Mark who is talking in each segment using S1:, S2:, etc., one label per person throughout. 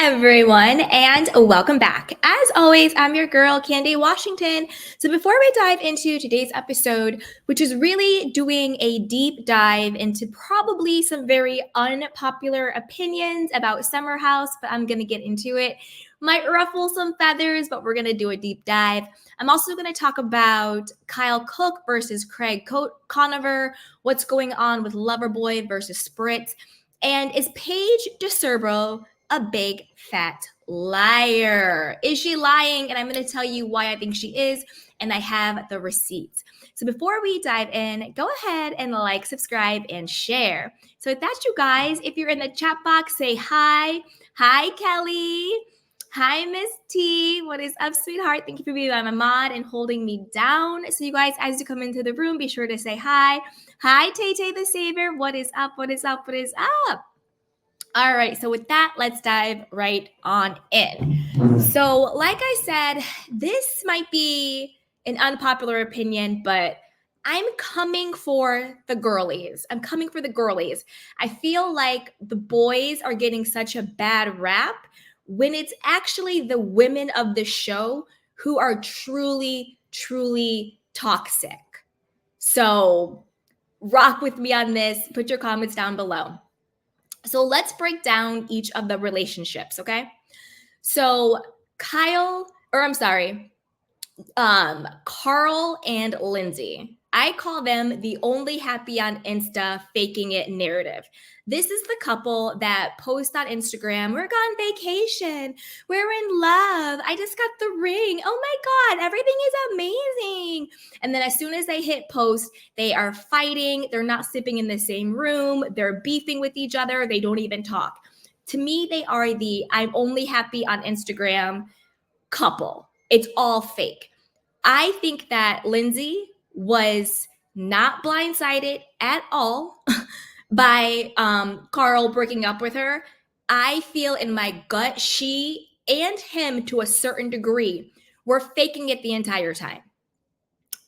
S1: everyone, and welcome back. As always, I'm your girl, Candy Washington. So before we dive into today's episode, which is really doing a deep dive into probably some very unpopular opinions about Summer House, but I'm going to get into it. Might ruffle some feathers, but we're going to do a deep dive. I'm also going to talk about Kyle Cooke versus Craig Conover, what's going on with Loverboy versus Spritz, and is Paige DeSorbo a big fat liar? Is she lying? And I'm going to tell you why I think she is, and I have the receipts. So before we dive in, go ahead and like, subscribe, and share. So if that's you guys, if you're in the chat box, say hi. Hi, Kelly. Hi, Miss T. What is up, sweetheart? Thank you for being my mod and holding me down. So you guys, as you come into the room, be sure to say hi. Hi, Tay Tay the Savior. What is up? What is up? What is up? All right, so with that, let's dive right on in. So, like I said, this might be an unpopular opinion, but I'm coming for the girlies. I feel like the boys are getting such a bad rap when it's actually the women of the show who are truly, truly toxic. So, rock with me on this. Put your comments down below. So let's break down each of the relationships, okay? So Carl and Lindsay. I call them the only happy on Insta faking it narrative. This is the couple that post on Instagram, we're gone vacation, we're in love, I just got the ring, oh my God, everything is amazing. And then as soon as they hit post, they are fighting, they're not sleeping in the same room, they're beefing with each other, they don't even talk. To me, they are the I'm only happy on Instagram couple. It's all fake. I think that Lindsay was not blindsided at all by Carl breaking up with her. I feel in my gut she and him, to a certain degree, were faking it the entire time.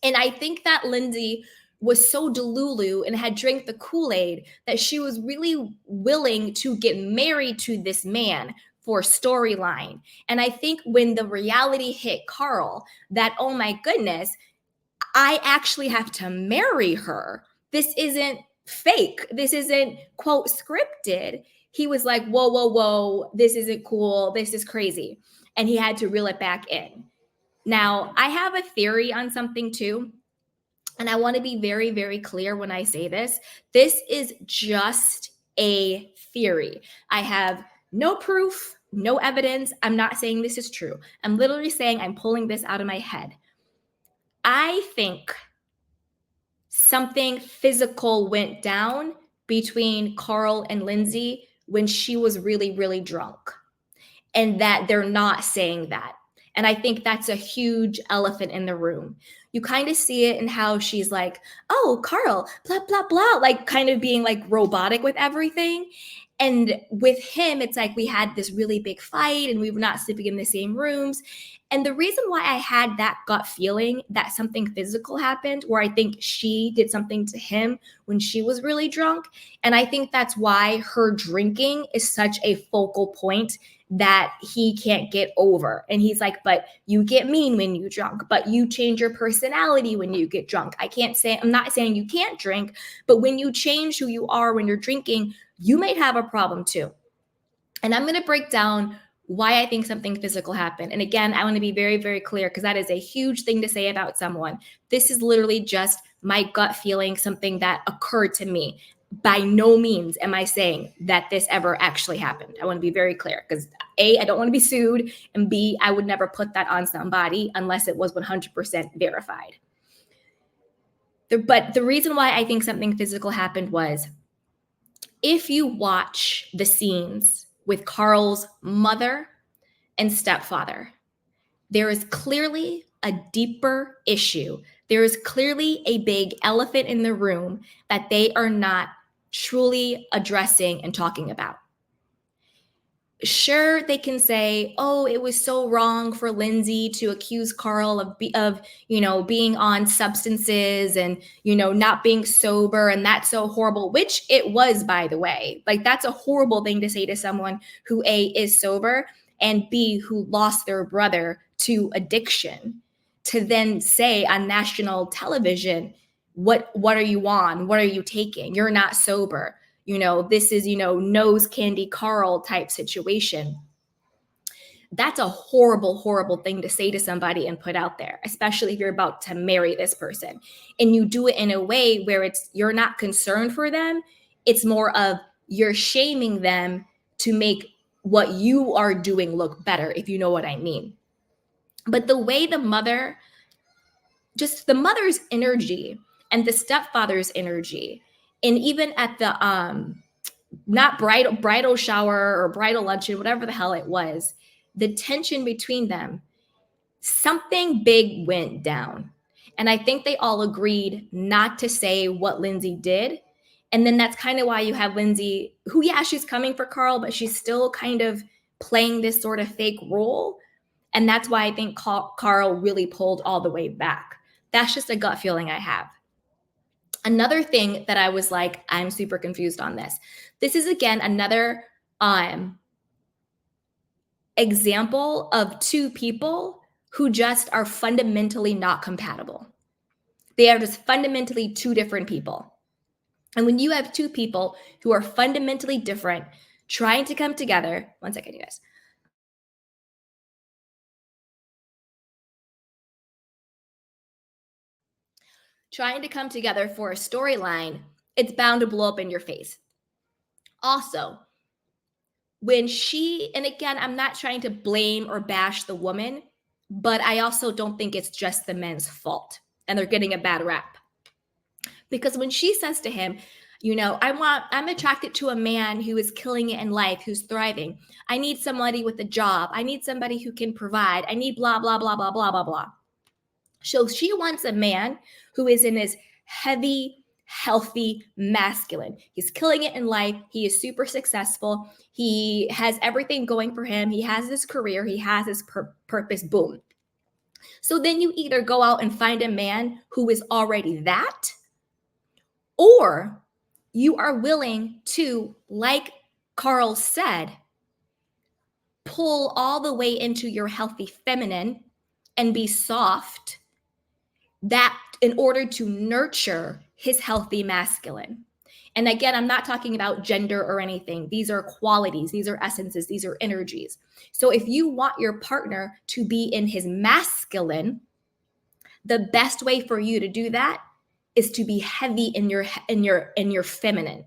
S1: And I think that Lindsay was so delulu and had drank the Kool-Aid that she was really willing to get married to this man for storyline. And I think when the reality hit Carl that, oh my goodness, I actually have to marry her. This isn't fake. This isn't, quote, scripted. He was like, whoa, whoa, whoa, this isn't cool. This is crazy. And he had to reel it back in. Now, I have a theory on something too. And I want to be very, very clear when I say this. This is just a theory. I have no proof, no evidence. I'm not saying this is true. I'm literally saying I'm pulling this out of my head. I think something physical went down between Carl and Lindsay when she was really, really drunk, and that they're not saying that. And I think that's a huge elephant in the room. You kind of see it in how she's like, oh, Carl, blah, blah, blah, like kind of being like robotic with everything. And with him, it's like we had this really big fight and we were not sleeping in the same rooms. And the reason why I had that gut feeling that something physical happened, where I think she did something to him when she was really drunk. And I think that's why her drinking is such a focal point that he can't get over. And he's like, but you get mean when you drunk, but you change your personality when you get drunk. I'm not saying you can't drink, but when you change who you are when you're drinking, you might have a problem too. And I'm going to break down why I think something physical happened. And again, I want to be very, very clear because that is a huge thing to say about someone. This is literally just my gut feeling, something that occurred to me. By no means am I saying that this ever actually happened. I want to be very clear because A, I don't want to be sued, and B, I would never put that on somebody unless it was 100% verified. But the reason why I think something physical happened was if you watch the scenes with Carl's mother and stepfather, there is clearly a deeper issue. There is clearly a big elephant in the room that they are not truly addressing and talking about. Sure, they can say, "Oh, it was so wrong for Lindsay to accuse Carl of being on substances and not being sober, and that's so horrible," which it was, by the way. Like, that's a horrible thing to say to someone who A, is sober, and B, who lost their brother to addiction, to then say on national television, what are you on? What are you taking? You're not sober. This is, nose candy Carl type situation. That's a horrible, horrible thing to say to somebody and put out there, especially if you're about to marry this person. And you do it in a way where you're not concerned for them. It's more of you're shaming them to make what you are doing look better, if you know what I mean. But the way the mother's energy and the stepfather's energy, and even at the not bridal shower or bridal luncheon, whatever the hell it was, the tension between them, something big went down. And I think they all agreed not to say what Lindsay did. And then that's kind of why you have Lindsay, who, yeah, she's coming for Carl, but she's still kind of playing this sort of fake role. And that's why I think Carl really pulled all the way back. That's just a gut feeling I have. Another thing that I was like, I'm super confused on this. This is, again, another example of two people who just are fundamentally not compatible. They are just fundamentally two different people. And when you have two people who are fundamentally different trying to come together, one second, you guys. Trying to come together for a storyline, it's bound to blow up in your face. Also, and again, I'm not trying to blame or bash the woman, but I also don't think it's just the men's fault and they're getting a bad rap. Because when she says to him, I'm attracted to a man who is killing it in life, who's thriving. I need somebody with a job. I need somebody who can provide. I need blah, blah, blah, blah, blah, blah, blah. So she wants a man who is in his heavy, healthy masculine. He's killing it in life. He is super successful. He has everything going for him. He has his career. He has his purpose. Boom. So then you either go out and find a man who is already that, or you are willing to, like Carl said, pull all the way into your healthy feminine and be soft, that in order to nurture his healthy masculine. And again, I'm not talking about gender or anything. These are qualities, these are essences, these are energies. So if you want your partner to be in his masculine, the best way for you to do that is to be heavy in your feminine.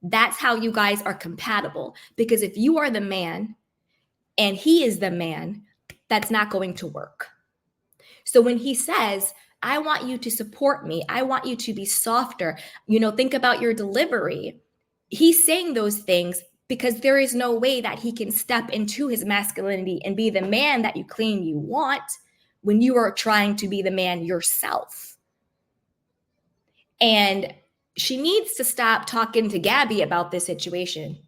S1: That's how you guys are compatible. Because if you are the man and he is the man, that's not going to work. So when he says, I want you to support me, I want you to be softer, think about your delivery. He's saying those things because there is no way that he can step into his masculinity and be the man that you claim you want when you are trying to be the man yourself. And she needs to stop talking to Gabby about this situation,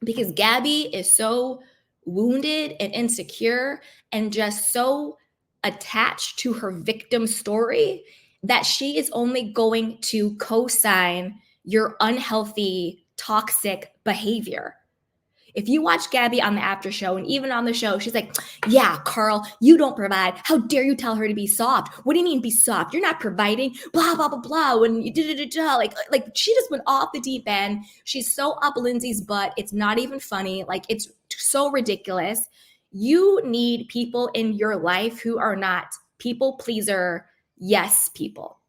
S1: because Gabby is so wounded and insecure and just so attached to her victim story that she is only going to co-sign your unhealthy, toxic behavior. If you watch Gabby on the after show and even on the show, she's like, yeah, Carl, you don't provide. How dare you tell her to be soft? What do you mean be soft? You're not providing, blah, blah, blah, blah. When you like she just went off the deep end. She's so up Lindsay's butt. It's not even funny. Like, it's so ridiculous. You need people in your life who are not people pleaser, yes people.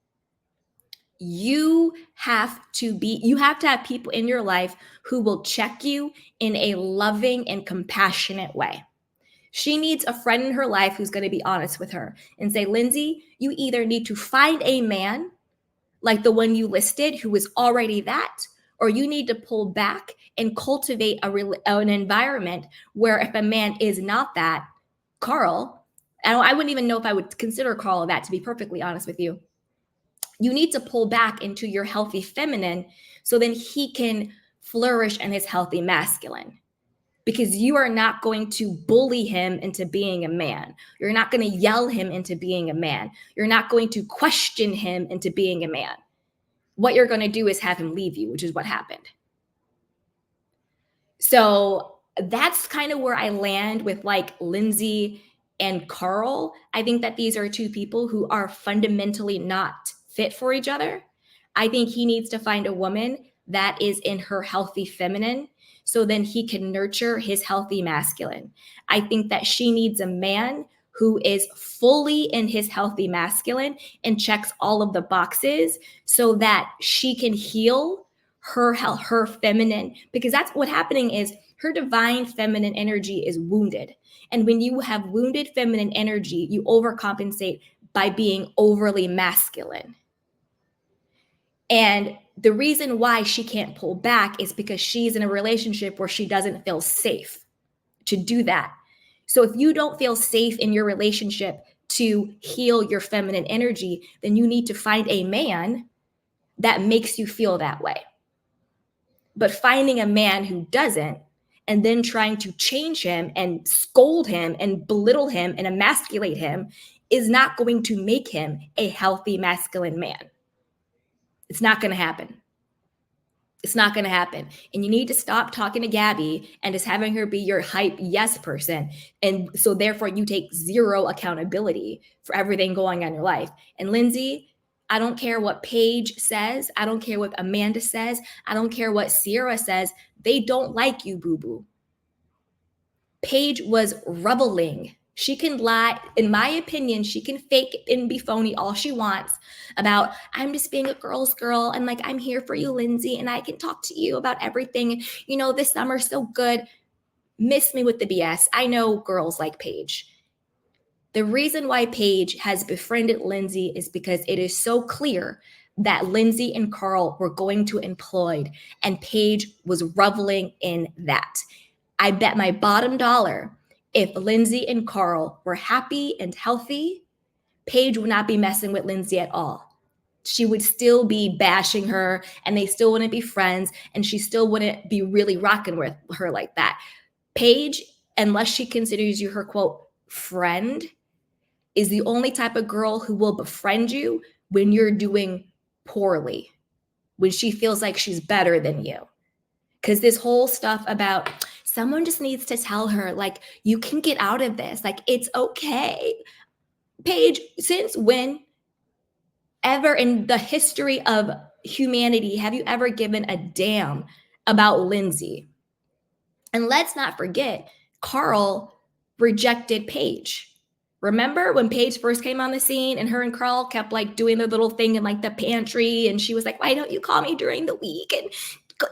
S1: You have to have people in your life who will check you in a loving and compassionate way. She needs a friend in her life who's going to be honest with her and say, Lindsay, you either need to find a man like the one you listed who is already that, or you need to pull back and cultivate an environment where if a man is not that, Carl, I wouldn't even know if I would consider Carl that, to be perfectly honest with you. You need to pull back into your healthy feminine so then he can flourish in his healthy masculine. because you are not going to bully him into being a man. You're not going to yell him into being a man. You're not going to question him into being a man. What you're going to do is have him leave you, which is what happened. So that's kind of where I land with like Lindsay and Carl. I think that these are two people who are fundamentally not fit for each other. I think he needs to find a woman that is in her healthy feminine, so then he can nurture his healthy masculine. I think that she needs a man who is fully in his healthy masculine and checks all of the boxes so that she can heal her health, her feminine, because that's what happening is her divine feminine energy is wounded. And when you have wounded feminine energy, you overcompensate by being overly masculine. And the reason why she can't pull back is because she's in a relationship where she doesn't feel safe to do that. So if you don't feel safe in your relationship to heal your feminine energy, then you need to find a man that makes you feel that way. But finding a man who doesn't, and then trying to change him and scold him and belittle him and emasculate him is not going to make him a healthy masculine man. It's not going to happen. It's not going to happen. And you need to stop talking to Gabby and just having her be your hype yes person. And so therefore you take zero accountability for everything going on in your life. And Lindsay, I don't care what Paige says. I don't care what Amanda says. I don't care what Sierra says. They don't like you, boo-boo. Paige was rubbling. She can lie. In my opinion, she can fake and be phony all she wants about, I'm just being a girl's girl. And like, I'm here for you, Lindsay. And I can talk to you about everything. You know, this summer's so good. Miss me with the BS. I know girls like Paige. The reason why Paige has befriended Lindsay is because it is so clear that Lindsay and Carl were going to implode, and Paige was reveling in that. I bet my bottom dollar, if Lindsay and Carl were happy and healthy, Paige would not be messing with Lindsay at all. She would still be bashing her, and they still wouldn't be friends, and she still wouldn't be really rocking with her like that. Paige, unless she considers you her, quote, friend, is the only type of girl who will befriend you when you're doing poorly, when she feels like she's better than you. Because this whole stuff about someone just needs to tell her, like, you can get out of this. Like, it's okay. Paige, since when ever in the history of humanity have you ever given a damn about Lindsay? And let's not forget, Carl rejected Paige. Remember when Paige first came on the scene and her and Carl kept like doing their little thing in like the pantry, and she was like, why don't you call me during the week and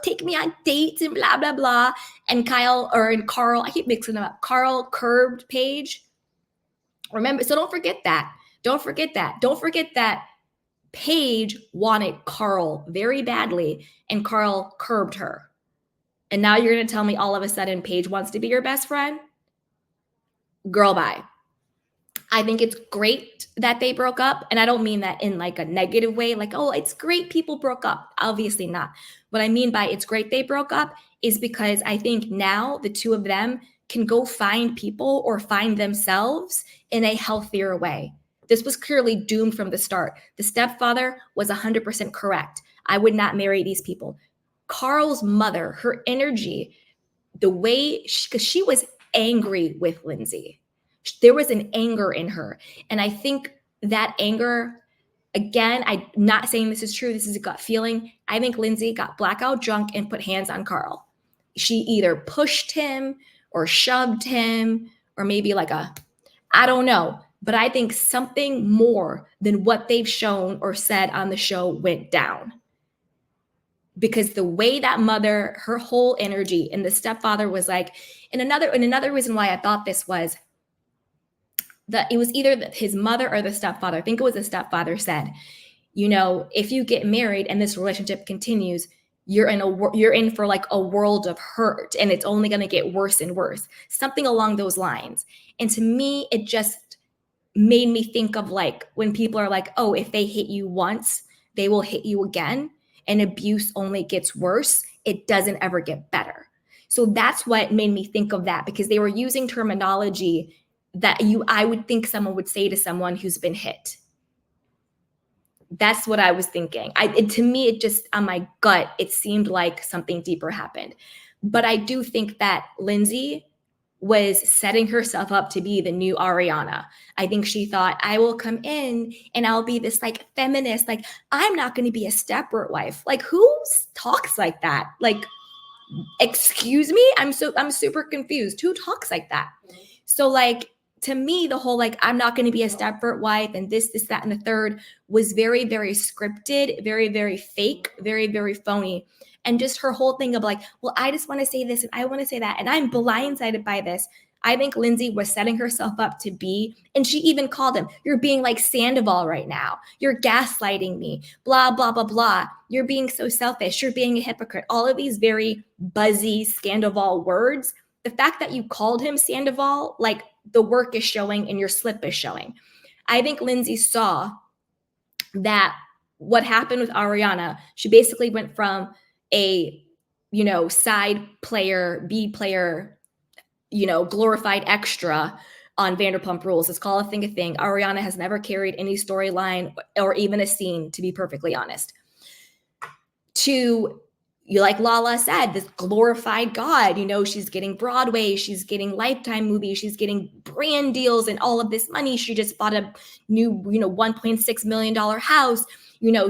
S1: take me on dates and blah, blah, blah. And Carl, I keep mixing them up. Carl curbed Paige. Remember, so don't forget that. Don't forget that Paige wanted Carl very badly and Carl curbed her. And now you're going to tell me all of a sudden Paige wants to be your best friend? Girl, bye. I think it's great that they broke up. And I don't mean that in like a negative way, like, oh, it's great people broke up. Obviously not. What I mean by it's great they broke up is because I think now the two of them can go find people or find themselves in a healthier way. This was clearly doomed from the start. The stepfather was 100% correct. I would not marry these people. Carl's mother, her energy, the way, because she was angry with Lindsay. There was an anger in her. And I think that anger, again, I'm not saying this is true. This is a gut feeling. I think Lindsay got blackout drunk and put hands on Carl. She either pushed him or shoved him or maybe I don't know. But I think something more than what they've shown or said on the show went down. Because the way that mother, her whole energy, and the stepfather was like, and another reason why I thought this was that it was either his mother or the stepfather. I think it was the stepfather said, you know, if you get married and this relationship continues, you're in for like a world of hurt, and it's only going to get worse and worse. Something along those lines. And to me, it just made me think of like when people are like, oh, if they hit you once, they will hit you again. And abuse only gets worse. It doesn't ever get better. So that's what made me think of that, because they were using terminology that I would think someone would say to someone who's been hit. That's what I was thinking. To me, it just, on my gut, it seemed like something deeper happened. But I do think that Lindsay was setting herself up to be the new Ariana. I think she thought, I will come in and I'll be this like feminist, like I'm not going to be a stepford wife. Like who talks like that? Like, excuse me? I'm super confused. Who talks like that? So like, to me, the whole like, I'm not going to be a stepford wife and this, that, and the third was very, very scripted, very, very fake, very, very phony. And just her whole thing of like, well, I just want to say this and I want to say that. And I'm blindsided by this. I think Lindsay was setting herself up to be, and she even called him, you're being like Sandoval right now. You're gaslighting me, blah, blah, blah, blah. You're being so selfish. You're being a hypocrite. All of these very buzzy Sandoval words. The fact that you called him Sandoval, like the work is showing and your slip is showing. I think Lindsay saw that what happened with Ariana, she basically went from a, side player, B player, glorified extra on Vanderpump Rules. Let's call a thing a thing. Ariana has never carried any storyline or even a scene, to be perfectly honest. To, like Lala said, this glorified God, she's getting Broadway, she's getting Lifetime movies, she's getting brand deals and all of this money. She just bought a new, $1.6 million house.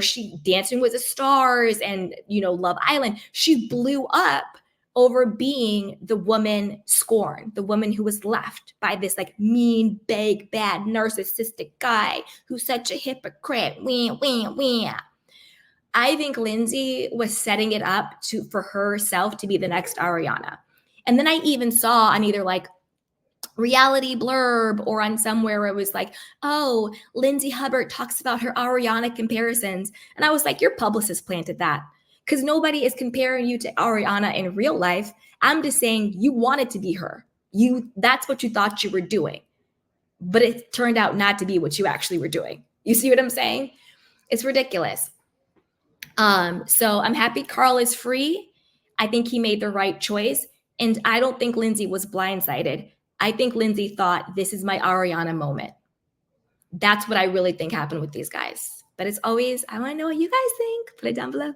S1: She Dancing with the Stars and, Love Island. She blew up over being the woman scorned, the woman who was left by this like mean, big, bad, narcissistic guy who's such a hypocrite. Wah, wah, wah. I think Lindsay was setting it up for herself to be the next Ariana. And then I even saw on either like Reality Blurb or on somewhere where it was like, oh, Lindsay Hubbard talks about her Ariana comparisons. And I was like, your publicist planted that, because nobody is comparing you to Ariana in real life. I'm just saying you wanted to be her. That's what you thought you were doing. But it turned out not to be what you actually were doing. You see what I'm saying? It's ridiculous. So I'm happy Carl is free. I think he made the right choice. And I don't think Lindsay was blindsided. I think Lindsay thought, this is my Ariana moment. That's what I really think happened with these guys. But it's always, I want to know what you guys think. Put it down below.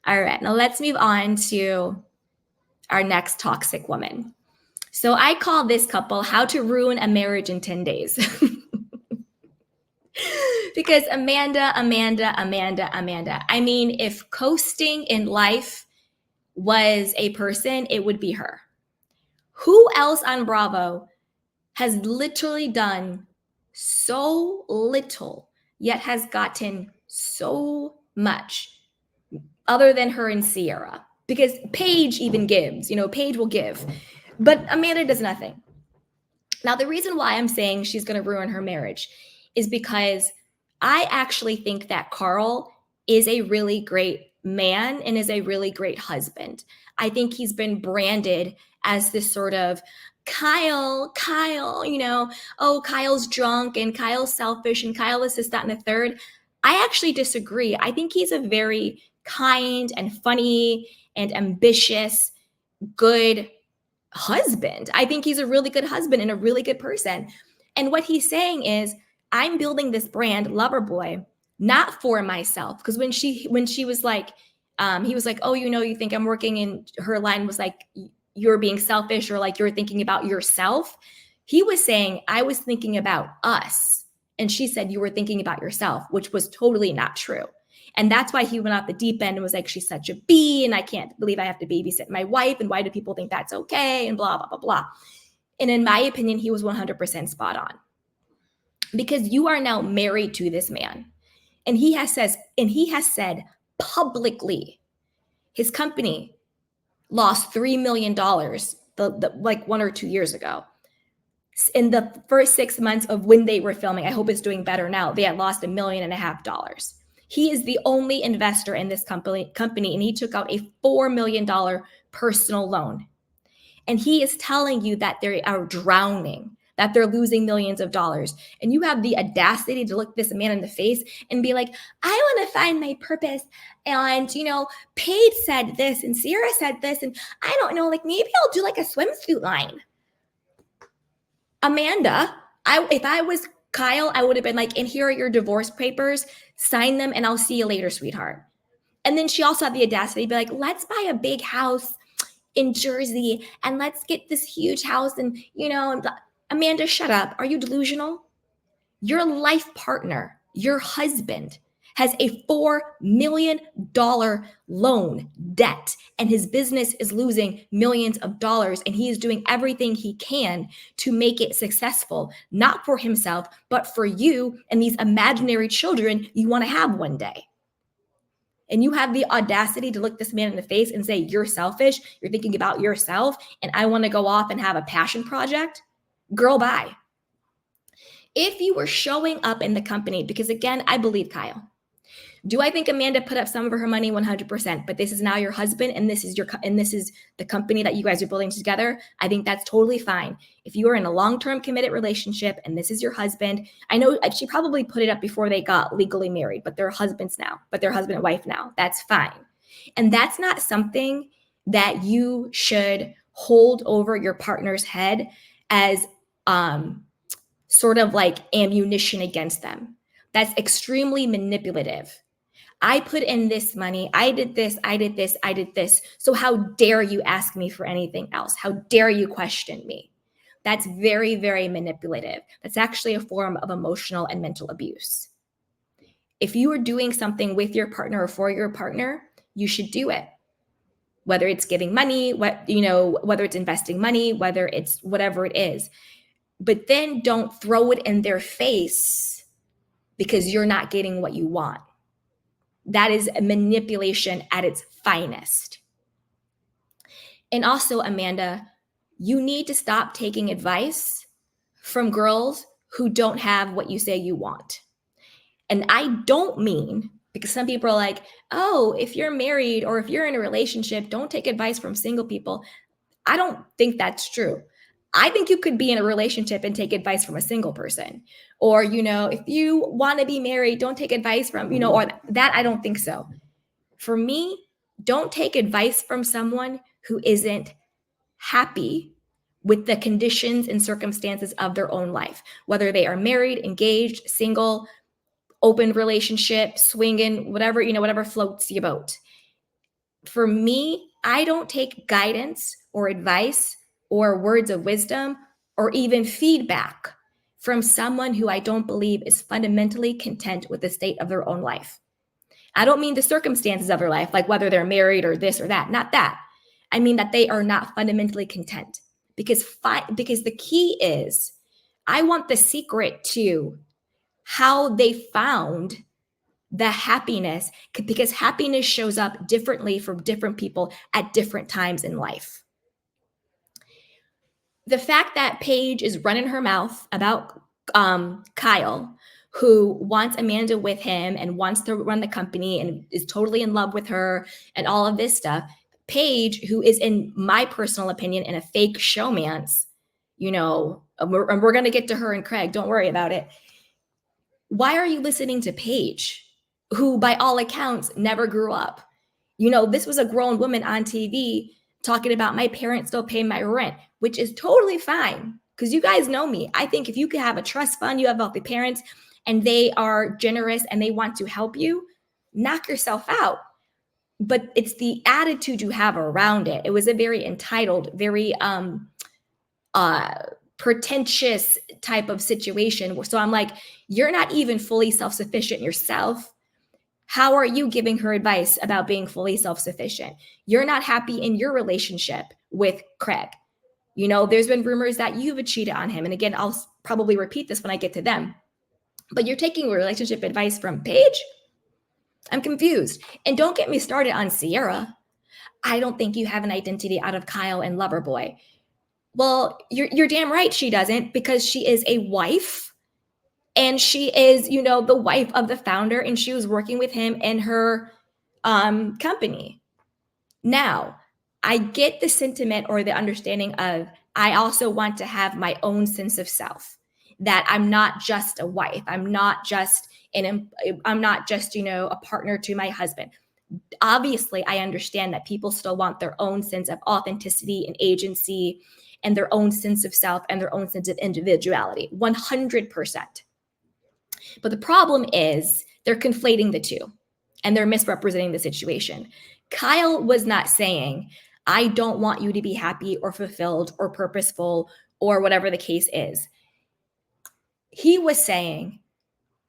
S1: All right, now let's move on to our next toxic woman. So I call this couple How to Ruin a Marriage in 10 Days. Because Amanda. I mean, if coasting in life was a person, it would be her. Who else on Bravo has literally done so little, yet has gotten so much, other than her and Sierra? Because Paige even gives, Paige will give, but Amanda does nothing. Now, the reason why I'm saying she's going to ruin her marriage is because I actually think that Carl is a really great man and is a really great husband. I think he's been branded as this sort of Kyle, oh, Kyle's drunk and Kyle's selfish and Kyle is this, that, and the third. I actually disagree. I think he's a very kind and funny and ambitious, good husband. I think he's a really good husband and a really good person. And what he's saying is, I'm building this brand, Loverboy, not for myself. Because when she was like, he was like, oh, you think I'm working, and her line was like, you're being selfish, or like you're thinking about yourself. He was saying, I was thinking about us. And she said, you were thinking about yourself, which was totally not true. And that's why he went off the deep end and was like, she's such a bee, and I can't believe I have to babysit my wife, and why do people think that's okay, and blah, blah, blah, blah. And in my opinion, he was 100% spot on. Because you are now married to this man. And he has said publicly, his company lost $3 million like 1 or 2 years ago. In the first 6 months of when they were filming, I hope it's doing better now, they had lost $1.5 million. He is the only investor in this company, and he took out a $4 million personal loan. And he is telling you that they are drowning, that they're losing millions of dollars. And you have the audacity to look this man in the face and be like, I want to find my purpose. And, Paige said this and Sierra said this. And I don't know, like maybe I'll do like a swimsuit line. Amanda, if I was Kyle, I would have been like, and here are your divorce papers, sign them and I'll see you later, sweetheart. And then she also had the audacity to be like, let's buy a big house in Jersey and let's get this huge house. And, Amanda, shut up. Are you delusional? Your life partner, your husband, has a $4 million loan debt and his business is losing millions of dollars and he is doing everything he can to make it successful, not for himself, but for you and these imaginary children you want to have one day. And you have the audacity to look this man in the face and say, you're selfish, you're thinking about yourself, and I want to go off and have a passion project? Girl, bye. If you were showing up in the company, because again, I believe Kyle. Do I think Amanda put up some of her money? 100%, but this is now your husband and this is the company that you guys are building together. I think that's totally fine. If you are in a long-term committed relationship and this is your husband, I know she probably put it up before they got legally married, but they're husband and wife now. That's fine. And that's not something that you should hold over your partner's head as sort of like ammunition against them. That's extremely manipulative. I put in this money. I did this. I did this. I did this. So how dare you ask me for anything else? How dare you question me? That's very, very manipulative. That's actually a form of emotional and mental abuse. If you are doing something with your partner or for your partner, you should do it. Whether it's giving money, whether it's investing money, whether it's whatever it is. But then don't throw it in their face because you're not getting what you want. That is manipulation at its finest. And also, Amanda, you need to stop taking advice from girls who don't have what you say you want. And I don't mean, because some people are like, oh, if you're married or if you're in a relationship, don't take advice from single people. I don't think that's true. I think you could be in a relationship and take advice from a single person. Or, if you want to be married, don't take advice from, or that, I don't think so. For me, don't take advice from someone who isn't happy with the conditions and circumstances of their own life, whether they are married, engaged, single, open relationship, swinging, whatever floats your boat. For me, I don't take guidance or advice or words of wisdom or even feedback from someone who I don't believe is fundamentally content with the state of their own life. I don't mean the circumstances of their life, like whether they're married or this or that, not that. I mean that they are not fundamentally content because the key is I want the secret to how they found the happiness, because happiness shows up differently for different people at different times in life. The fact that Paige is running her mouth about Kyle, who wants Amanda with him and wants to run the company and is totally in love with her and all of this stuff. Paige, who is, in my personal opinion, in a fake showmance, and we're going to get to her and Craig. Don't worry about it. Why are you listening to Paige, who by all accounts never grew up? This was a grown woman on TV talking about my parents still pay my rent, which is totally fine because you guys know me. I think if you could have a trust fund, you have wealthy parents and they are generous and they want to help you, knock yourself out. But it's the attitude you have around it. It was a very entitled, very pretentious type of situation. So I'm like, you're not even fully self-sufficient yourself. How are you giving her advice about being fully self-sufficient? You're not happy in your relationship with Craig. There's been rumors that you've cheated on him. And again, I'll probably repeat this when I get to them. But you're taking relationship advice from Paige? I'm confused. And don't get me started on Sierra. I don't think you have an identity out of Kyle and Loverboy. Well, you're damn right she doesn't, because she is a wife. And she is, the wife of the founder, and she was working with him in her company. Now, I get the sentiment or the understanding of, I also want to have my own sense of self, that I'm not just a wife. I'm not just a partner to my husband. Obviously, I understand that people still want their own sense of authenticity and agency and their own sense of self and their own sense of individuality, 100%. But the problem is they're conflating the two and they're misrepresenting the situation. Kyle was not saying, I don't want you to be happy or fulfilled or purposeful or whatever the case is. He was saying,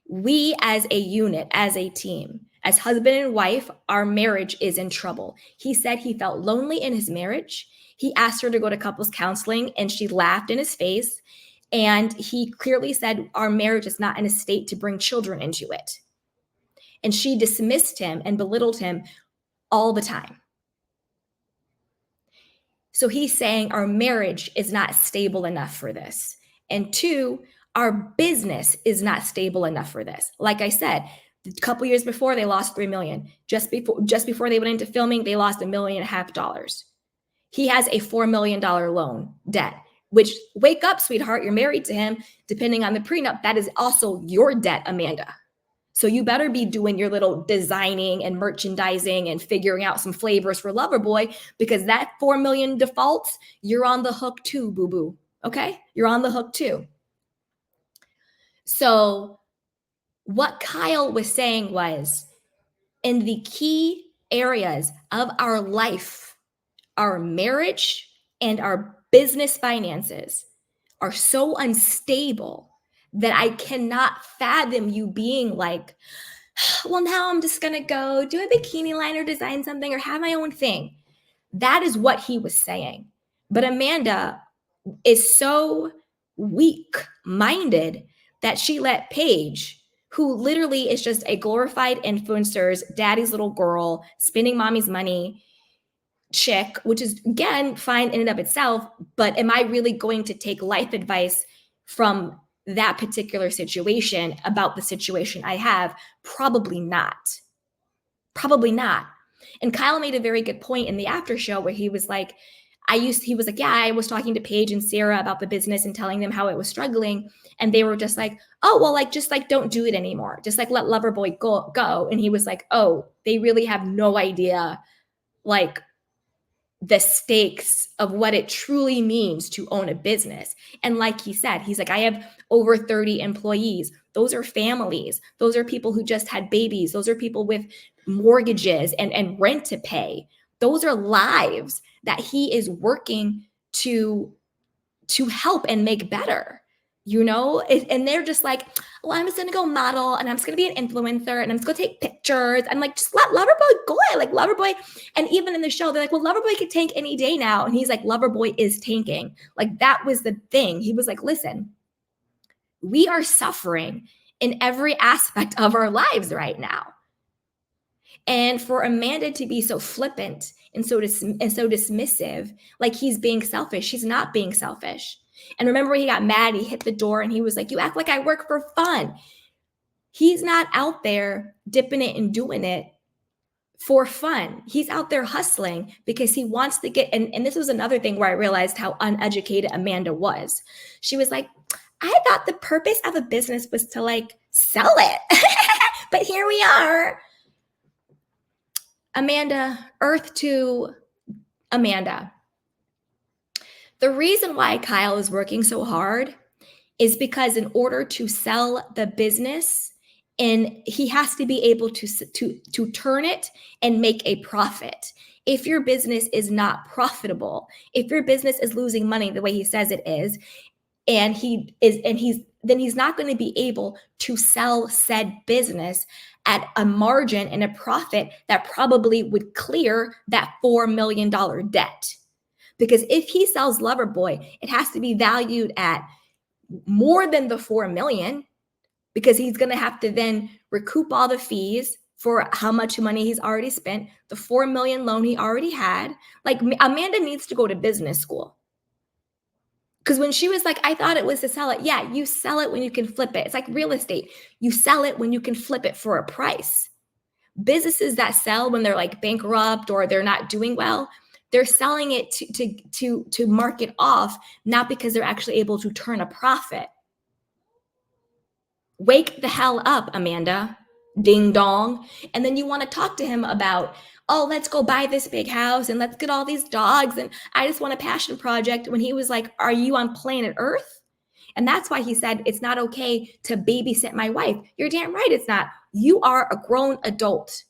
S1: we as a unit, as a team, as husband and wife, our marriage is in trouble. He said he felt lonely in his marriage. He asked her to go to couples counseling and she laughed in his face. And he clearly said, our marriage is not in a state to bring children into it. And she dismissed him and belittled him all the time. So he's saying our marriage is not stable enough for this. And two, our business is not stable enough for this. Like I said, a couple years before, they lost $3 million. Just before they went into filming, they lost $1.5 million. He has a $4 million loan debt, which, wake up, sweetheart, you're married to him. Depending on the prenup, that is also your debt, Amanda. So you better be doing your little designing and merchandising and figuring out some flavors for Loverboy, because that $4 million defaults, you're on the hook too, boo-boo. Okay? You're on the hook too. So what Kyle was saying was, in the key areas of our life, our marriage and our business finances are so unstable that I cannot fathom you being like, well, now I'm just going to go do a bikini line or design something or have my own thing. That is what he was saying. But Amanda is so weak-minded that she let Paige, who literally is just a glorified influencer's daddy's little girl, spending mommy's money chick, which is, again, fine in and of itself, but am I really going to take life advice from that particular situation about the situation I have? Probably not. Probably not. And Kyle made a very good point in the after show where he was like, I was talking to Paige and Sarah about the business and telling them how it was struggling. And they were just like, oh, well, just don't do it anymore. Just let Loverboy go. And he was like, oh, they really have no idea, the stakes of what it truly means to own a business. And like he said, he's like, I have over 30 employees. Those are families. Those are people who just had babies. Those are people with mortgages and rent to pay. Those are lives that he is working to help and make better, and they're just like, well, I'm just going to go model and I'm just going to be an influencer and I'm just going to take pictures. I'm like, just let Loverboy go. Loverboy. And even in the show, they're like, well, Loverboy could tank any day now. And he's like, Loverboy is tanking. That was the thing. He was like, listen, we are suffering in every aspect of our lives right now. And for Amanda to be so flippant and so dismissive, like he's being selfish, he's not being selfish. And remember, he got mad, he hit the door and he was like, you act like I work for fun. He's not out there dipping it and doing it for fun. He's out there hustling because he wants to get, and this was another thing where I realized how uneducated Amanda was. She was like, I thought the purpose of a business was to sell it. But here we are. Amanda, earth to Amanda. The reason why Kyle is working so hard is because in order to sell the business, and he has to be able to turn it and make a profit. If your business is not profitable, if your business is losing money the way he says it is, then he's not going to be able to sell said business at a margin and a profit that probably would clear that $4 million debt. Because if he sells Loverboy, it has to be valued at more than the $4 million, because he's going to have to then recoup all the fees for how much money he's already spent, the $4 million loan he already had. Amanda needs to go to business school. Because when she was like, I thought it was to sell it. Yeah, you sell it when you can flip it. It's like real estate. You sell it when you can flip it for a price. Businesses that sell when they're bankrupt or they're not doing well, They're selling it to market off, not because they're actually able to turn a profit. Wake the hell up, Amanda. Ding dong. And then you want to talk to him about, oh, let's go buy this big house and let's get all these dogs. And I just want a passion project, when he was like, are you on planet Earth? And that's why he said, it's not okay to babysit my wife. You're damn right it's not. You are a grown adult.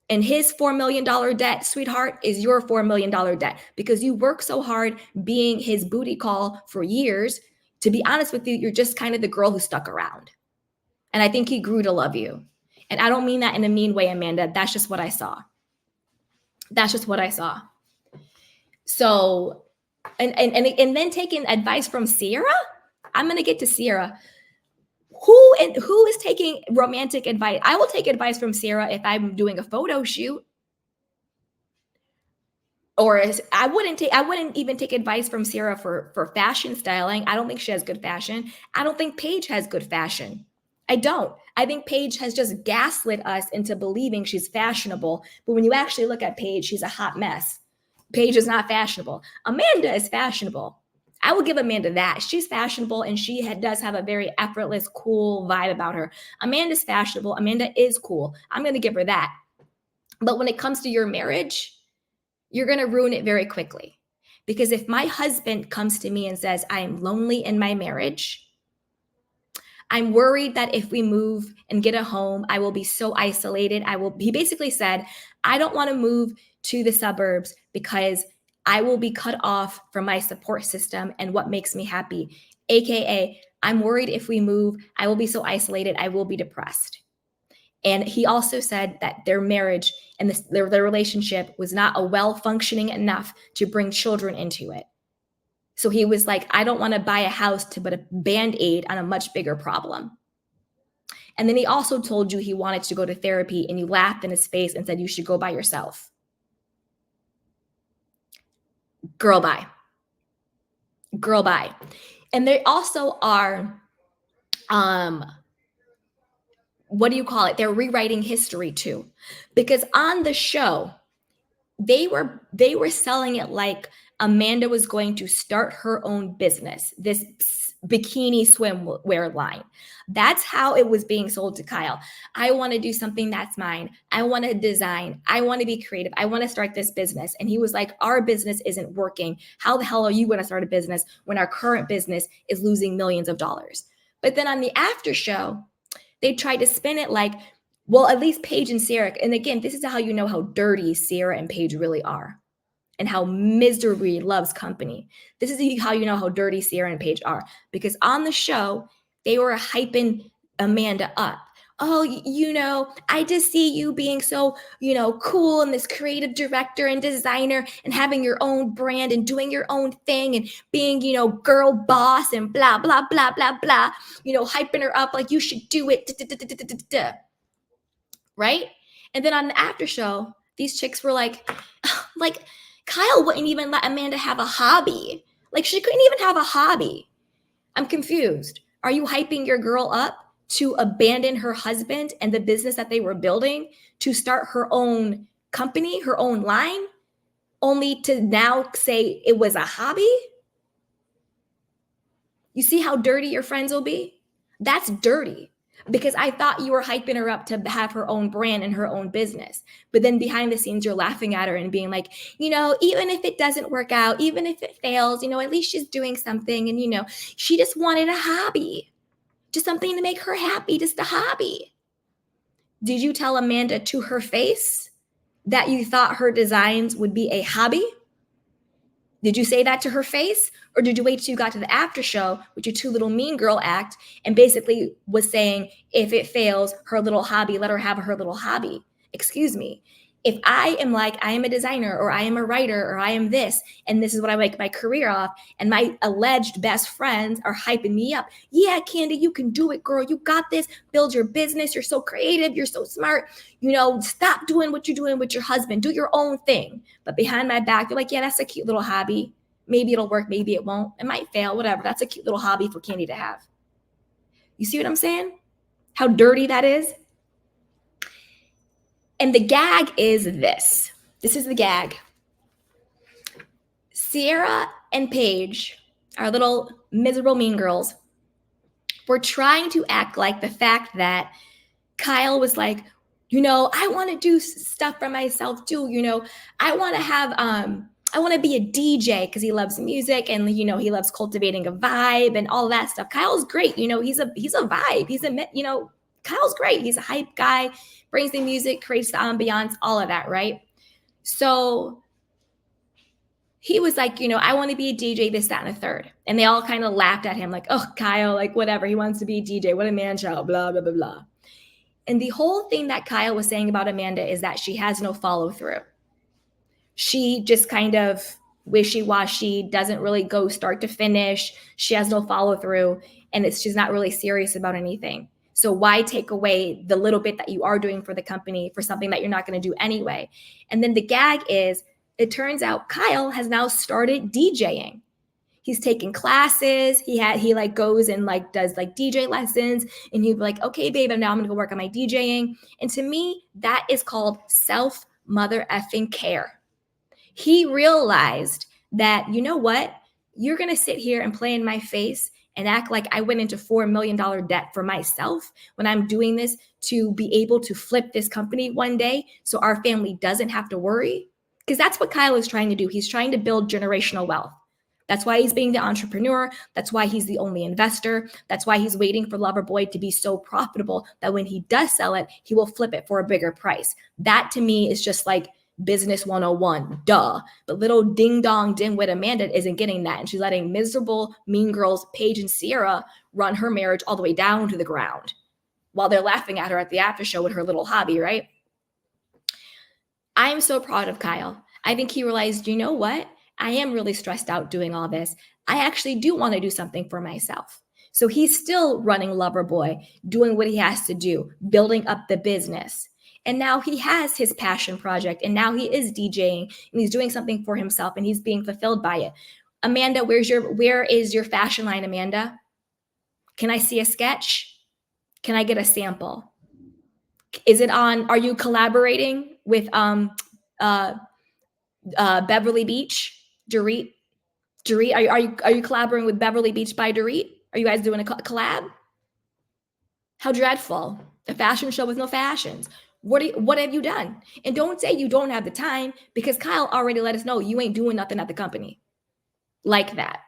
S1: And his $4 million debt, sweetheart, is your $4 million debt because you work so hard being his booty call for years. To be honest with you, you're just kind of the girl who stuck around. And I think he grew to love you. And I don't mean that in a mean way, Amanda. That's just what I saw. That's just what I saw. So, and then taking advice from Sierra, I'm going to get to Sierra. Who is taking romantic advice? I will take advice from Sierra if I'm doing a photo shoot. Or I wouldn't even take advice from Sierra for fashion styling. I don't think she has good fashion. I don't think Paige has good fashion. I don't. I think Paige has just gaslit us into believing she's fashionable. But when you actually look at Paige, she's a hot mess. Paige is not fashionable. Amanda is fashionable. I will give Amanda that. She's fashionable and she does have a very effortless, cool vibe about her. Amanda's fashionable. Amanda is cool. I'm going to give her that. But when it comes to your marriage, you're going to ruin it very quickly. Because if my husband comes to me and says, I am lonely in my marriage, I'm worried that if we move and get a home, I will be so isolated. He basically said, I don't want to move to the suburbs because I will be cut off from my support system and what makes me happy. AKA, I'm worried if we move, I will be so isolated, I will be depressed. And he also said that their marriage and their relationship was not a well-functioning enough to bring children into it. So he was like, I don't want to buy a house to put a Band-Aid on a much bigger problem. And then he also told you he wanted to go to therapy, and you laughed in his face and said you should go by yourself. Girl, bye. Girl, bye. And they also are, what do you call it? They're rewriting history too. Because on the show, they were selling it like Amanda was going to start her own business, this bikini swimwear line. That's how it was being sold to Kyle. I want to do something that's mine. I want to design. I want to be creative. I want to start this business. And he was like, our business isn't working. How the hell are you going to start a business when our current business is losing millions of dollars? But then on the after show, they tried to spin it like, well, at least Paige and Sierra. And again, this is how you know how dirty Sierra and Paige really are and how misery loves company. This is how you know how dirty Sierra and Paige are. Because on the show, they were hyping Amanda up. Oh, I just see you being so, cool and this creative director and designer and having your own brand and doing your own thing and being, girl boss and blah, blah, blah, blah, blah, hyping her up like you should do it. Right? And then on the after show, these chicks were like Kyle wouldn't even let Amanda have a hobby. Like she couldn't even have a hobby. I'm confused. Are you hyping your girl up to abandon her husband and the business that they were building to start her own company, her own line, only to now say it was a hobby? You see how dirty your friends will be? That's dirty. Because I thought you were hyping her up to have her own brand and her own business. But then behind the scenes, you're laughing at her and being like, even if it doesn't work out, even if it fails, at least she's doing something. And, she just wanted a hobby, just something to make her happy, just a hobby. Did you tell Amanda to her face that you thought her designs would be a hobby? Did you say that to her face? Or did you wait till you got to the after show with your two little mean girl act and basically was saying, if it fails, her little hobby, let her have her little hobby? Excuse me. If I am like, I am a designer or I am a writer or I am this, and this is what I make my career off, and my alleged best friends are hyping me up. Yeah, Candy, you can do it, girl. You got this. Build your business. You're so creative. You're so smart. Stop doing what you're doing with your husband. Do your own thing. But behind my back, you're like, yeah, that's a cute little hobby. Maybe it'll work. Maybe it won't. It might fail, whatever. That's a cute little hobby for Candy to have. You see what I'm saying? How dirty that is? And the gag is this. This is the gag. Sierra and Paige, our little miserable mean girls, were trying to act like the fact that Kyle was like, I want to do stuff for myself too. I want to have, I want to be a DJ because he loves music and, he loves cultivating a vibe and all that stuff. Kyle's great. He's a vibe. Kyle's great. He's a hype guy, brings the music, creates the ambiance, all of that. Right. So he was like, I want to be a DJ, this, that, and a third. And they all kind of laughed at him like, oh, Kyle, like whatever. He wants to be a DJ. What a man child, blah, blah, blah, blah. And the whole thing that Kyle was saying about Amanda is that she has no follow through. She just kind of wishy-washy, doesn't really go start to finish. She has no follow through, and she's not really serious about anything. So why take away the little bit that you are doing for the company for something that you're not going to do anyway? And then the gag is, it turns out Kyle has now started DJing. He's taking classes. He like goes and like does like DJ lessons, and he'd be like, okay, babe, now I'm gonna go work on my DJing. And to me, that is called self mother effing care. He realized that, you know what? You're gonna sit here and play in my face and act like I went into $4 million debt for myself when I'm doing this to be able to flip this company one day so our family doesn't have to worry. Because that's what Kyle is trying to do. He's trying to build generational wealth. That's why he's being the entrepreneur. That's why he's the only investor. That's why he's waiting for Loverboy to be so profitable that when he does sell it, he will flip it for a bigger price. That to me is just like business 101, duh. But little ding dong dimwit Amanda isn't getting that. And she's letting miserable mean girls Paige and Sierra run her marriage all the way down to the ground while they're laughing at her at the after show with her little hobby, right? I am so proud of Kyle. I think he realized, you know what? I am really stressed out doing all this. I actually do want to do something for myself. So he's still running Loverboy, doing what he has to do, building up the business. And now he has his passion project, and now he is DJing, and he's doing something for himself, and he's being fulfilled by it. Amanda, where is your fashion line, Amanda? Can I see a sketch? Can I get a sample? Is it on? Are you collaborating with Beverly Beach? Dorit, are you collaborating with Beverly Beach by Dorit? Are you guys doing a collab? How dreadful. A fashion show with no fashions. What have you done? And don't say you don't have the time, because Kyle already let us know you ain't doing nothing at the company like that.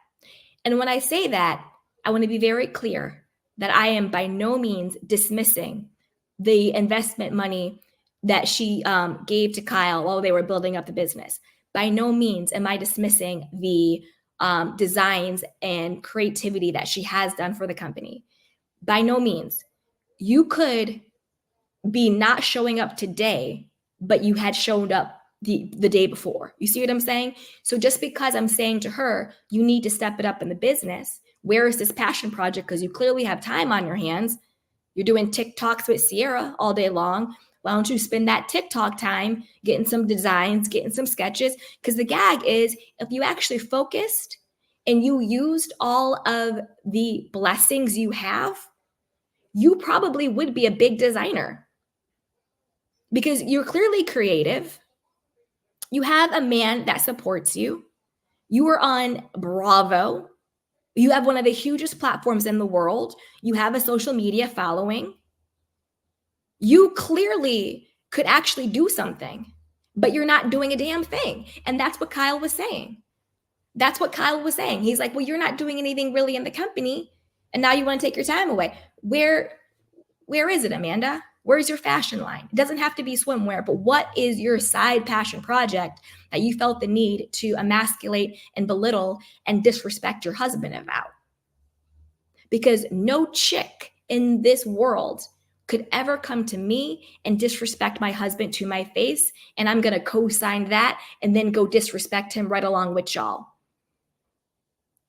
S1: And when I say that, I want to be very clear that I am by no means dismissing the investment money that she gave to Kyle while they were building up the business. By no means am I dismissing the designs and creativity that she has done for the company. By no means. You could be not showing up today, but you had showed up the day before. You see what I'm saying? So just because I'm saying to her, you need to step it up in the business, where is this passion project? Because you clearly have time on your hands. You're doing TikToks with Sierra all day long. Why don't you spend that TikTok time getting some designs, getting some sketches? Because the gag is, if you actually focused and you used all of the blessings you have, you probably would be a big designer. Because you're clearly creative. You have a man that supports you. You are on Bravo. You have one of the hugest platforms in the world. You have a social media following. You clearly could actually do something, but you're not doing a damn thing. And that's what Kyle was saying. He's like, well, you're not doing anything really in the company, and now you want to take your time away. Where is it, Amanda? Where's your fashion line? It doesn't have to be swimwear, but what is your side passion project that you felt the need to emasculate and belittle and disrespect your husband about? Because no chick in this world could ever come to me and disrespect my husband to my face, and I'm going to co-sign that and then go disrespect him right along with y'all.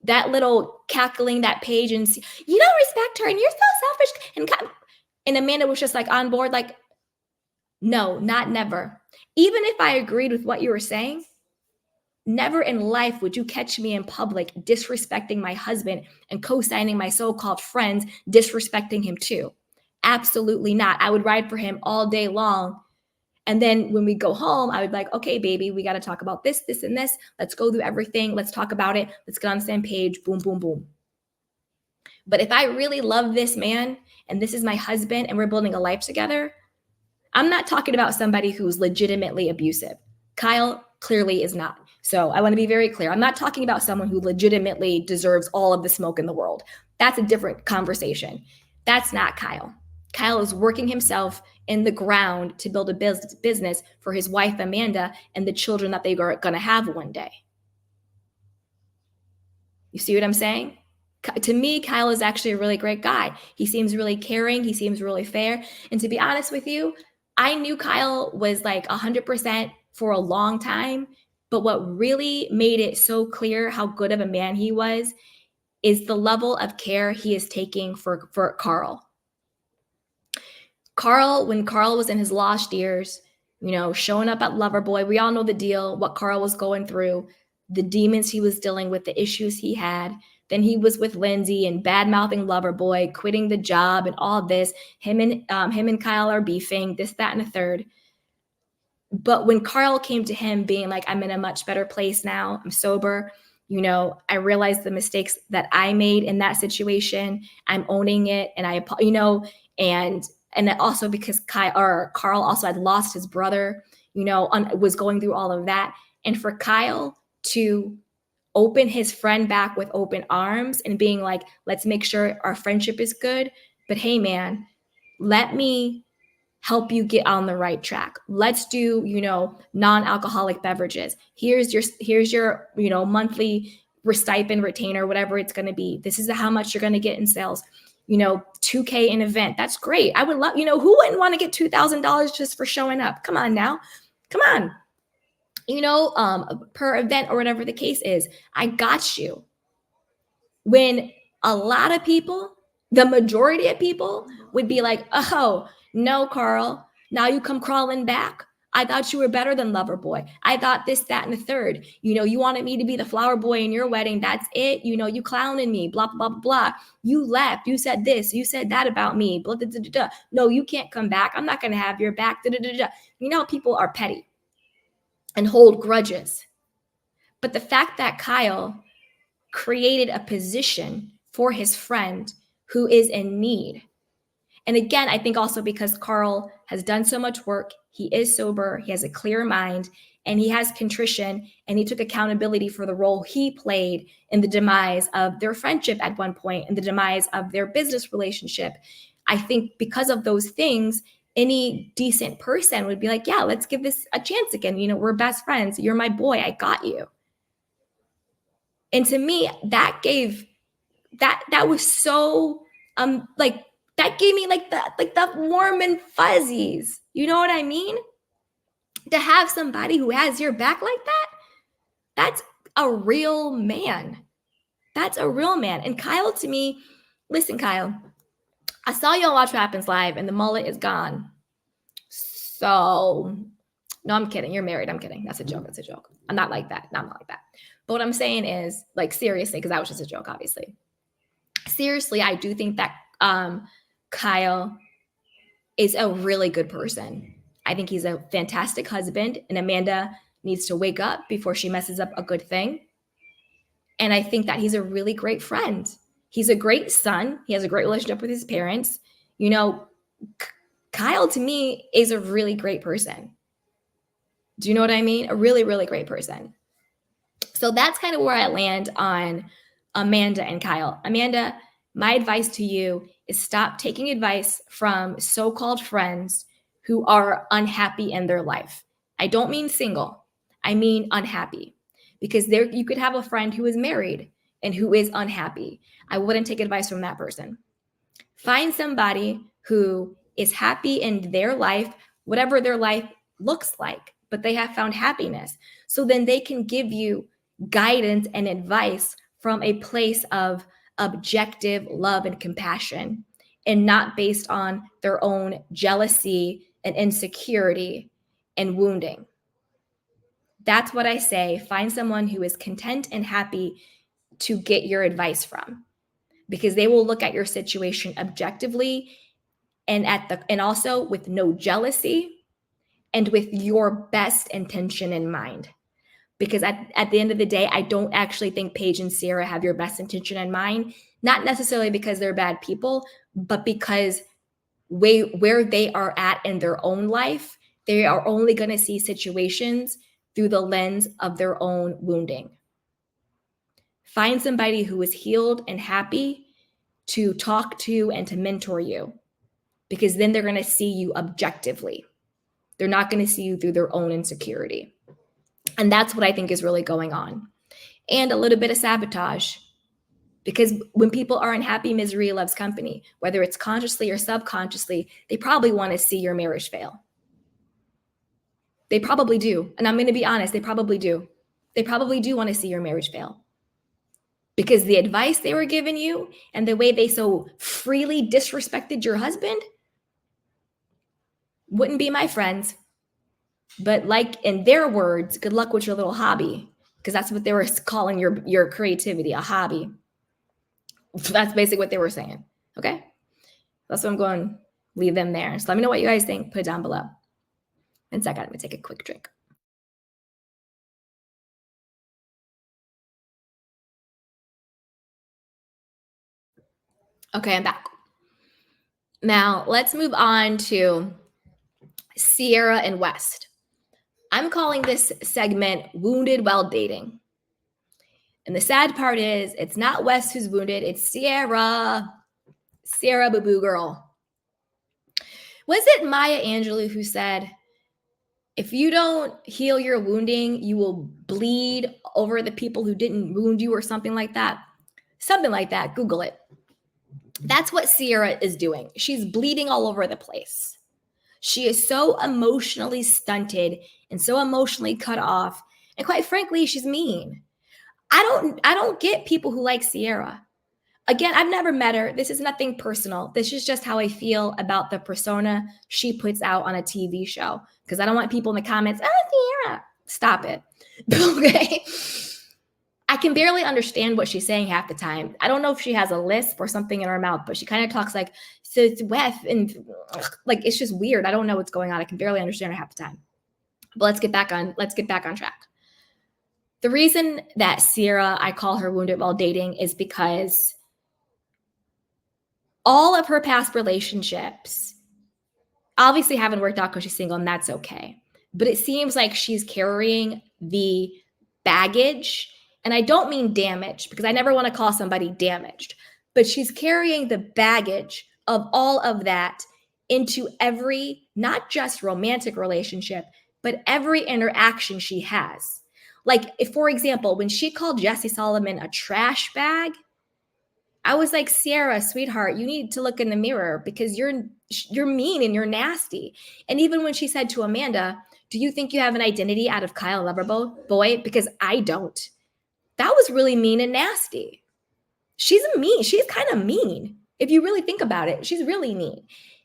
S1: That little cackling, that Paige, and you don't respect her, and you're so selfish. And Amanda was just like on board, like, no, not never. Even if I agreed with what you were saying, never in life would you catch me in public disrespecting my husband and co-signing my so-called friends, disrespecting him too. Absolutely not. I would ride for him all day long. And then when we go home, I would be like, okay, baby, we got to talk about this, this, and this. Let's go through everything. Let's talk about it. Let's get on the same page. Boom, boom, boom. But if I really love this man and this is my husband and we're building a life together, I'm not talking about somebody who's legitimately abusive. Kyle clearly is not. So I want to be very clear. I'm not talking about someone who legitimately deserves all of the smoke in the world. That's a different conversation. That's not Kyle. Kyle is working himself in the ground to build a business for his wife, Amanda, and the children that they are going to have one day. You see what I'm saying? To me, Kyle is actually a really great guy. He seems really caring. He seems really fair. And to be honest with you, I knew Kyle was like 100% for a long time. But what really made it so clear how good of a man he was is the level of care he is taking for Carl. When Carl was in his lost years, showing up at Loverboy, we all know the deal, what Carl was going through, the demons he was dealing with, the issues he had. Then he was with Lindsay and bad-mouthing Loverboy, quitting the job and all this. Him and Kyle are beefing, this, that, and a third. But when Carl came to him being like, I'm in a much better place now, I'm sober, I realized the mistakes that I made in that situation. I'm owning it. And and also because Carl also had lost his brother, was going through all of that. And for Kyle to open his friend back with open arms and being like, let's make sure our friendship is good. But hey, man, let me help you get on the right track. Let's do, non-alcoholic beverages. Here's your, monthly stipend, retainer, whatever it's going to be. This is how much you're going to get in sales. $2K an event. That's great. I would love, who wouldn't want to get $2,000 just for showing up? Come on now. Come on. Per event or whatever the case is. I got you. When a lot of people, the majority of people would be like, oh, no, Carl, now you come crawling back. I thought you were better than Loverboy. I thought this, that, and the third. You wanted me to be the flower boy in your wedding. That's it. You clowning me, blah, blah, blah, blah. You left. You said this. You said that about me. Blah, blah, blah, blah. No, you can't come back. I'm not going to have your back. Da, da, da, da. People are petty and hold grudges. But the fact that Kyle created a position for his friend who is in need. And again, I think also because Carl has done so much work, he is sober, he has a clear mind, and he has contrition, and he took accountability for the role he played in the demise of their friendship at one point, and the demise of their business relationship. I think because of those things, any decent person would be like, yeah, let's give this a chance again. We're best friends. You're my boy. I got you. And to me, that was so that gave me like the warm and fuzzies. You know what I mean? To have somebody who has your back like that, that's a real man. That's a real man. And Kyle, to me, listen, Kyle, I saw you on Watch What Happens Live and the mullet is gone. So, no, I'm kidding. You're married. I'm kidding. That's a joke. That's a joke. I'm not like that. No, I'm not like that. But what I'm saying is, like, seriously, because that was just a joke, obviously. Seriously, I do think that Kyle is a really good person. I think he's a fantastic husband, and Amanda needs to wake up before she messes up a good thing. And I think that he's a really great friend. He's a great son. He has a great relationship with his parents. Kyle, to me, is a really great person. Do you know what I mean? A really, really great person. So that's kind of where I land on Amanda and Kyle. Amanda, my advice to you is stop taking advice from so-called friends who are unhappy in their life. I don't mean single. I mean unhappy. Because you could have a friend who is married and who is unhappy. I wouldn't take advice from that person. Find somebody who is happy in their life, whatever their life looks like, but they have found happiness. So then they can give you guidance and advice from a place of objective love and compassion, and not based on their own jealousy and insecurity and wounding. That's what I say. Find someone who is content and happy to get your advice from, because they will look at your situation objectively and also with no jealousy and with your best intention in mind. Because at the end of the day, I don't actually think Paige and Sierra have your best intention in mind, not necessarily because they're bad people, but because where they are at in their own life, they are only going to see situations through the lens of their own wounding. Find somebody who is healed and happy to talk to and to mentor you, because then they're going to see you objectively. They're not going to see you through their own insecurity. And that's what I think is really going on. And a little bit of sabotage. Because when people are unhappy, misery loves company, whether it's consciously or subconsciously, they probably want to see your marriage fail. They probably do. And I'm going to be honest, they probably do. They probably do want to see your marriage fail. Because the advice they were giving you and the way they so freely disrespected your husband wouldn't be my friends. But like in their words, good luck with your little hobby, because that's what they were calling your creativity, a hobby. That's basically what they were saying. Okay. That's what I'm going to leave them there. So let me know what you guys think. Put it down below. In a second, let me take a quick drink. Okay, I'm back. Now let's move on to Sierra and West. I'm calling this segment Wounded While Dating. And the sad part is it's not West who's wounded, it's Sierra. Sierra boo-boo girl. Was it Maya Angelou who said, if you don't heal your wounding, you will bleed over the people who didn't wound you, or something like that? Something like that. Google it. That's what Sierra is doing. She's bleeding all over the place. She is so emotionally stunted and so emotionally cut off. And quite frankly, she's mean. I don't get people who like Sierra. Again, I've never met her. This is nothing personal. This is just how I feel about the persona she puts out on a TV show. Because I don't want people in the comments, oh, Sierra. Stop it. Okay. I can barely understand what she's saying half the time. I don't know if she has a lisp or something in her mouth, but she kind of talks like, so it's wet, and like, it's just weird. I don't know what's going on. I can barely understand her half the time. But let's get back on track. The reason that Sierra, I call her wounded while dating, is because all of her past relationships obviously haven't worked out because she's single, and that's okay. But it seems like she's carrying the baggage. And I don't mean damage, because I never want to call somebody damaged, but she's carrying the baggage of all of that into every, not just romantic relationship, but every interaction she has. Like, if, for example, when she called Jesse Solomon a trash bag, I was like, Sierra, sweetheart, you need to look in the mirror, because you're mean and you're nasty. And even when she said to Amanda, do you think you have an identity out of Kyle Loverboy? Because I don't. That was really mean and nasty. She's kind of mean. If you really think about it, she's really mean.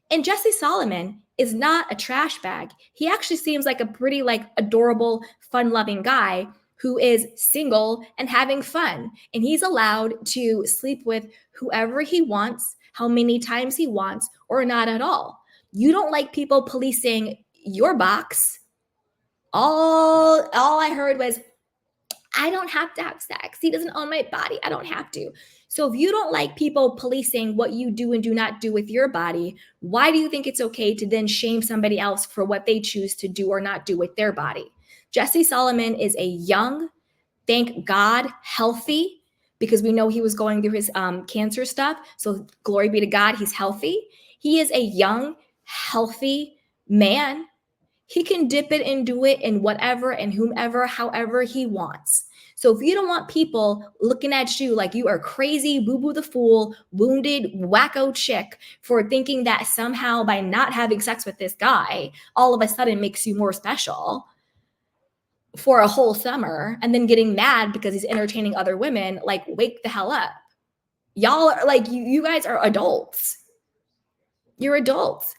S1: And Jesse Solomon is not a trash bag. He actually seems like a pretty adorable, fun-loving guy who is single and having fun. And he's allowed to sleep with whoever he wants, how many times he wants, or not at all. You don't like people policing your box. All I heard was, I don't have to have sex. He doesn't own my body. I don't have to. So if you don't like people policing what you do and do not do with your body, why do you think it's okay to then shame somebody else for what they choose to do or not do with their body? Jesse Solomon is a young, thank God, healthy, because we know he was going through his cancer stuff. So glory be to God, he's healthy. He is a young, healthy man. He can dip it and do it in whatever and whomever, however he wants. So if you don't want people looking at you like you are crazy, boo-boo the fool, wounded, wacko chick for thinking that somehow by not having sex with this guy, all of a sudden makes you more special for a whole summer, and then getting mad because he's entertaining other women, like, wake the hell up. Y'all are like, you guys are adults. You're adults.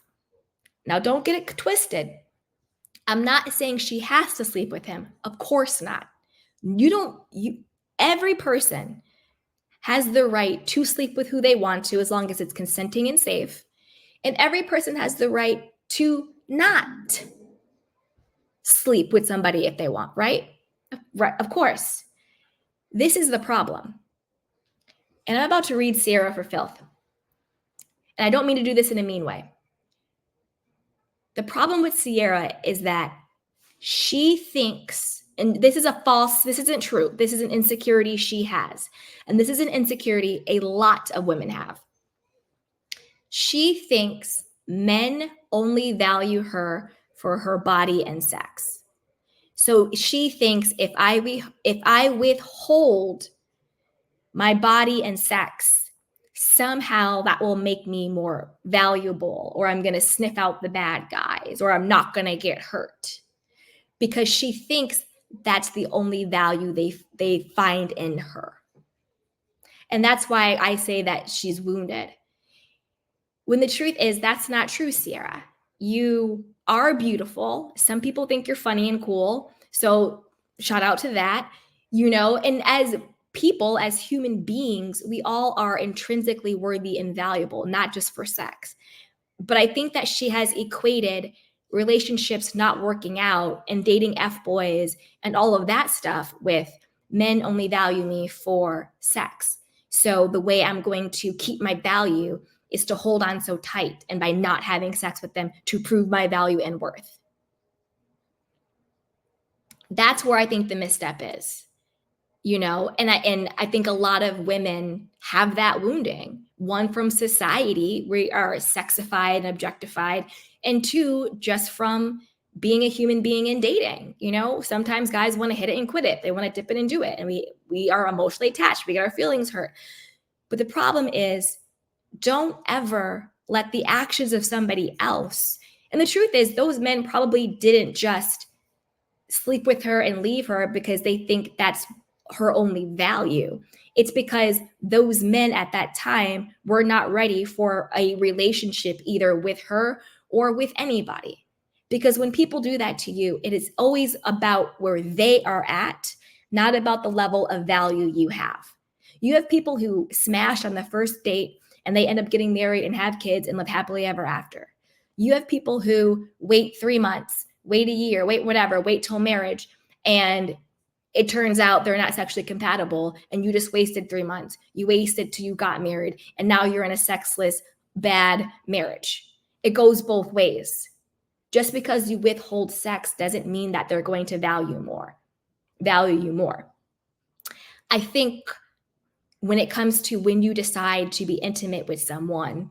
S1: Now, don't get it twisted. I'm not saying she has to sleep with him. Of course not. Every person has the right to sleep with who they want to, as long as it's consenting and safe. And every person has the right to not. sleep with somebody if they want, right? Right, of course. This is the problem. And I'm about to read Sierra for filth. And I don't mean to do this in a mean way. The problem with Sierra is that she thinks, and this isn't true. This is an insecurity she has. And this is an insecurity a lot of women have. She thinks men only value her for her body and sex. So she thinks if I withhold my body and sex, somehow that will make me more valuable, or I'm going to sniff out the bad guys, or I'm not going to get hurt, because she thinks that's the only value they find in her. And that's why I say that she's wounded. When the truth is, that's not true, Sierra. You are beautiful. Some people think you're funny and cool. So shout out to that, and as people, as human beings, we all are intrinsically worthy and valuable, not just for sex. But I think that she has equated relationships not working out and dating F-boys and all of that stuff with men only value me for sex. So the way I'm going to keep my value is to hold on so tight, and by not having sex with them to prove my value and worth. That's where I think the misstep is, and I think a lot of women have that wounding. One, from society, we are sexified and objectified, and two, just from being a human being and dating. Sometimes guys want to hit it and quit it. They want to dip it and do it. And we are emotionally attached. We get our feelings hurt. But the problem is, don't ever let the actions of somebody else. And the truth is, those men probably didn't just sleep with her and leave her because they think that's her only value. It's because those men at that time were not ready for a relationship either with her or with anybody. Because when people do that to you, it is always about where they are at, not about the level of value you have. You have people who smash on the first date and they end up getting married and have kids and live happily ever after. You have people who wait 3 months, wait a year, wait whatever, wait till marriage, and it turns out they're not sexually compatible, and you just wasted 3 months. You wasted till you got married, and now you're in a sexless, bad marriage. It goes both ways. Just because you withhold sex doesn't mean that they're going to value you more. I think when it comes to when you decide to be intimate with someone,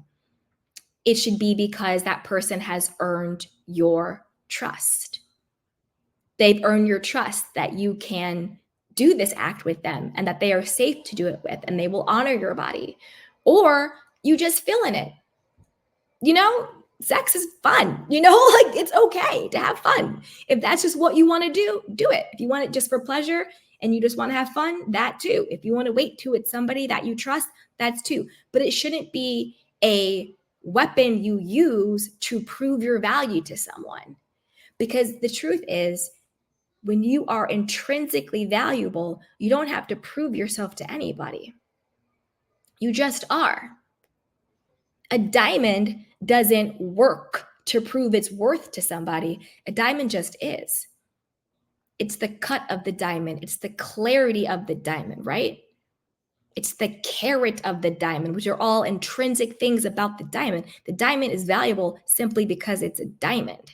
S1: it should be because that person has earned your trust. They've earned your trust that you can do this act with them and that they are safe to do it with, and they will honor your body. Or you just feel in it. Sex is fun, like it's okay to have fun. If that's just what you want to do, do it. If you want it just for pleasure and you just want to have fun, that too. If you want to wait till it's somebody that you trust, that's too. But it shouldn't be a weapon you use to prove your value to someone. Because the truth is, when you are intrinsically valuable, you don't have to prove yourself to anybody. You just are. A diamond doesn't work to prove its worth to somebody. A diamond just is. It's the cut of the diamond. It's the clarity of the diamond, right? It's the carat of the diamond, which are all intrinsic things about the diamond. The diamond is valuable simply because it's a diamond,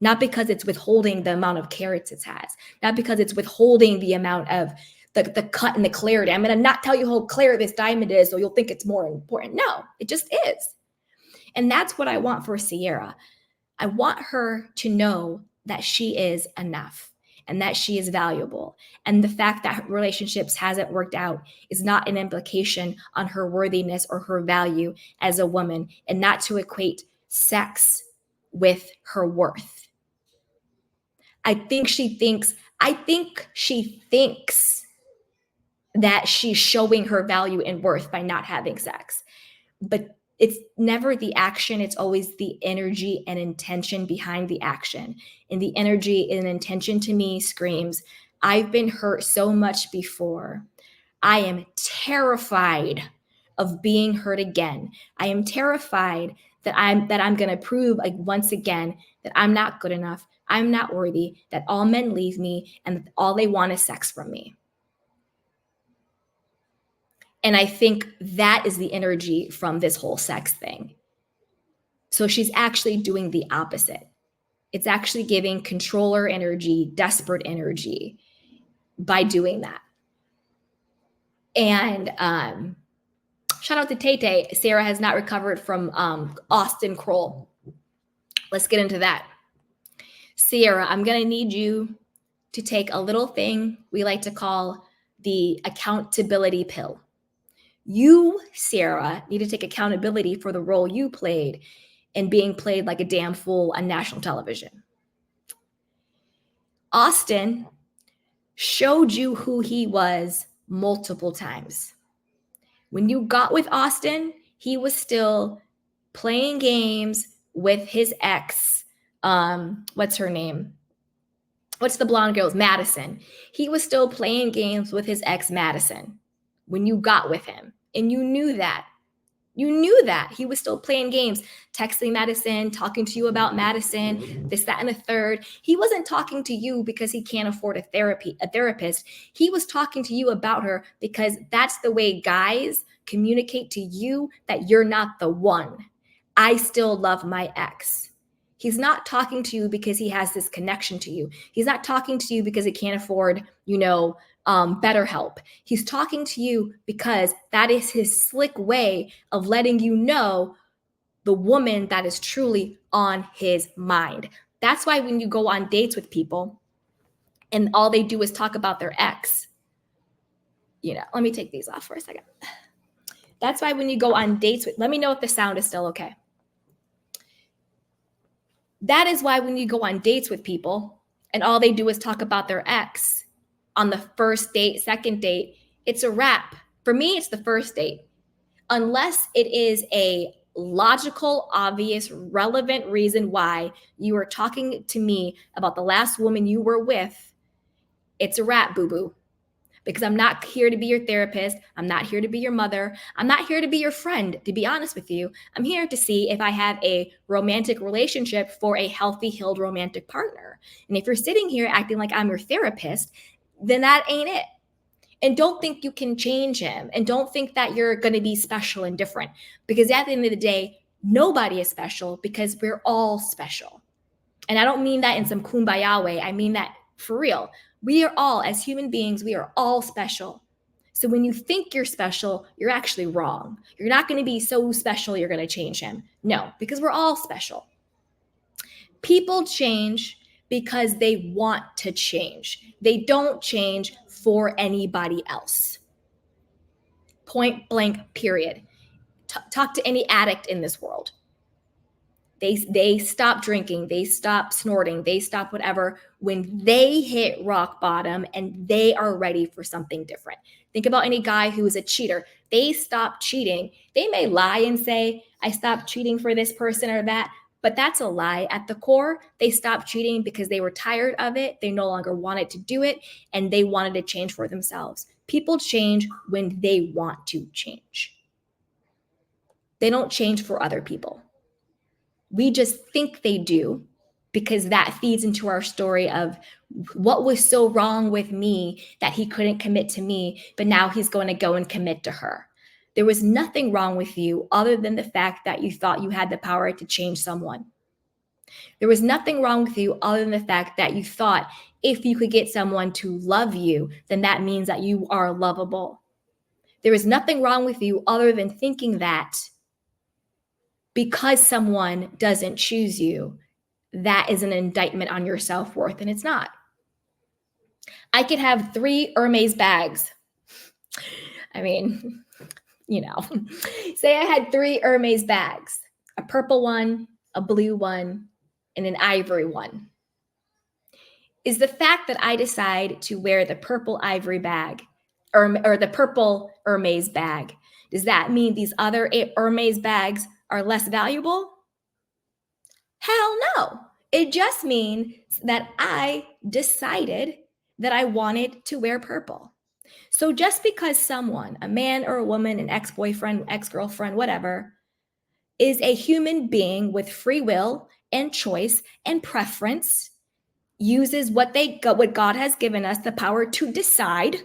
S1: not because it's withholding the amount of carats it has, not because it's withholding the amount of the cut and the clarity. I'm going to not tell you how clear this diamond is, so you'll think it's more important. No, it just is. And that's what I want for Sierra. I want her to know that she is enough and that she is valuable. And the fact that relationships hasn't worked out is not an implication on her worthiness or her value as a woman, and not to equate sex with her worth. I think she thinks that she's showing her value and worth by not having sex. But it's never the action. It's always the energy and intention behind the action. And the energy and intention to me screams, I've been hurt so much before. I am terrified of being hurt again. I am terrified that I'm going to prove once again that I'm not good enough, I'm not worthy, that all men leave me, and that all they want is sex from me. And I think that is the energy from this whole sex thing. So she's actually doing the opposite. It's actually giving controller energy, desperate energy by doing that. And shout out to Tay Tay. Sarah has not recovered from Austin Kroll. Let's get into that. Sierra, I'm going to need you to take a little thing we like to call the accountability pill. You, Sarah, need to take accountability for the role you played in being played like a damn fool on national television. Austin showed you who he was multiple times. When you got with Austin, he was still playing games with his ex. What's her name? What's the blonde girl's? Madison. He was still playing games with his ex, Madison, when you got with him. And you knew that. You knew that. He was still playing games, texting Madison, talking to you about Madison, this, that, and the third. He wasn't talking to you because he can't afford a therapist. He was talking to you about her because that's the way guys communicate to you that you're not the one. I still love my ex. He's not talking to you because he has this connection to you. He's not talking to you because he can't afford, BetterHelp. He's talking to you because that is his slick way of letting you know the woman that is truly on his mind. That's why when you go on dates with people and all they do is talk about their ex, let me take these off for a second. That's why when you go on dates let me know if the sound is still okay. That is why when you go on dates with people and all they do is talk about their ex on the first date, second date, it's a wrap. For me, it's the first date. Unless it is a logical, obvious, relevant reason why you are talking to me about the last woman you were with, it's a wrap, boo-boo. Because I'm not here to be your therapist. I'm not here to be your mother. I'm not here to be your friend, to be honest with you. I'm here to see if I have a romantic relationship for a healthy, healed romantic partner. And if you're sitting here acting like I'm your therapist, then that ain't it. And don't think you can change him. And don't think that you're going to be special and different. Because at the end of the day, nobody is special because we're all special. And I don't mean that in some kumbaya way. I mean that for real. We are all, as human beings, we are all special. So when you think you're special, you're actually wrong. You're not going to be so special you're going to change him. No, because we're all special. People change because they want to change. They don't change for anybody else. Point blank, period. Talk to any addict in this world. They stop drinking, they stop snorting, they stop whatever when they hit rock bottom and they are ready for something different. Think about any guy who is a cheater. They stop cheating. They may lie and say, I stopped cheating for this person or that, but that's a lie. At the core, they stopped cheating because they were tired of it. They no longer wanted to do it, and they wanted to change for themselves. People change when they want to change. They don't change for other people. We just think they do because that feeds into our story of what was so wrong with me that he couldn't commit to me, but now he's going to go and commit to her. There was nothing wrong with you other than the fact that you thought you had the power to change someone. There was nothing wrong with you other than the fact that you thought if you could get someone to love you, then that means that you are lovable. There was nothing wrong with you other than thinking that because someone doesn't choose you, that is an indictment on your self-worth, and it's not. I could have 3 Hermes bags. I mean, say I had 3 Hermes bags, a purple one, a blue one, and an ivory one. Is the fact that I decide to wear the purple ivory bag or the purple Hermes bag, does that mean these other Hermes bags are less valuable? Hell no. It just means that I decided that I wanted to wear purple. So just because someone, a man or a woman, an ex-boyfriend, ex-girlfriend, whatever, is a human being with free will and choice and preference, uses what God has given us, the power to decide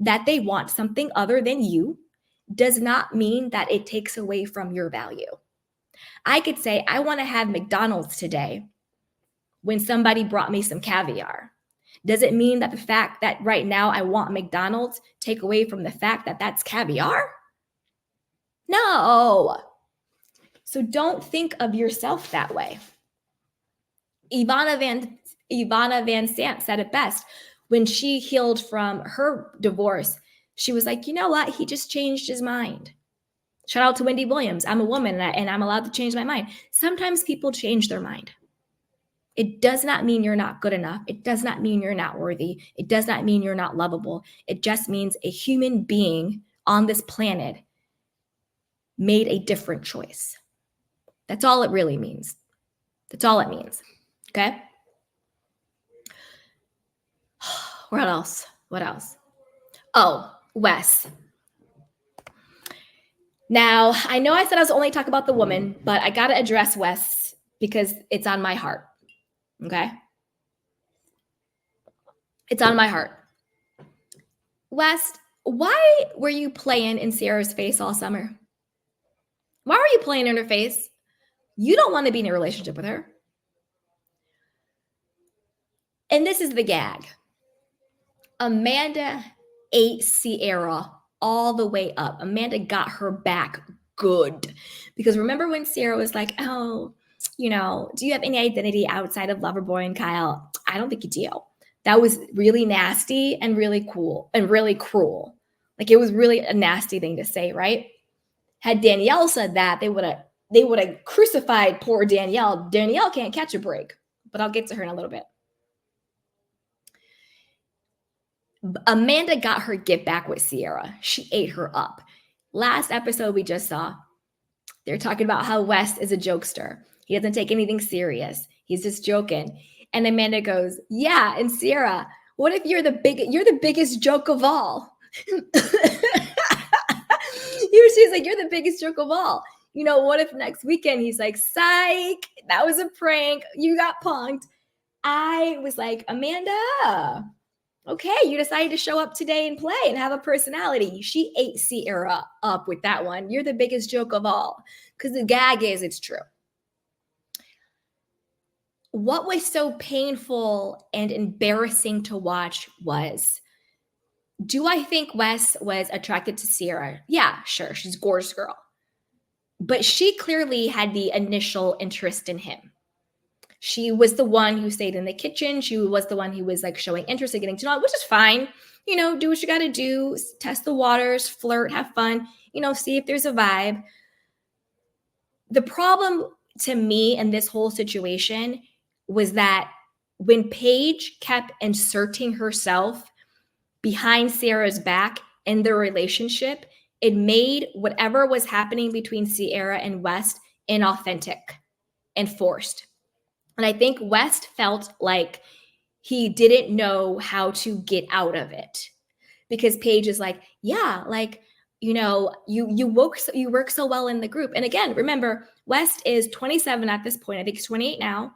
S1: that they want something other than you, does not mean that it takes away from your value. I could say, I want to have McDonald's today when somebody brought me some caviar. Does it mean that the fact that right now I want McDonald's take away from the fact that that's caviar? No. So don't think of yourself that way. Ivana Van Sant said it best. When she healed from her divorce, she was like, you know what? He just changed his mind. Shout out to Wendy Williams. I'm a woman and I'm allowed to change my mind. Sometimes people change their mind. It does not mean you're not good enough. It does not mean you're not worthy. It does not mean you're not lovable. It just means a human being on this planet made a different choice. That's all it really means. That's all it means. Okay? What else? What else? Oh, Wes. Now, I know I said I was only talking about the woman, but I got to address Wes because it's on my heart. Okay? It's on my heart. Wes, why were you playing in Sierra's face all summer? Why were you playing in her face? You don't want to be in a relationship with her. And this is the gag. Amanda ate Sierra all the way up. Amanda got her back good. Because remember when Sierra was like, oh, do you have any identity outside of Loverboy and Kyle? I don't think you do. That was really nasty and really cool and really cruel. Like it was really a nasty thing to say, right? Had Danielle said that, they would have crucified poor Danielle. Danielle can't catch a break, but I'll get to her in a little bit. Amanda got her get back with Sierra. She ate her up. Last episode we just saw, they're talking about how West is a jokester. He doesn't take anything serious. He's just joking. And Amanda goes, yeah, and Sierra, what if you're the biggest joke of all? She's like, you're the biggest joke of all. What if next weekend he's like, psych, that was a prank. You got punked. I was like, Amanda, okay, you decided to show up today and play and have a personality. She ate Sierra up with that one. You're the biggest joke of all. Because the gag is, it's true. What was so painful and embarrassing to watch was, do I think Wes was attracted to Sierra? Yeah, sure. She's a gorgeous girl. But she clearly had the initial interest in him. She was the one who stayed in the kitchen. She was the one who was like showing interest in getting to know, which is fine. Do what you got to do, test the waters, flirt, have fun, see if there's a vibe. The problem to me in this whole situation was that when Paige kept inserting herself behind Sierra's back in their relationship, it made whatever was happening between Sierra and West inauthentic and forced. And I think West felt like he didn't know how to get out of it because Paige is like, yeah, like, you work so well in the group. And again, remember, West is 27 at this point. I think he's 28 now.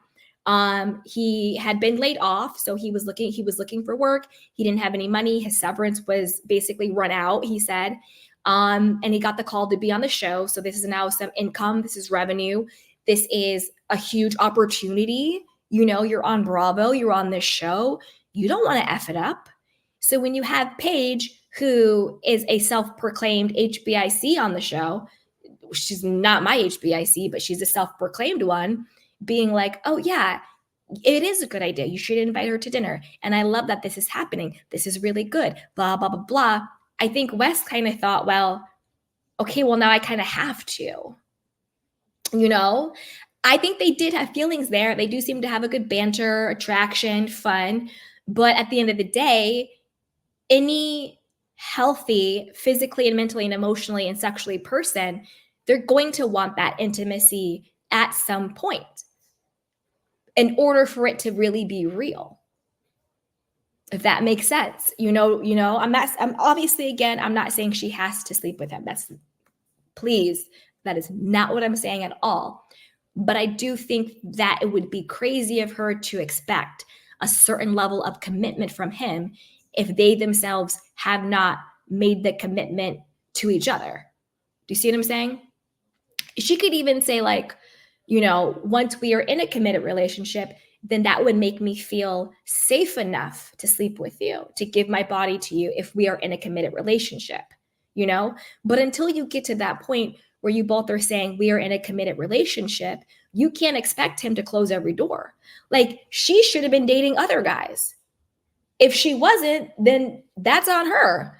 S1: He had been laid off, so he was looking for work. He didn't have any money. His severance was basically run out, he said. And he got the call to be on the show. So this is now some income. This is revenue. This is a huge opportunity. You're on Bravo. You're on this show. You don't want to F it up. So when you have Paige, who is a self-proclaimed HBIC on the show, she's not my HBIC, but she's a self-proclaimed one, being like, oh yeah, it is a good idea. You should invite her to dinner. And I love that this is happening. This is really good. Blah, blah, blah, blah. I think Wes kind of thought, well, okay, well now I kind of have to. I think they did have feelings there. They do seem to have a good banter, attraction, fun. But at the end of the day, any healthy physically and mentally and emotionally and sexually person, they're going to want that intimacy at some point in order for it to really be real. If that makes sense, I'm obviously, again, I'm not saying she has to sleep with him. That is not what I'm saying at all. But I do think that it would be crazy of her to expect a certain level of commitment from him if they themselves have not made the commitment to each other. Do you see what I'm saying? She could even say, like, once we are in a committed relationship, then that would make me feel safe enough to sleep with you, to give my body to you if we are in a committed relationship, But until you get to that point where you both are saying we are in a committed relationship, you can't expect him to close every door. Like, she should have been dating other guys. If she wasn't, then that's on her.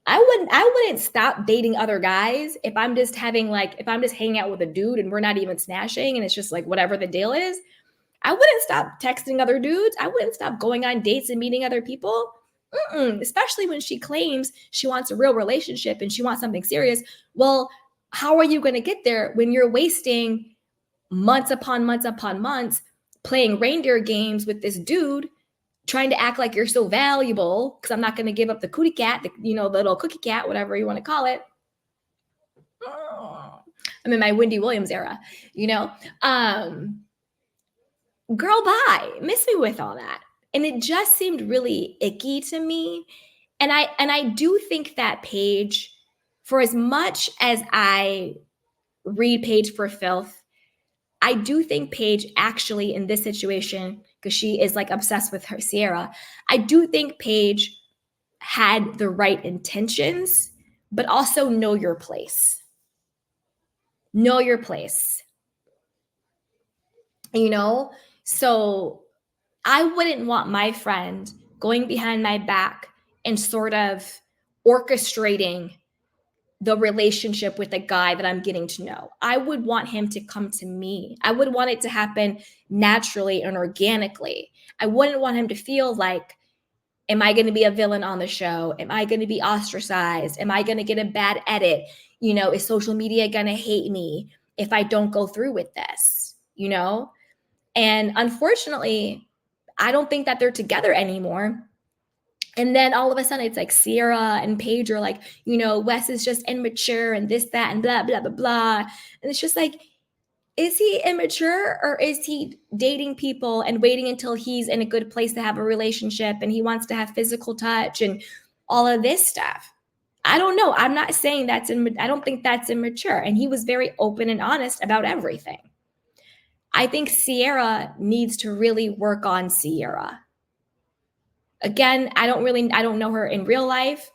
S1: I wouldn't stop dating other guys if I'm just hanging out with a dude and we're not even smashing and it's just like whatever the deal is. I wouldn't stop texting other dudes. I wouldn't stop going on dates and meeting other people. Especially when she claims she wants a real relationship and she wants something serious. Well, how are you going to get there when you're wasting months upon months upon months playing reindeer games with this dude, trying to act like you're so valuable because I'm not going to give up the cootie cat, the little cookie cat, whatever you want to call it. I'm in my Wendy Williams era, girl, bye. Miss me with all that. And it just seemed really icky to me. And I do think that Paige, for as much as I read Paige for filth, I do think Paige actually in this situation, because she is like obsessed with her Sierra, I do think Paige had the right intentions, but also know your place. Know your place. So I wouldn't want my friend going behind my back and sort of orchestrating the relationship with a guy that I'm getting to know. I would want him to come to me. I would want it to happen naturally and organically. I wouldn't want him to feel like, am I going to be a villain on the show? Am I going to be ostracized? Am I going to get a bad edit? Is social media going to hate me if I don't go through with this? And unfortunately, I don't think that they're together anymore. And then all of a sudden it's like Sierra and Paige are like, Wes is just immature and this, that, and blah, blah, blah, blah. And it's just like, is he immature or is he dating people and waiting until he's in a good place to have a relationship and he wants to have physical touch and all of this stuff? I don't know. I'm not saying I don't think that's immature. And he was very open and honest about everything. I think Sierra needs to really work on Sierra. Again, I don't know her in real life.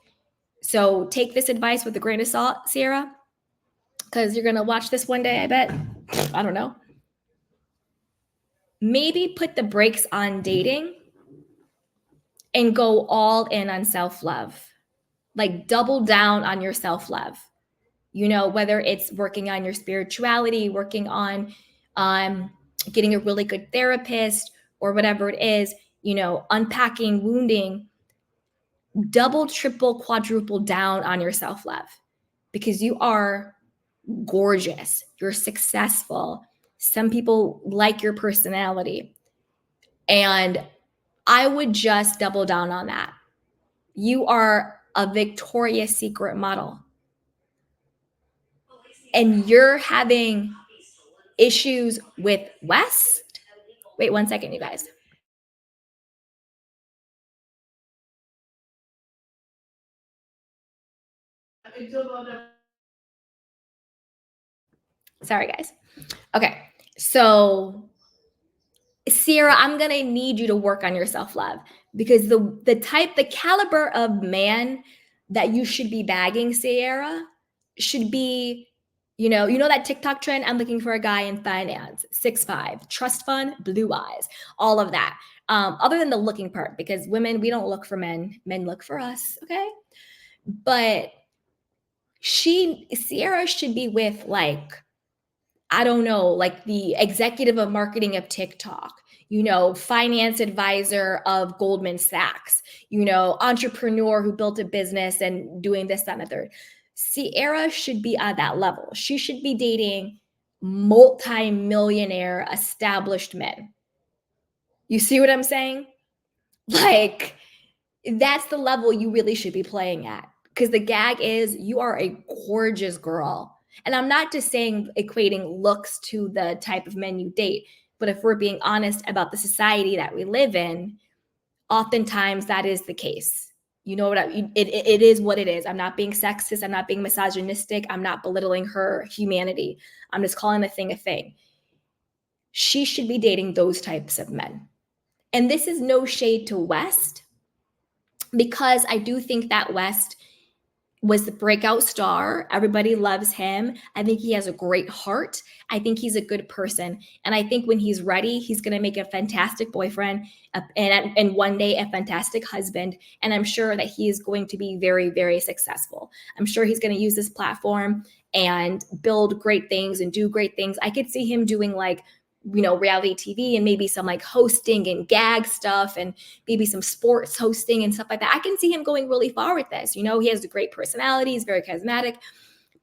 S1: So take this advice with a grain of salt, Sierra, because you're going to watch this one day, I bet. I don't know. Maybe put the brakes on dating and go all in on self-love. Like double down on your self-love. Whether it's working on your spirituality, working on getting a really good therapist or whatever it is, unpacking wounding, double, triple, quadruple down on your self-love because you are gorgeous. You're successful. Some people like your personality. And I would just double down on that. You are a Victoria's Secret model. And you're having issues with West. Wait 1 second, you guys. Sorry, guys. Okay. So Sierra, I'm going to need you to work on your self-love because the caliber of man that you should be bagging, Sierra, should be, that TikTok trend, I'm looking for a guy in finance, 6'5", trust fund, blue eyes, all of that. Other than the looking part, because women, we don't look for men. Men look for us, okay? But Sierra should be with I don't know, like the executive of marketing of TikTok, finance advisor of Goldman Sachs, entrepreneur who built a business and doing this, that, and the third. Sierra should be at that level. She should be dating multi-millionaire established men. You see what I'm saying? Like, that's the level you really should be playing at. Because the gag is you are a gorgeous girl. And I'm not just saying equating looks to the type of men you date, But if we're being honest about the society that we live in, oftentimes that is the case. You know what it is what it is. I'm not being sexist. I'm not being misogynistic. I'm not belittling her humanity. I'm just calling a thing a thing. She should be dating those types of men. And this is no shade to West, because I do think that West was the breakout star. Everybody loves him. I think he has a great heart. I think he's a good person. And I think when he's ready, he's going to make a fantastic boyfriend and one day a fantastic husband. And I'm sure that he is going to be very, very successful. I'm sure he's going to use this platform and build great things and do great things. I could see him doing reality TV and maybe some hosting and gag stuff and maybe some sports hosting and stuff like that. I can see him going really far with this. He has a great personality. He's very charismatic.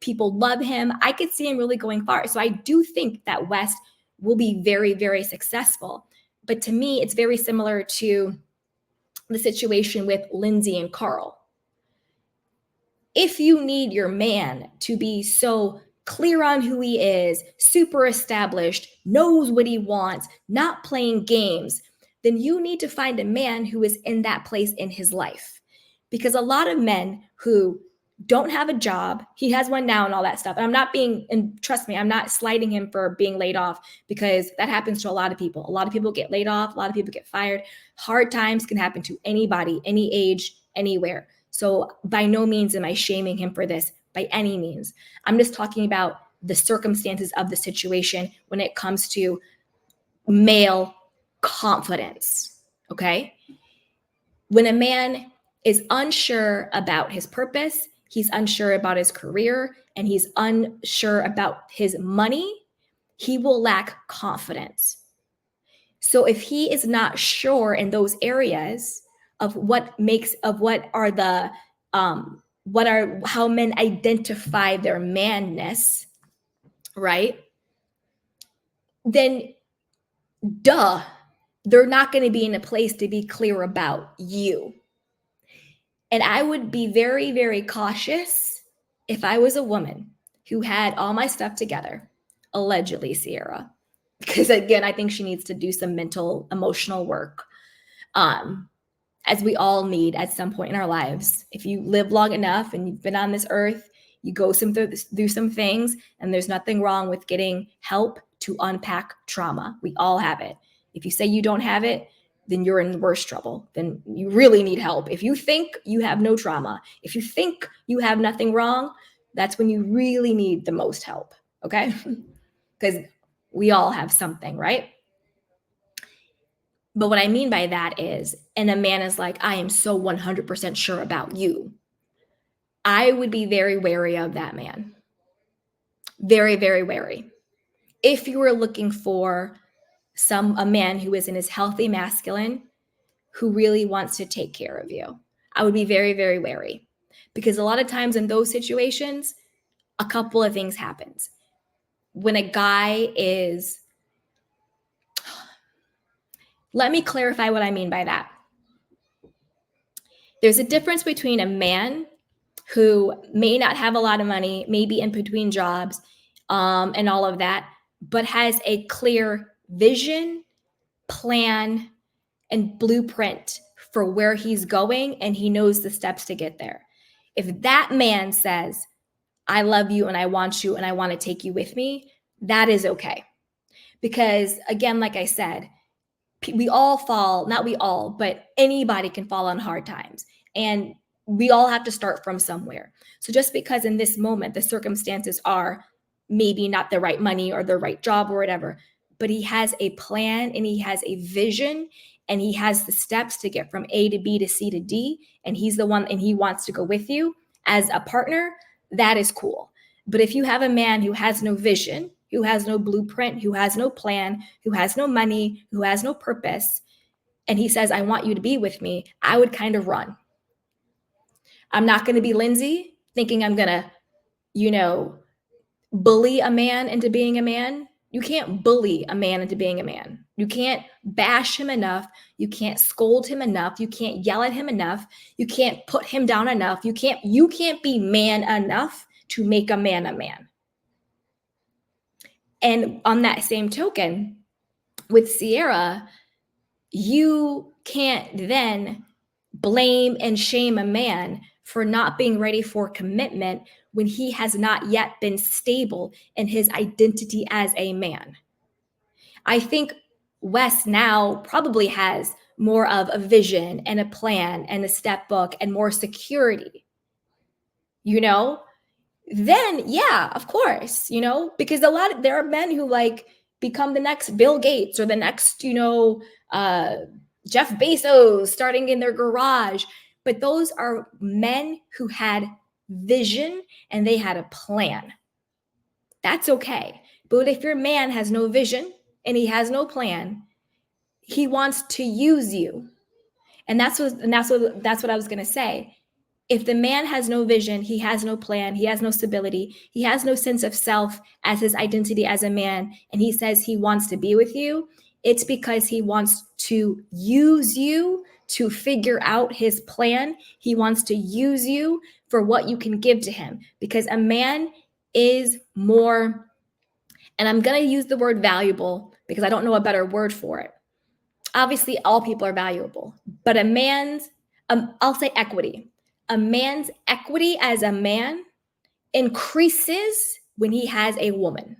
S1: People love him. I could see him really going far. So I do think that West will be very, very successful. But to me, it's very similar to the situation with Lindsay and Carl. If you need your man to be so clear on who he is, super established, knows what he wants, not playing games, then you need to find a man who is in that place in his life. Because a lot of men who don't have a job, he has one now and all that stuff. And trust me, I'm not slighting him for being laid off, because that happens to a lot of people. A lot of people get laid off. A lot of people get fired. Hard times can happen to anybody, any age, anywhere. So by no means am I shaming him for this, by any means. I'm just talking about the circumstances of the situation when it comes to male confidence, okay? When a man is unsure about his purpose, he's unsure about his career, and he's unsure about his money, he will lack confidence. So if he is not sure in those areas of how men identify their manness, right? Then they're not going to be in a place to be clear about you. And I would be very, very cautious if I was a woman who had all my stuff together, allegedly, Sierra, because again, I think she needs to do some mental, emotional work. As we all need at some point in our lives. If you live long enough and you've been on this earth, you go through some things, and there's nothing wrong with getting help to unpack trauma. We all have it. If you say you don't have it, then you're in worse trouble. Then you really need help. If you think you have no trauma, if you think you have nothing wrong, that's when you really need the most help, okay? Because we all have something, right? But what I mean by that is, and a man is like, I am so 100% sure about you, I would be very wary of that man. Very, very wary. If you were looking for a man who is in his healthy masculine, who really wants to take care of you, I would be very, very wary. Because a lot of times in those situations, a couple of things happens. When a guy is, let me clarify what I mean by that. There's a difference between a man who may not have a lot of money, maybe in between jobs, and all of that, but has a clear vision, plan, and blueprint for where he's going, and he knows the steps to get there. If that man says, I love you and I want you and I want to take you with me, that is okay. Because again, like I said, we all fall, not we all, but anybody can fall on hard times. And we all have to start from somewhere. So just because in this moment, the circumstances are maybe not the right money or the right job or whatever, but he has a plan and he has a vision and he has the steps to get from A to B to C to D, and he's the one and he wants to go with you as a partner, that is cool. But if you have a man who has no vision, who has no blueprint, who has no plan, who has no money, who has no purpose, and he says, I want you to be with me, I would kind of run. I'm not going to be Lindsay thinking I'm going to, bully a man into being a man. You can't bully a man into being a man. You can't bash him enough. You can't scold him enough. You can't yell at him enough. You can't put him down enough. You can't be man enough to make a man a man. And on that same token, with Sierra, you can't then blame and shame a man for not being ready for commitment when he has not yet been stable in his identity as a man. I think Wes now probably has more of a vision and a plan and a step book and more security, you know? Then yeah, of course, because there are men who like become the next Bill Gates or the next, Jeff Bezos starting in their garage. But those are men who had vision and they had a plan. That's okay. But if your man has no vision and he has no plan, he wants to use you. And that's what I was going to say. If the man has no vision, he has no plan, he has no stability, he has no sense of self as his identity as a man, and he says he wants to be with you, it's because he wants to use you to figure out his plan. He wants to use you for what you can give to him, because a man is more, and I'm going to use the word valuable because I don't know a better word for it. Obviously, all people are valuable, but a man's, I'll say equity. A man's equity as a man increases when he has a woman.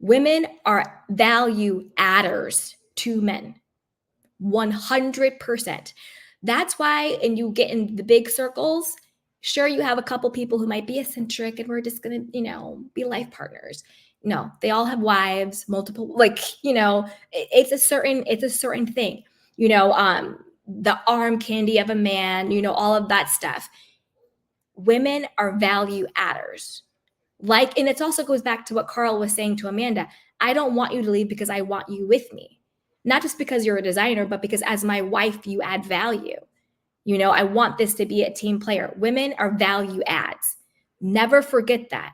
S1: Women are value adders to men, 100%. That's why, and you get in the big circles, sure, you have a couple people who might be eccentric and we're just going to, be life partners. No, they all have wives, multiple, it's a certain thing, the arm candy of a man, all of that stuff. Women are value adders. And it also goes back to what Carl was saying to Amanda. I don't want you to leave because I want you with me. Not just because you're a designer, but because as my wife, you add value. I want this to be a team player. Women are value adds. Never forget that.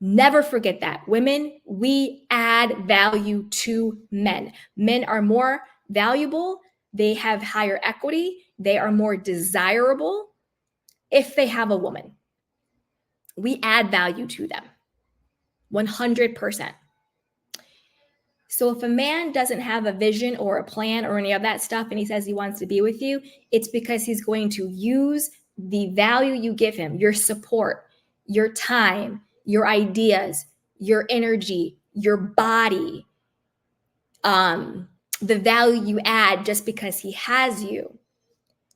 S1: Never forget that. Women, we add value to men. Men are more valuable. They have higher equity. They are more desirable if they have a woman. We add value to them. 100%. So if a man doesn't have a vision or a plan or any of that stuff and he says he wants to be with you, it's because he's going to use the value you give him, your support, your time, your ideas, your energy, your body, the value you add just because he has you,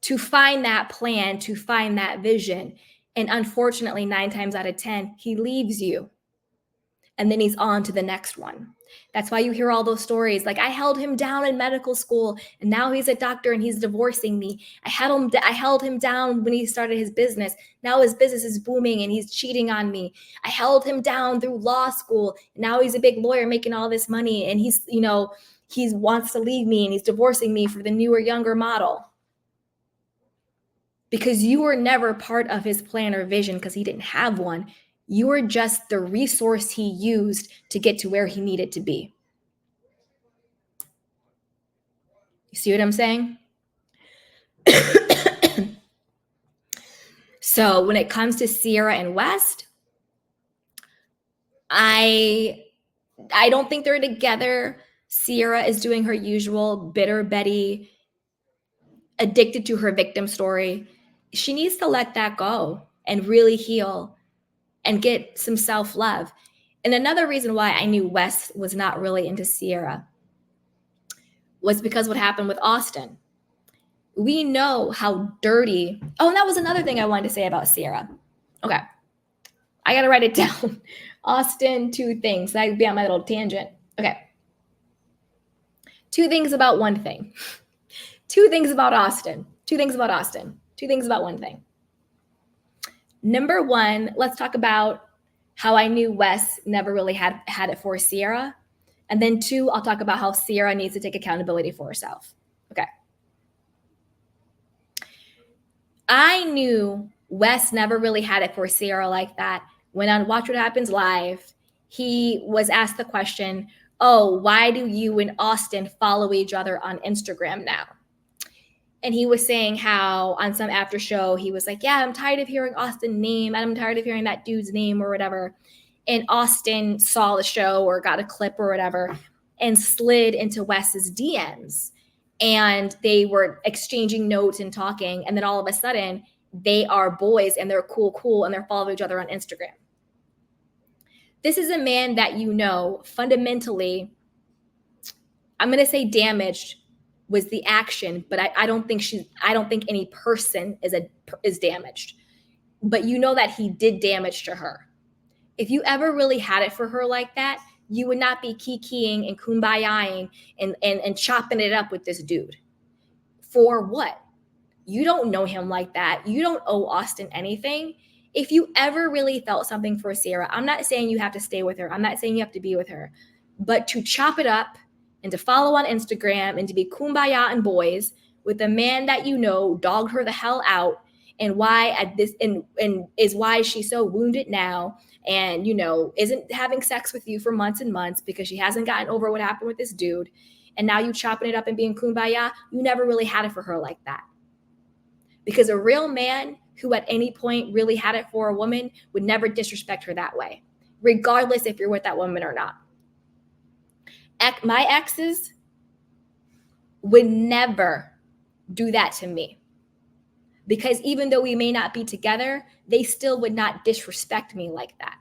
S1: to find that plan, to find that vision. And unfortunately, 9 times out of 10, he leaves you. And then he's on to the next one. That's why you hear all those stories. Like, I held him down in medical school and now he's a doctor and he's divorcing me. I held him down when he started his business. Now his business is booming and he's cheating on me. I held him down through law school. And now he's a big lawyer making all this money. And he wants to leave me and he's divorcing me for the newer, younger model. Because you were never part of his plan or vision because he didn't have one. You were just the resource he used to get to where he needed to be. You see what I'm saying? So when it comes to Sierra and West, I don't think they're together. Sierra is doing her usual bitter Betty, addicted to her victim story. She needs to let that go and really heal and get some self-love. And another reason why I knew Wes was not really into Sierra was because what happened with Austin. We know how dirty. Oh, and that was another thing I wanted to say about Sierra. Okay. I got to write it down. Austin, 2 things. I'd be on my little tangent. Okay. 2 things about one thing. 2 things about Austin. 2 things about Austin. 2 things about one thing. Number 1, let's talk about how I knew Wes never really had it for Sierra. And then 2, I'll talk about how Sierra needs to take accountability for herself. Okay. I knew Wes never really had it for Sierra like that when on Watch What Happens Live, he was asked the question, oh, why do you and Austin follow each other on Instagram now? And he was saying how on some after show, he was like, yeah, I'm tired of hearing Austin's name. I'm tired of hearing that dude's name or whatever. And Austin saw the show or got a clip or whatever. and slid into Wes's DMs. And they were exchanging notes and talking. And then all of a sudden, they are boys and they're cool, and they're following each other on Instagram. This is a man that fundamentally, I'm going to say damaged was the action, but I don't think any person is damaged. But that he did damage to her. If you ever really had it for her like that, you would not be kikiing and kumbayaing and chopping it up with this dude. For what? You don't know him like that. You don't owe Austin anything. If you ever really felt something for Sierra, I'm not saying you have to stay with her. I'm not saying you have to be with her. But to chop it up and to follow on Instagram and to be kumbaya and boys with a man that dogged her the hell out, and is why she's so wounded now, and isn't having sex with you for months and months because she hasn't gotten over what happened with this dude, and now you chopping it up and being kumbaya. You never really had it for her like that, because a real man who at any point really had it for a woman would never disrespect her that way, regardless if you're with that woman or not. My exes would never do that to me. Because even though we may not be together, they still would not disrespect me like that.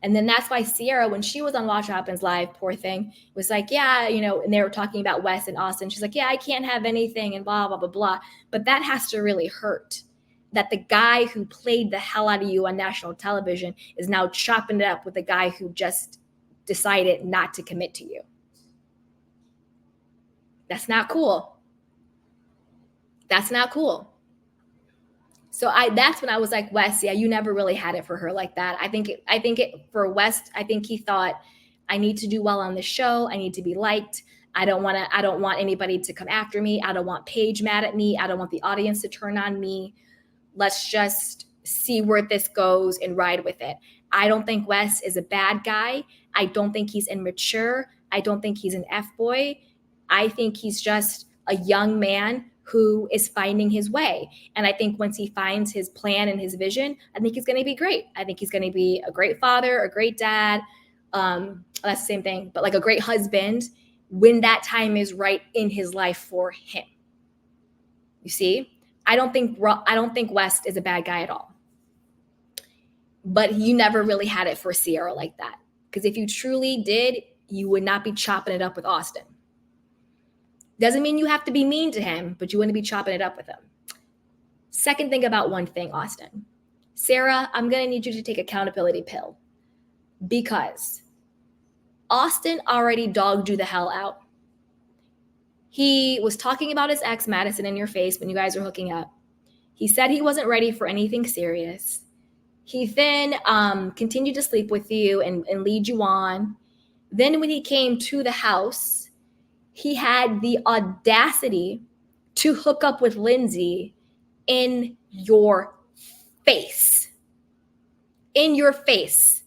S1: And then that's why Sierra, when she was on Watch What Happens Live, poor thing, was like, yeah, and they were talking about Wes and Austin. She's like, yeah, I can't have anything and blah, blah, blah, blah. But that has to really hurt, that the guy who played the hell out of you on national television is now chopping it up with the guy who just decided not to commit to you. That's not cool. That's not cool. So that's when I was like, Wes, yeah, you never really had it for her like that. I think for Wes, I think he thought, I need to do well on the show. I need to be liked. I don't want anybody to come after me. I don't want Paige mad at me. I don't want the audience to turn on me. Let's just see where this goes and ride with it. I don't think Wes is a bad guy. I don't think he's immature. I don't think he's an F-boy. I think he's just a young man who is finding his way. And I think once he finds his plan and his vision, I think he's going to be great. I think he's going to be a great father, a great dad. That's the same thing, but like a great husband when that time is right in his life for him. You see, I don't think West is a bad guy at all. But you never really had it for Sierra like that. Because if you truly did, you would not be chopping it up with Austin. Doesn't mean you have to be mean to him, but you wouldn't be chopping it up with him. Second thing about one thing, Austin. Sarah, I'm going to need you to take accountability pill. Because Austin already dogged you the hell out. He was talking about his ex, Madison, in your face when you guys were hooking up. He said he wasn't ready for anything serious. He then continued to sleep with you and lead you on. Then when he came to the house, he had the audacity to hook up with Lindsay in your face. In your face.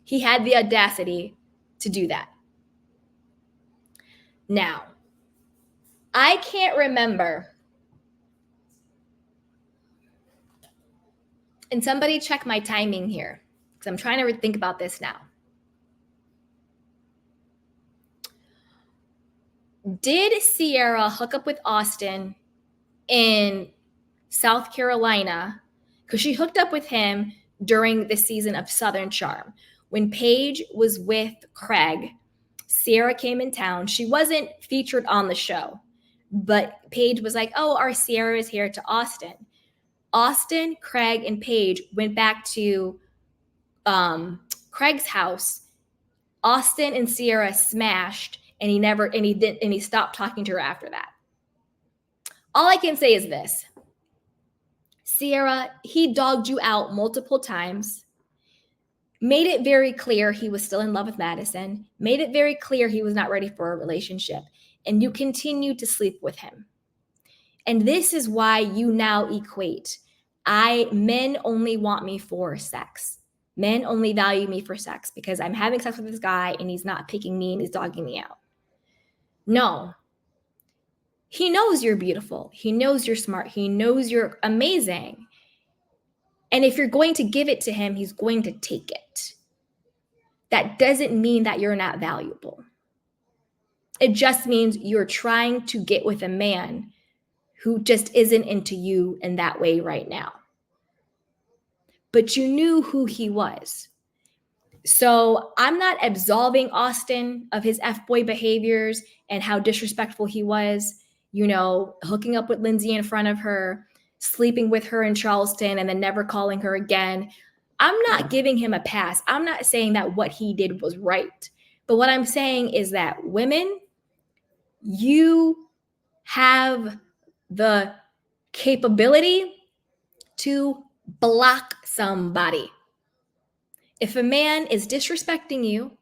S1: He had the audacity to do that. Now, I can't remember. And somebody check my timing here, because I'm trying to think about this now. Did Sierra hook up with Austin in South Carolina? Because she hooked up with him during the season of Southern Charm. When Paige was with Craig, Sierra came in town. She wasn't featured on the show, but Paige was like, oh, our Sierra is here to Austin. Austin, Craig, and Paige went back to Craig's house. Austin and Sierra smashed, and he stopped talking to her after that. All I can say is this. Sierra, he dogged you out multiple times, made it very clear he was still in love with Madison, made it very clear he was not ready for a relationship, and you continued to sleep with him. And this is why you now equate, men only want me for sex. Men only value me for sex because I'm having sex with this guy and he's not picking me and he's dogging me out. No. He knows you're beautiful. He knows you're smart. He knows you're amazing. And if you're going to give it to him, he's going to take it. That doesn't mean that you're not valuable. It just means you're trying to get with a man who just isn't into you in that way right now. But you knew who he was. So I'm not absolving Austin of his F-boy behaviors and how disrespectful he was, hooking up with Lindsay in front of her, sleeping with her in Charleston, and then never calling her again. I'm not giving him a pass. I'm not saying that what he did was right. But what I'm saying is that women, you have the capability to block somebody. If a man is disrespecting you,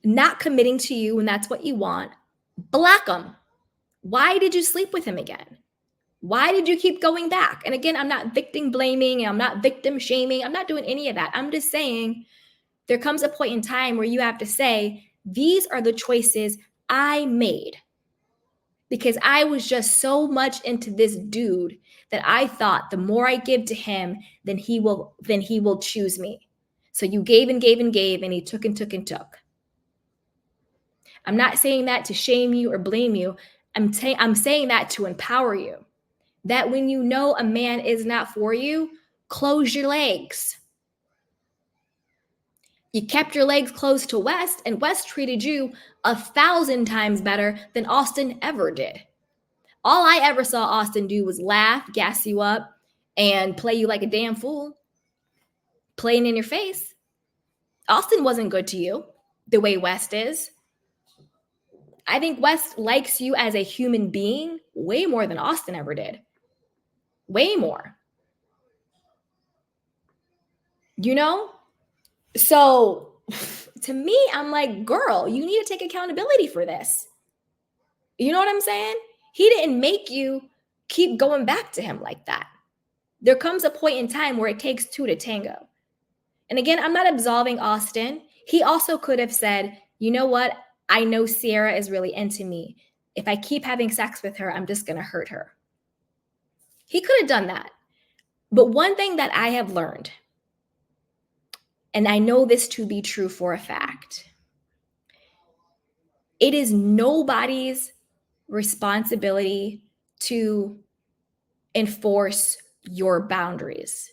S1: not committing to you when that's what you want, block him. Why did you sleep with him again? Why did you keep going back? And again, I'm not victim blaming, I'm not victim shaming, I'm not doing any of that. I'm just saying there comes a point in time where you have to say, these are the choices I made because I was just so much into this dude that I thought the more I give to him, then he will choose me. So you gave and gave and gave, and he took and took and took. I'm not saying that to shame you or blame you. I'm saying that to empower you. That when you know a man is not for you, close your legs. You kept your legs closed to West, and West treated you 1,000 times better than Austin ever did. All I ever saw Austin do was laugh, gas you up, and play you like a damn fool, playing in your face. Austin wasn't good to you the way West is. I think West likes you as a human being way more than Austin ever did. Way more. So to me, I'm like, girl, you need to take accountability for this. You know what I'm saying? He didn't make you keep going back to him like that. There comes a point in time where it takes two to tango. And again, I'm not absolving Austin. He also could have said, you know what? I know Sierra is really into me. If I keep having sex with her, I'm just going to hurt her. He could have done that. But one thing that I have learned, and I know this to be true for a fact, it is nobody's responsibility to enforce your boundaries.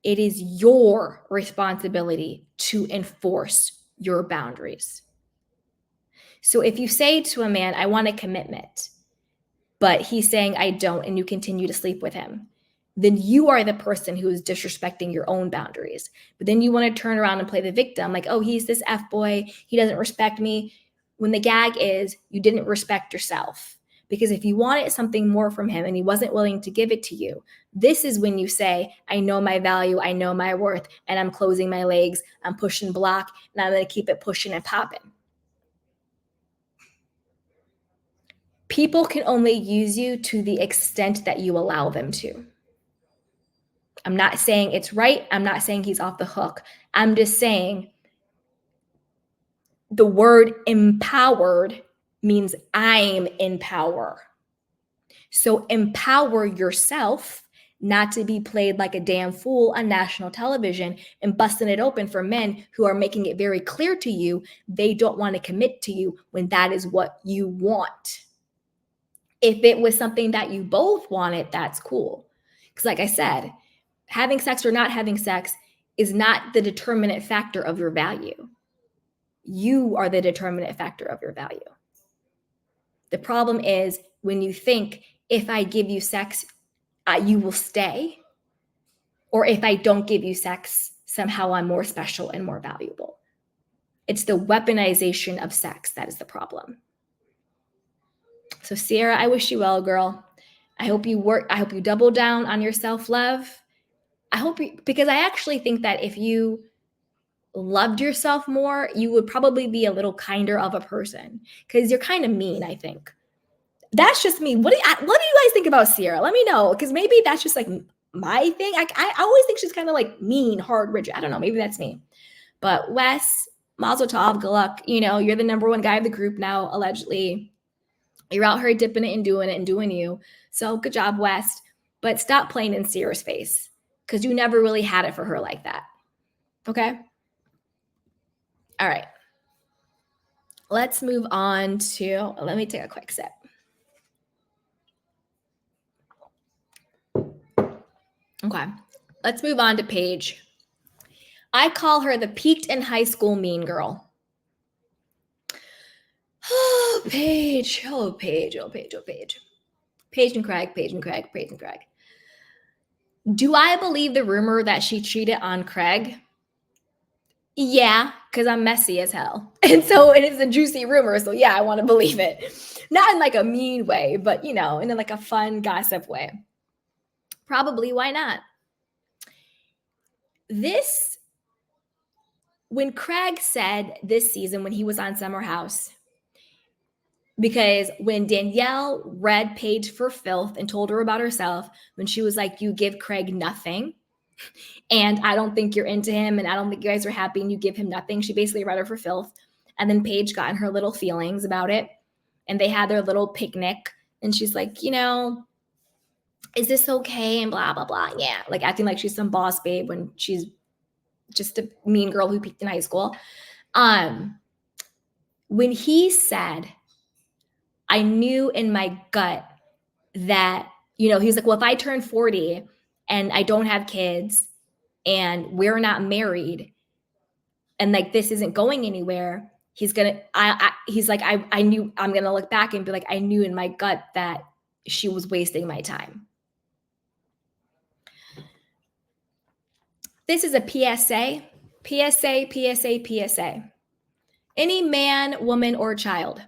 S1: It is your responsibility to enforce your boundaries. So if you say to a man, I want a commitment, but he's saying, I don't, and you continue to sleep with him, then you are the person who is disrespecting your own boundaries. But then you want to turn around and play the victim, like, oh, he's this F-boy, he doesn't respect me. When the gag is, you didn't respect yourself. Because if you wanted something more from him and he wasn't willing to give it to you, this is when you say, I know my value, I know my worth, and I'm closing my legs, I'm pushing block, and I'm going to keep it pushing and popping. People can only use you to the extent that you allow them to. I'm not saying it's right. I'm not saying he's off the hook. I'm just saying the word empowered means I'm in power. So empower yourself not to be played like a damn fool on national television and busting it open for men who are making it very clear to you they don't want to commit to you when that is what you want. If it was something that you both wanted, that's cool. Because like I said, having sex or not having sex is not the determinant factor of your value. You are the determinant factor of your value. The problem is when you think, if I give you sex, you will stay. Or if I don't give you sex, somehow I'm more special and more valuable. It's the weaponization of sex that is the problem. So Sierra, I wish you well, girl. I hope you double down on your self-love. Because I actually think that if you loved yourself more, you would probably be a little kinder of a person because you're kind of mean, I think. That's just me. What do you guys think about Sierra? Let me know, because maybe that's just like my thing. I always think she's kind of like mean, hard, rigid. I don't know. Maybe that's me. But Wes, Mazel Tov, good luck. You're the number one guy of the group now, allegedly. You're out here dipping it and doing you. So good job, West. But stop playing in Sierra's face because you never really had it for her like that. Okay? All right. Let's move on to, let me take a quick sip. Okay, let's move on to Paige. I call her the peaked in high school mean girl. Oh, Paige. Oh, Paige. Oh, Paige. Oh, Paige. Paige and Craig, Paige and Craig, Paige and Craig. Do I believe the rumor that she cheated on Craig? Yeah, because I'm messy as hell. And so it is a juicy rumor. So yeah, I want to believe it. Not in like a mean way, but in like a fun gossip way. Probably, why not? When Craig said this season, when he was on Summer House, because when Danielle read Paige for filth and told her about herself, when she was like, you give Craig nothing, and I don't think you're into him, and I don't think you guys are happy, and you give him nothing, she basically read her for filth. And then Paige got in her little feelings about it, and they had their little picnic, and she's like, is this okay? And blah, blah, blah. Yeah, like acting like she's some boss babe when she's just a mean girl who peaked in high school. When he said, I knew in my gut that, he was like, well, if I turn 40 and I don't have kids and we're not married and like this isn't going anywhere, he's like, I knew, I'm going to look back and be like, I knew in my gut that she was wasting my time. This is a PSA, PSA, PSA, PSA. Any man, woman, or child,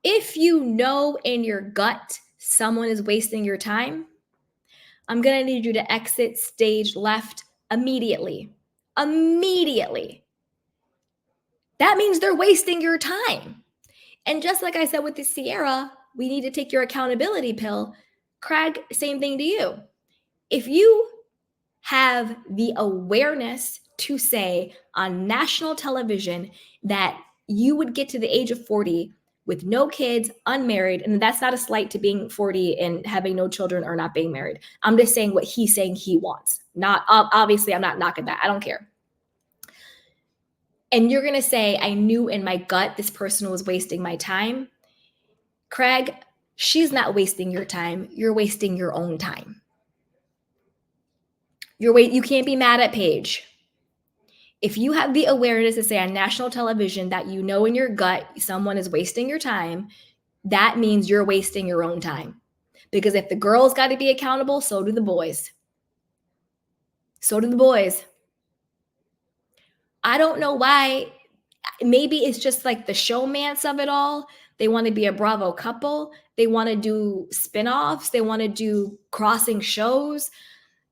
S1: if you know in your gut someone is wasting your time, I'm going to need you to exit stage left immediately. Immediately. That means they're wasting your time. And just like I said with the Sierra, we need to take your accountability pill. Craig, same thing to you. If you have the awareness to say on national television that you would get to the age of 40 with no kids, unmarried, and that's not a slight to being 40 and having no children or not being married. I'm just saying what he's saying he wants. Not obviously, I'm not knocking that. I don't care. And you're going to say, I knew in my gut this person was wasting my time. Craig, she's not wasting your time. You're wasting your own time. You can't be mad at Paige. If you have the awareness to say on national television that you know in your gut someone is wasting your time, that means you're wasting your own time. Because if the girls got to be accountable, so do the boys. So do the boys. I don't know why. Maybe it's just like the showmance of it all. They want to be a Bravo couple. They want to do spinoffs. They want to do crossing shows.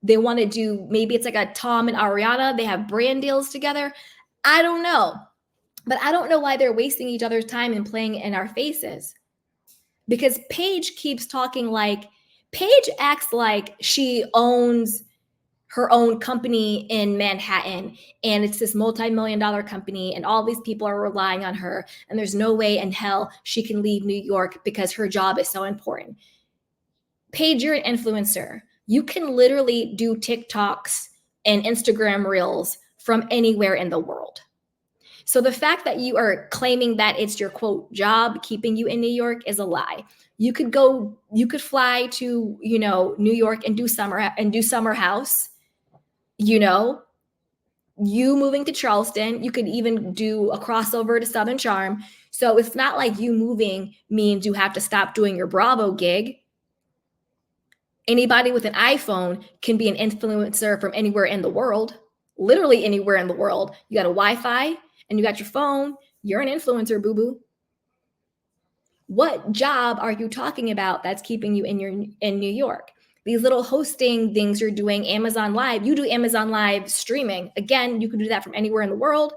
S1: They want to do, maybe it's like a Tom and Ariana. They have brand deals together. I don't know. But I don't know why they're wasting each other's time and playing in our faces. Because Paige keeps talking like, Paige acts like she owns her own company in Manhattan, and it's this multi-million-dollar company, and all these people are relying on her, and there's no way in hell she can leave New York because her job is so important. Paige, you're an influencer. You can literally do TikToks and Instagram reels from anywhere in the world. So the fact that you are claiming that it's your quote job keeping you in New York is a lie. You could fly to, New York and do summer house. You moving to Charleston, you could even do a crossover to Southern Charm. So it's not like you moving means you have to stop doing your Bravo gig. Anybody with an iPhone can be an influencer from anywhere in the world, literally anywhere in the world. You got a Wi-Fi and you got your phone. You're an influencer, boo-boo. What job are you talking about that's keeping you in New York? These little hosting things you're doing, Amazon Live, you do Amazon Live streaming. Again, you can do that from anywhere in the world.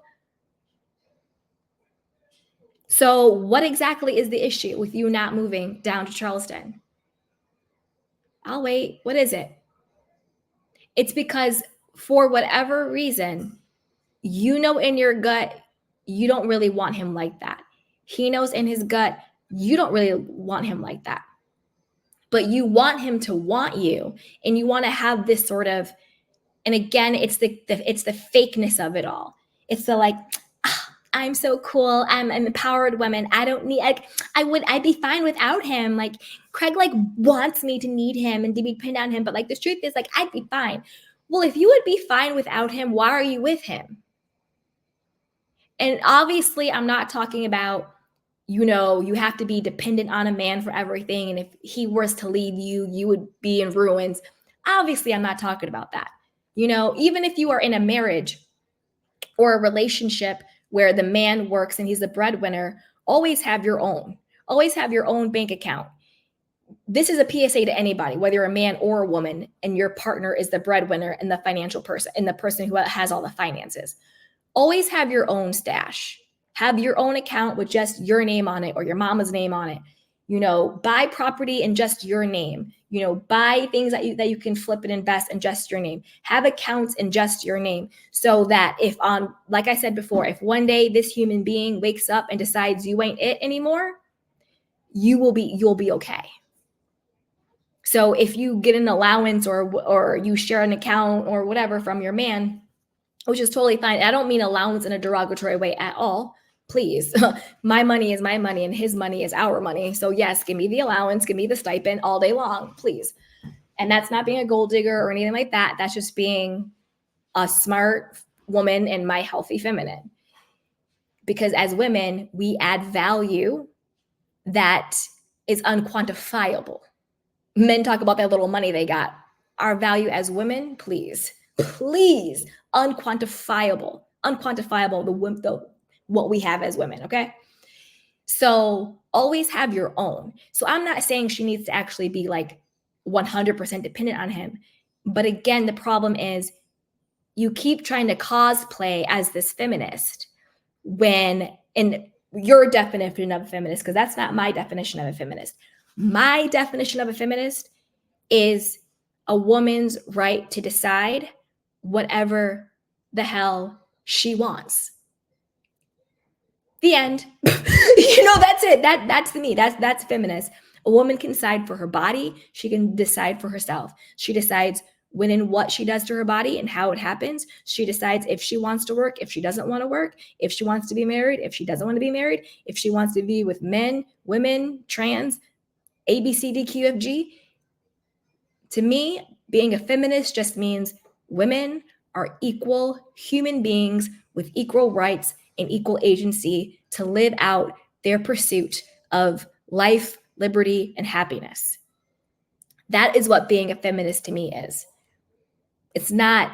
S1: So what exactly is the issue with you not moving down to Charleston? I'll wait. What is it? It's because for whatever reason, in your gut, you don't really want him like that. He knows in his gut, you don't really want him like that. But you want him to want you, and you want to have this sort of, and again, it's the fakeness of it all. It's the like, I'm so cool. I'm an empowered woman. I don't need, like, I'd be fine without him. Like, Craig, like, wants me to need him and to be pinned on him. But like, the truth is, like, I'd be fine. Well, if you would be fine without him, why are you with him? And obviously, I'm not talking about, you have to be dependent on a man for everything. And if he was to leave you, you would be in ruins. Obviously, I'm not talking about that. Even if you are in a marriage or a relationship where the man works and he's the breadwinner, always have your own. Always have your own bank account. This is a PSA to anybody, whether you're a man or a woman, and your partner is the breadwinner and the financial person and the person who has all the finances. Always have your own stash. Have your own account with just your name on it or your mama's name on it. Buy property in just your name. Buy things that you can flip and invest in just your name. Have accounts in just your name, so that if like I said before, if one day this human being wakes up and decides you ain't it anymore, you'll be okay. So if you get an allowance or you share an account or whatever from your man, which is totally fine. I don't mean allowance in a derogatory way at all. Please, my money is my money and his money is our money. So yes, give me the allowance, give me the stipend all day long, please. And that's not being a gold digger or anything like that. That's just being a smart woman and my healthy feminine. Because as women, we add value that is unquantifiable. Men talk about that little money they got. Our value as women, please, unquantifiable, what we have as women, okay? So always have your own. So I'm not saying she needs to actually be like 100% dependent on him. But again, the problem is you keep trying to cosplay as this feminist when in your definition of a feminist, because that's not my definition of a feminist. My definition of a feminist is a woman's right to decide whatever the hell she wants. The end. That's it. That's me. That's feminist. A woman can decide for her body. She can decide for herself. She decides when and what she does to her body and how it happens. She decides if she wants to work, if she doesn't want to work, if she wants to be married, if she doesn't want to be married, if she wants to be with men, women, trans, A, B, C, D, Q, F, G. To me, being a feminist just means women are equal human beings with equal rights and equal agency to live out their pursuit of life, liberty, and happiness. That is what being a feminist to me is. It's not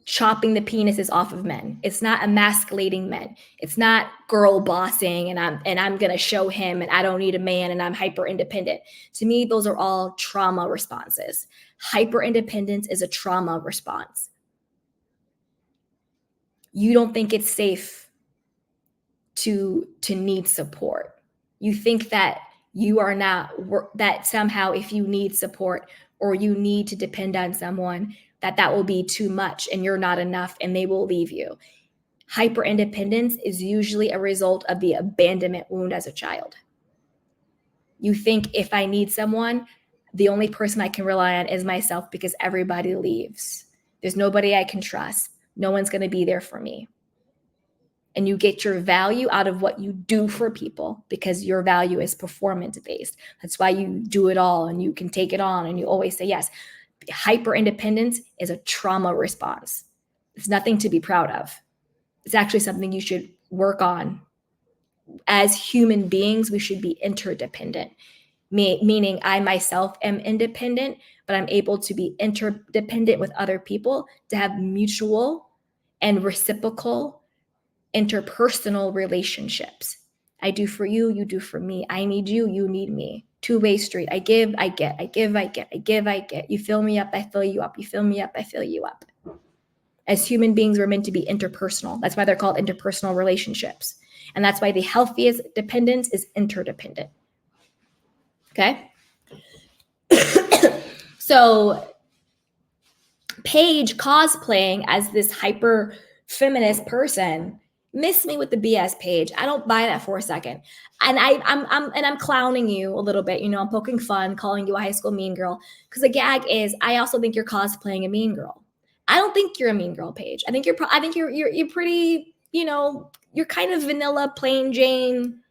S1: chopping the penises off of men. It's not emasculating men. It's not girl bossing and I'm going to show him and I don't need a man and I'm hyper independent. To me, those are all trauma responses. Hyper independence is a trauma response. You don't think it's safe to need support. You think that you are not, that somehow if you need support or you need to depend on someone, that will be too much and you're not enough and they will leave you. Hyper independence is usually a result of the abandonment wound as a child. You think if I need someone, the only person I can rely on is myself because everybody leaves. There's nobody I can trust. No one's going to be there for me. And you get your value out of what you do for people because your value is performance based. That's why you do it all and you can take it on and you always say yes. Hyper independence is a trauma response. It's nothing to be proud of. It's actually something you should work on. As human beings, we should be interdependent, meaning I myself am independent, but I'm able to be interdependent with other people to have mutual and reciprocal interpersonal relationships. I do for you, you do for me. I need you, you need me. Two-way street. I give, I get, I give, I get, I give, I get. You fill me up, I fill you up. You fill me up, I fill you up. As human beings, we're meant to be interpersonal. That's why they're called interpersonal relationships. And that's why the healthiest dependence is interdependent. Okay? So Paige cosplaying as this hyper feminist person, miss me with the BS, Paige. I don't buy that for a second. And I'm clowning you a little bit. I'm poking fun, calling you a high school mean girl. Because the gag is, I also think you're cosplaying a mean girl. I don't think you're a mean girl, Paige. I think you're pretty you're kind of vanilla, plain Jane,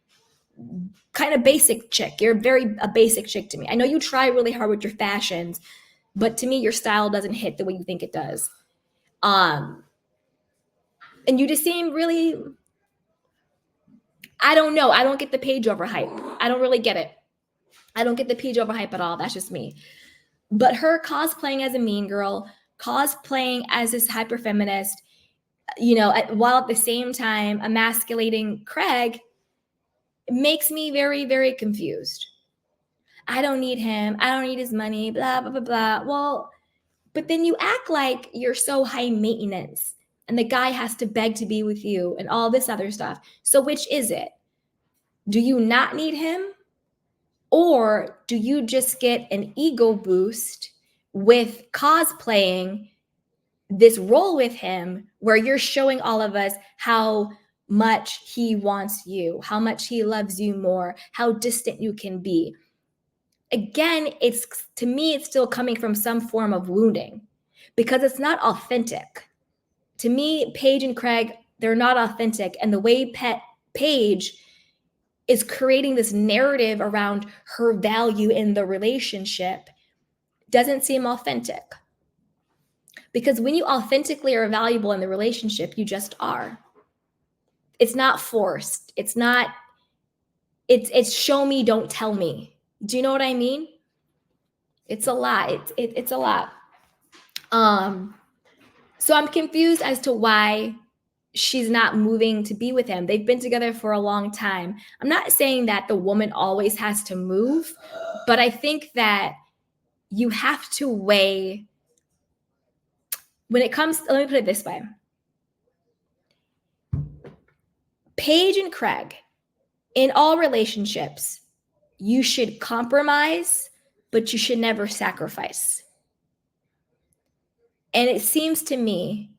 S1: kind of basic chick. You're a basic chick to me. I know you try really hard with your fashions, but to me, your style doesn't hit the way you think it does. And you just seem really, I don't know. I don't get the Paige overhype. I don't really get it. I don't get the Paige overhype at all. That's just me. But her cosplaying as a mean girl, cosplaying as this hyper feminist, while at the same time emasculating Craig, makes me very, very confused. I don't need him. I don't need his money, blah, blah, blah, blah. Well, but then you act like you're so high maintenance and the guy has to beg to be with you and all this other stuff. So which is it? Do you not need him? Or do you just get an ego boost with cosplaying this role with him where you're showing all of us how much he wants you, how much he loves you more, how distant you can be? Again, to me, it's still coming from some form of wounding because it's not authentic. To me, Paige and Craig, they're not authentic. And the way Paige is creating this narrative around her value in the relationship doesn't seem authentic. Because when you authentically are valuable in the relationship, you just are. It's not forced. It's show me, don't tell me. Do you know what I mean? It's a lot. It's a lot. So I'm confused as to why she's not moving to be with him. They've been together for a long time. I'm not saying that the woman always has to move, but I think that you have to weigh when it comes, let me put it this way. Paige and Craig, in all relationships, you should compromise, but you should never sacrifice. And it seems to me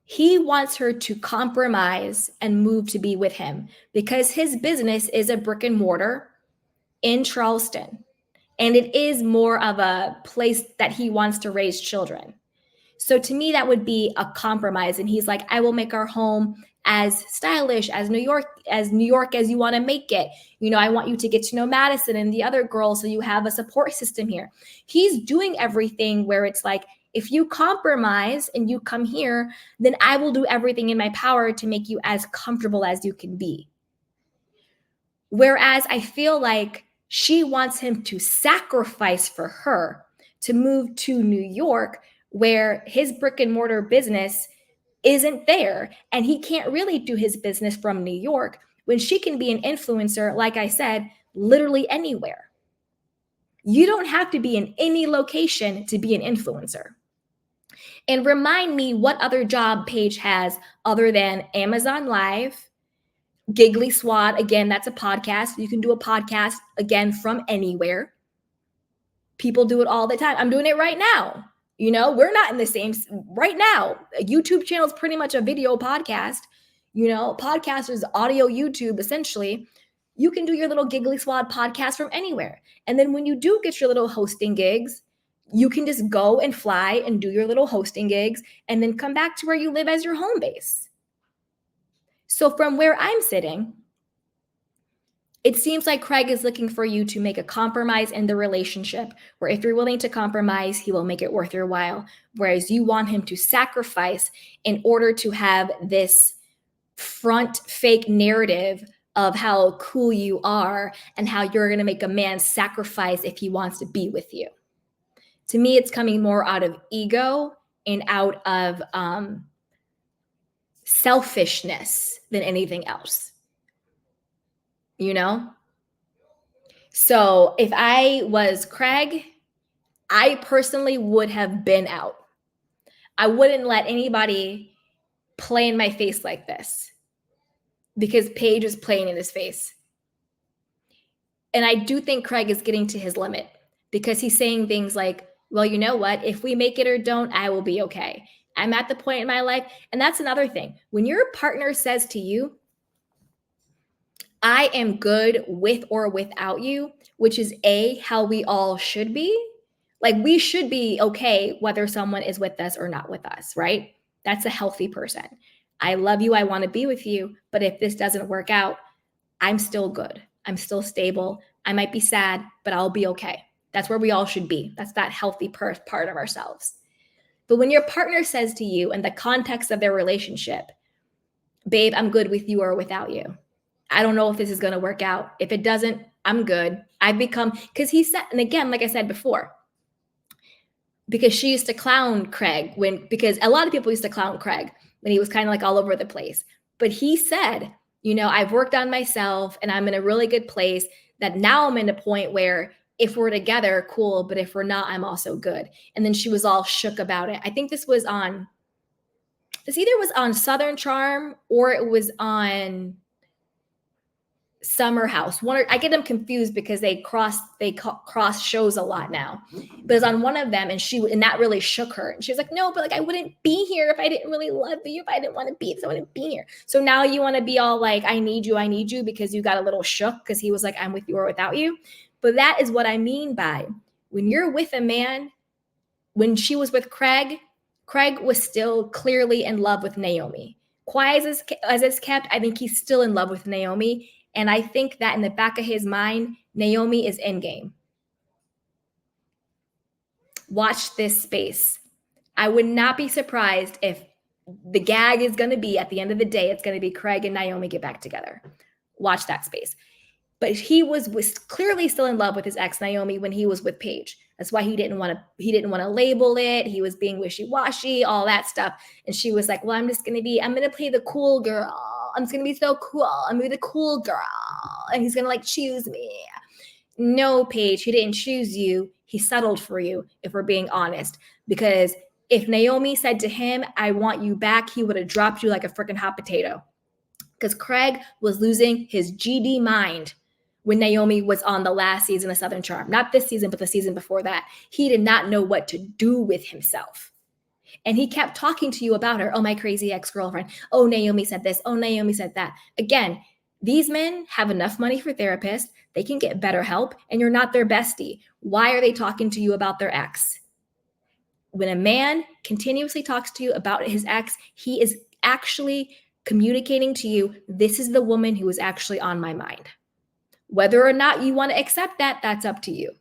S1: he wants her to compromise and move to be with him because his business is a brick and mortar in Charleston. And it is more of a place that he wants to raise children. So to me, that would be a compromise. And he's like, I will make our home as stylish as New York as you want to make it. I want you to get to know Madison and the other girls so you have a support system here. He's doing everything where it's like, if you compromise and you come here, then I will do everything in my power to make you as comfortable as you can be. Whereas I feel like she wants him to sacrifice for her to move to New York, where his brick and mortar business isn't there. And he can't really do his business from New York when she can be an influencer, like I said, literally anywhere. You don't have to be in any location to be an influencer. And remind me what other job Paige has other than Amazon Live, Giggly Swat. Again, that's a podcast. You can do a podcast, again, from anywhere. People do it all the time. I'm doing it right now. We're not in the same right now. A YouTube channel is pretty much a video podcast. Podcast is audio YouTube, essentially. You can do your little Giggly Swat podcast from anywhere. And then when you do get your little hosting gigs, you can just go and fly and do your little hosting gigs and then come back to where you live as your home base. So from where I'm sitting, it seems like Craig is looking for you to make a compromise in the relationship, where if you're willing to compromise, he will make it worth your while. Whereas you want him to sacrifice in order to have this front fake narrative of how cool you are and how you're going to make a man sacrifice if he wants to be with you. To me, it's coming more out of ego and out of selfishness than anything else. So if I was Craig, I personally would have been out. I wouldn't let anybody play in my face like this because Paige is playing in his face. And I do think Craig is getting to his limit because he's saying things like, well, you know what? If we make it or don't, I will be okay. I'm at the point in my life. And that's another thing. When your partner says to you, I am good with or without you, which is how we all should be. Like we should be okay whether someone is with us or not with us, right? That's a healthy person. I love you. I want to be with you. But if this doesn't work out, I'm still good. I'm still stable. I might be sad, but I'll be okay. That's where we all should be. That's that healthy part of ourselves. But when your partner says to you in the context of their relationship, babe, I'm good with you or without you. I don't know if this is going to work out. If it doesn't, I'm good. I've become, because he said, and again, like I said before, because she used to clown Craig because a lot of people used to clown Craig when he was kind of like all over the place. But he said, I've worked on myself and I'm in a really good place that now I'm in a point where if we're together, cool. But if we're not, I'm also good. And then she was all shook about it. I think this either was on Southern Charm or it was on Summer House. I get them confused because they cross shows a lot now. But it's on one of them, and that really shook her. And she was like, "No, but like I wouldn't be here if I didn't really love you. If I didn't want to be, I wouldn't be here." So now you want to be all like, I need you," because you got a little shook because he was like, "I'm with you or without you." But that is what I mean by when you're with a man. When she was with Craig was still clearly in love with Naomi. Quiet as it's kept, I think he's still in love with Naomi. And I think that in the back of his mind, Naomi is endgame. Watch this space. I would not be surprised if the gag is going to be at the end of the day, it's going to be Craig and Naomi get back together. Watch that space. But he was clearly still in love with his ex Naomi when he was with Paige. That's why he didn't want to label it. He was being wishy-washy, all that stuff. And she was like, well, I'm going to play the cool girl. I'm just going to be so cool. I'm going to be the cool girl. And he's going to like choose me. No, Paige, he didn't choose you. He settled for you, if we're being honest. Because if Naomi said to him, I want you back, he would have dropped you like a freaking hot potato. Because Craig was losing his GD mind when Naomi was on the last season of Southern Charm. Not this season, but the season before that. He did not know what to do with himself. And he kept talking to you about her. Oh, my crazy ex-girlfriend. Oh, Naomi said this. Oh, Naomi said that. Again, these men have enough money for therapists. They can get better help, and you're not their bestie. Why are they talking to you about their ex? When a man continuously talks to you about his ex, he is actually communicating to you, this is the woman who is actually on my mind. Whether or not you want to accept that, that's up to you.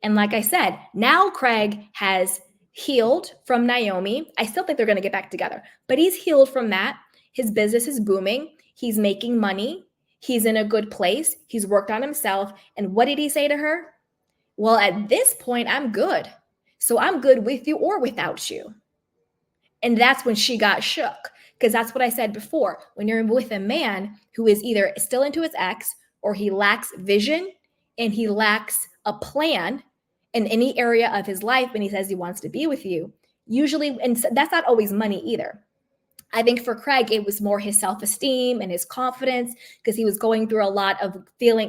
S1: And like I said, now Craig has healed from Naomi. I still think they're going to get back together, but he's healed from that. His business is booming. He's making money. He's in a good place. He's worked on himself. And what did he say to her? Well, at this point, I'm good. So I'm good with you or without you. And that's when she got shook. Because that's what I said before. When you're with a man who is either still into his ex or he lacks vision and he lacks a plan in any area of his life when he says he wants to be with you, usually, and that's not always money either. I think for Craig, it was more his self-esteem and his confidence because he was going through a lot of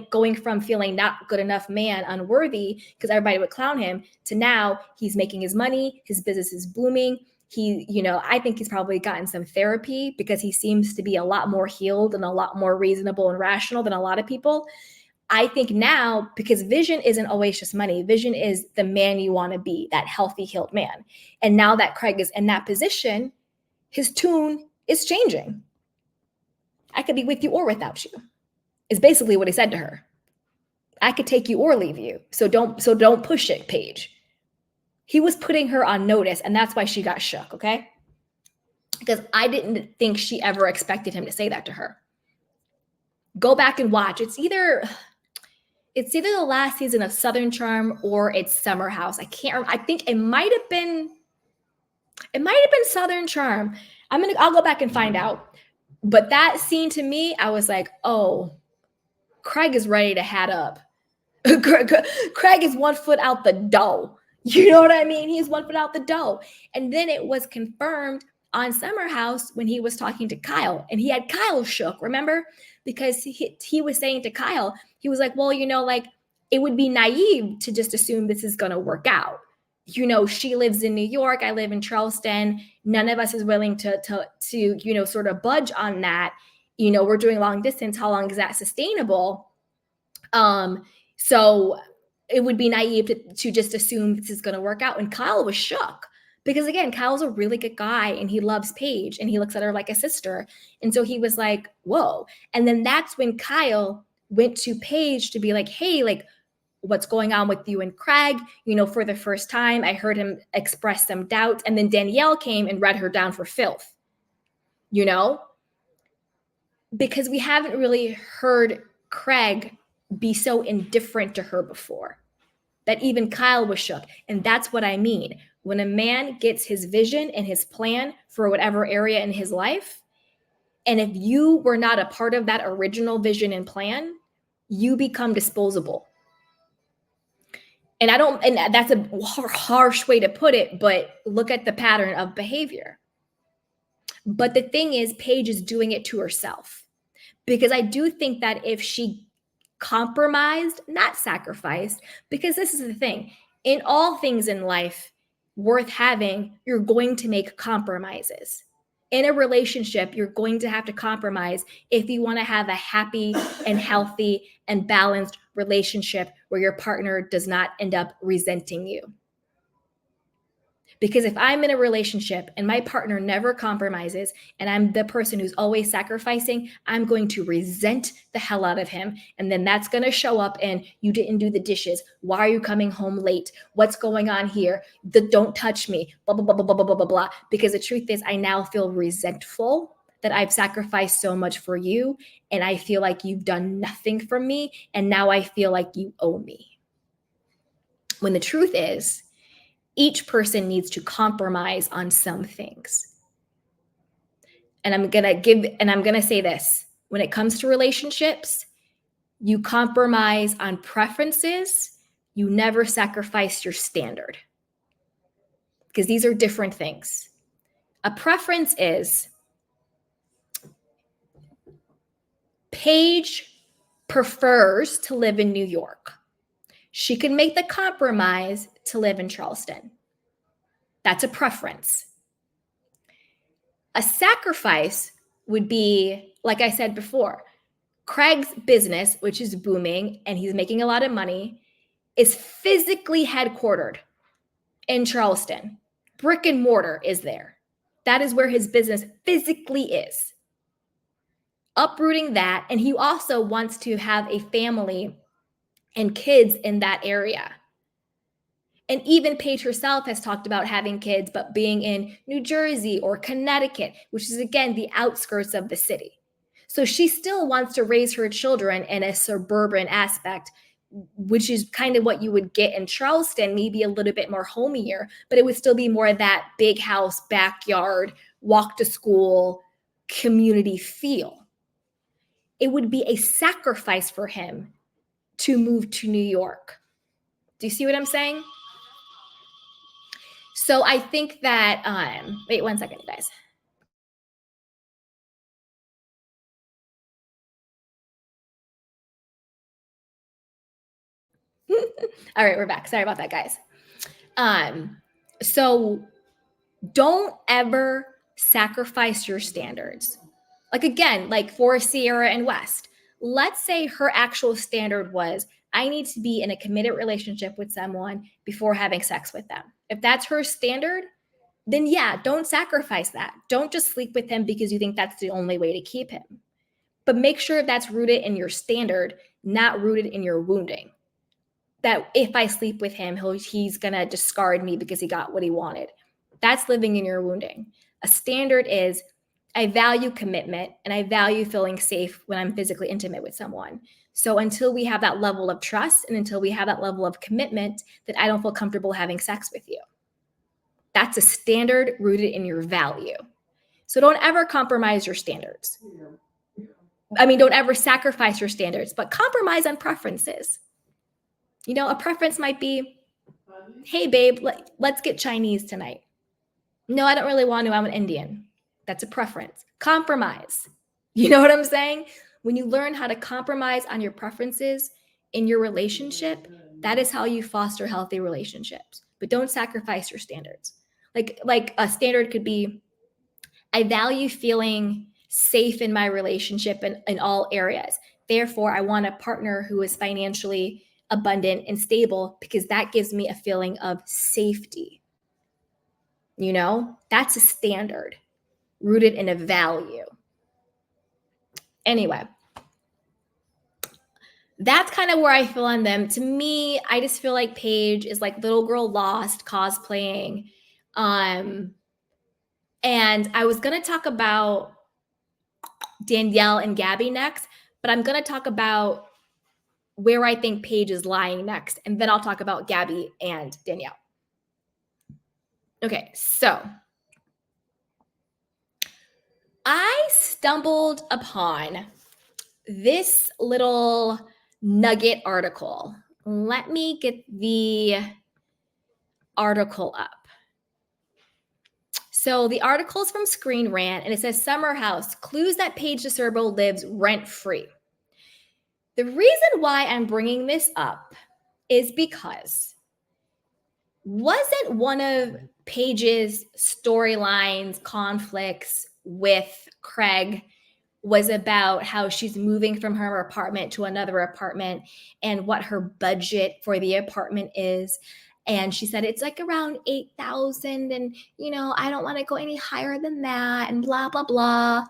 S1: going from feeling not good enough man, unworthy, because everybody would clown him, to now he's making his money, his business is booming. I think he's probably gotten some therapy because he seems to be a lot more healed and a lot more reasonable and rational than a lot of people. I think now, because vision isn't always just money, vision is the man you want to be, that healthy, healed man. And now that Craig is in that position, his tune is changing. I could be with you or without you, is basically what he said to her. I could take you or leave you. So don't push it, Paige. He was putting her on notice, and that's why she got shook, okay? Because I didn't think she ever expected him to say that to her. Go back and watch. It's either the last season of Southern Charm or it's Summer House. I can't remember. I think it might have been Southern Charm. I'll go back and find out. But that scene to me, I was like, oh, Craig is ready to hat up. Craig is 1 foot out the door. You know what I mean? He's 1 foot out the door. And then it was confirmed on Summer House when he was talking to Kyle, and he had Kyle shook, remember? Because he was saying to Kyle, he was like, well, it would be naive to just assume this is going to work out. She lives in New York. I live in Charleston. None of us is willing to sort of budge on that. We're doing long distance. How long is that sustainable? So it would be naive to just assume this is going to work out. And Kyle was shook Because again, Kyle's a really good guy and he loves Paige and he looks at her like a sister. And so he was like, whoa. And then that's when Kyle went to Paige to be like, hey, like, what's going on with you and Craig? You know, for the first time, I heard him express some doubt. And then Danielle came and read her down for filth, you know, because we haven't really heard Craig be so indifferent to her before that even Kyle was shook. And that's what I mean. When a man gets his vision and his plan for whatever area in his life, and if you were not a part of that original vision and plan, you become disposable. And that's a harsh way to put it, but look at the pattern of behavior. But the thing is, Paige is doing it to herself. Because I do think that if she compromised, not sacrificed, because this is the thing, in all things in life worth having, you're going to make compromises. In a relationship, you're going to have to compromise if you want to have a happy and healthy and balanced relationship where your partner does not end up resenting you. Because if I'm in a relationship and my partner never compromises and I'm the person who's always sacrificing, I'm going to resent the hell out of him. And then that's going to show up in, you didn't do the dishes. Why are you coming home late? What's going on here? Don't touch me, blah, blah, blah, blah, blah, blah, blah, blah. Because the truth is, I now feel resentful that I've sacrificed so much for you. And I feel like you've done nothing for me. And now I feel like you owe me. When the truth is, each person needs to compromise on some things. And I'm going to say this, when it comes to relationships, you compromise on preferences, you never sacrifice your standard. Because these are different things. A preference is Paige prefers to live in New York. She can make the compromise to live in Charleston. That's a preference. A sacrifice would be, like I said before, Craig's business, which is booming and he's making a lot of money, is physically headquartered in Charleston. Brick and mortar is there. That is where his business physically is. Uprooting that, and he also wants to have a family and kids in that area. And even Paige herself has talked about having kids, but being in New Jersey or Connecticut, which is, again, the outskirts of the city. So she still wants to raise her children in a suburban aspect, which is kind of what you would get in Charleston, maybe a little bit more homier, but it would still be more of that big house, backyard, walk to school, community feel. It would be a sacrifice for him to move to New York. Do you see what I'm saying? So I think that, wait 1 second, guys. All right, we're back. Sorry about that, guys. So don't ever sacrifice your standards. Like, again, like for Sierra and West, let's say her actual standard was, I need to be in a committed relationship with someone before having sex with them. If that's her standard, then yeah, don't sacrifice that. Don't just sleep with him because you think that's the only way to keep him. But make sure that's rooted in your standard, not rooted in your wounding. That if I sleep with him, he's going to discard me because he got what he wanted. That's living in your wounding. A standard is, I value commitment and I value feeling safe when I'm physically intimate with someone. So until we have that level of trust and until we have that level of commitment, that I don't feel comfortable having sex with you. That's a standard rooted in your value. So don't ever compromise your standards. I mean, don't ever sacrifice your standards, but compromise on preferences. You know, a preference might be, hey, babe, let's get Chinese tonight. No, I don't really want to. I'm an Indian. That's a preference. Compromise. You know what I'm saying? When you learn how to compromise on your preferences in your relationship, that is how you foster healthy relationships. But don't sacrifice your standards. Like a standard could be, I value feeling safe in my relationship in all areas. Therefore, I want a partner who is financially abundant and stable because that gives me a feeling of safety. That's a standard rooted in a value. Anyway, that's kind of where I feel on them. To me, I just feel like Paige is like little girl lost cosplaying. And I was going to talk about Danielle and Gabby next, but I'm going to talk about where I think Paige is lying next. And then I'll talk about Gabby and Danielle. Okay, so I stumbled upon this little nugget article. Let me get the article up. So the article is from Screen Rant, and it says Summer House, clues that Paige DeSorbo lives rent-free. The reason why I'm bringing this up is because wasn't one of Paige's storylines, conflicts with Craig was about how she's moving from her apartment to another apartment and what her budget for the apartment is. And she said it's like around 8,000 and I don't want to go any higher than that and blah blah blah.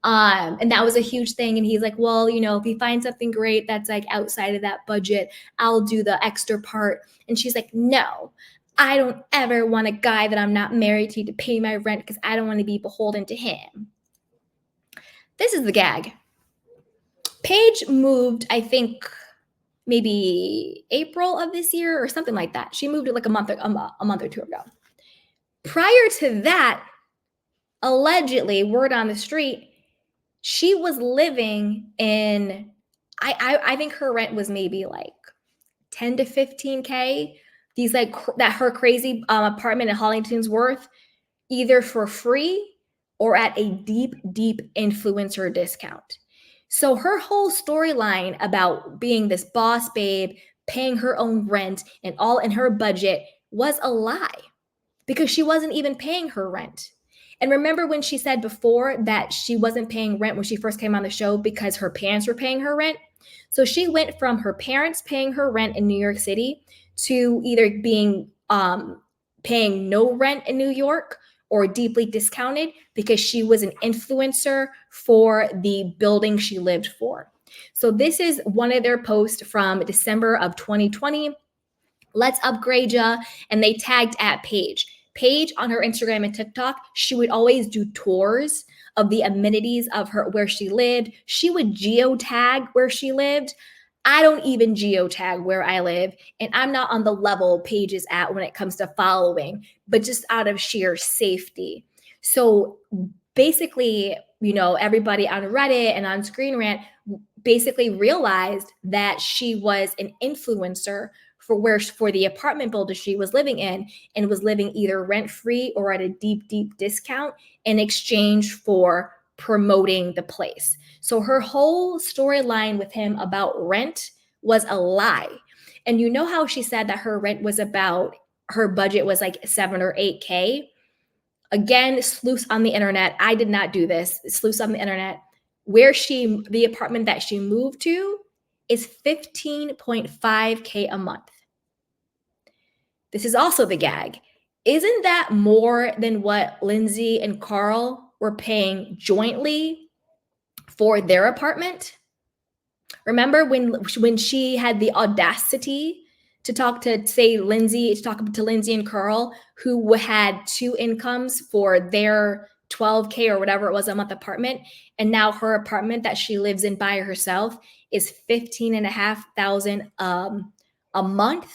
S1: And that was a huge thing. And he's like, well, if you find something great that's like outside of that budget, I'll do the extra part. And she's like, no, I don't ever want a guy that I'm not married to pay my rent because I don't want to be beholden to him. This is the gag. Paige moved, I think, maybe April of this year or something like that. She moved it like a month or two ago. Prior to that, allegedly, word on the street, she was living in, I think her rent was maybe like 10 to 15K. These like that her crazy apartment in Hollington's worth, either for free or at a deep, deep influencer discount. So her whole storyline about being this boss babe, paying her own rent and all in her budget was a lie because she wasn't even paying her rent. And remember when she said before that she wasn't paying rent when she first came on the show because her parents were paying her rent? So she went from her parents paying her rent in New York City to either being paying no rent in New York or deeply discounted because she was an influencer for the building she lived for. So this is one of their posts from December of 2020. Let's upgrade ya. And they tagged at Paige. Paige on her Instagram and TikTok, she would always do tours of the amenities of her where she lived. She would geotag where she lived. I don't even geotag where I live, and I'm not on the level Paige is at when it comes to following, but just out of sheer safety. So basically, everybody on Reddit and on Screen Rant basically realized that she was an influencer for the apartment building she was living in and was living either rent-free or at a deep, deep discount in exchange for promoting the place. So her whole storyline with him about rent was a lie. And you know how she said that her rent was her budget was like 7 or 8K? Again, sleuths on the internet. I did not do this. Sleuths on the internet. The apartment that she moved to is 15.5K a month. This is also the gag. Isn't that more than what Lindsay and Carl were paying jointly for their apartment? Remember when she had the audacity to talk to Lindsay and Carl, who had two incomes for their 12K or whatever it was a month apartment, and now her apartment that she lives in by herself is 15,500 a month.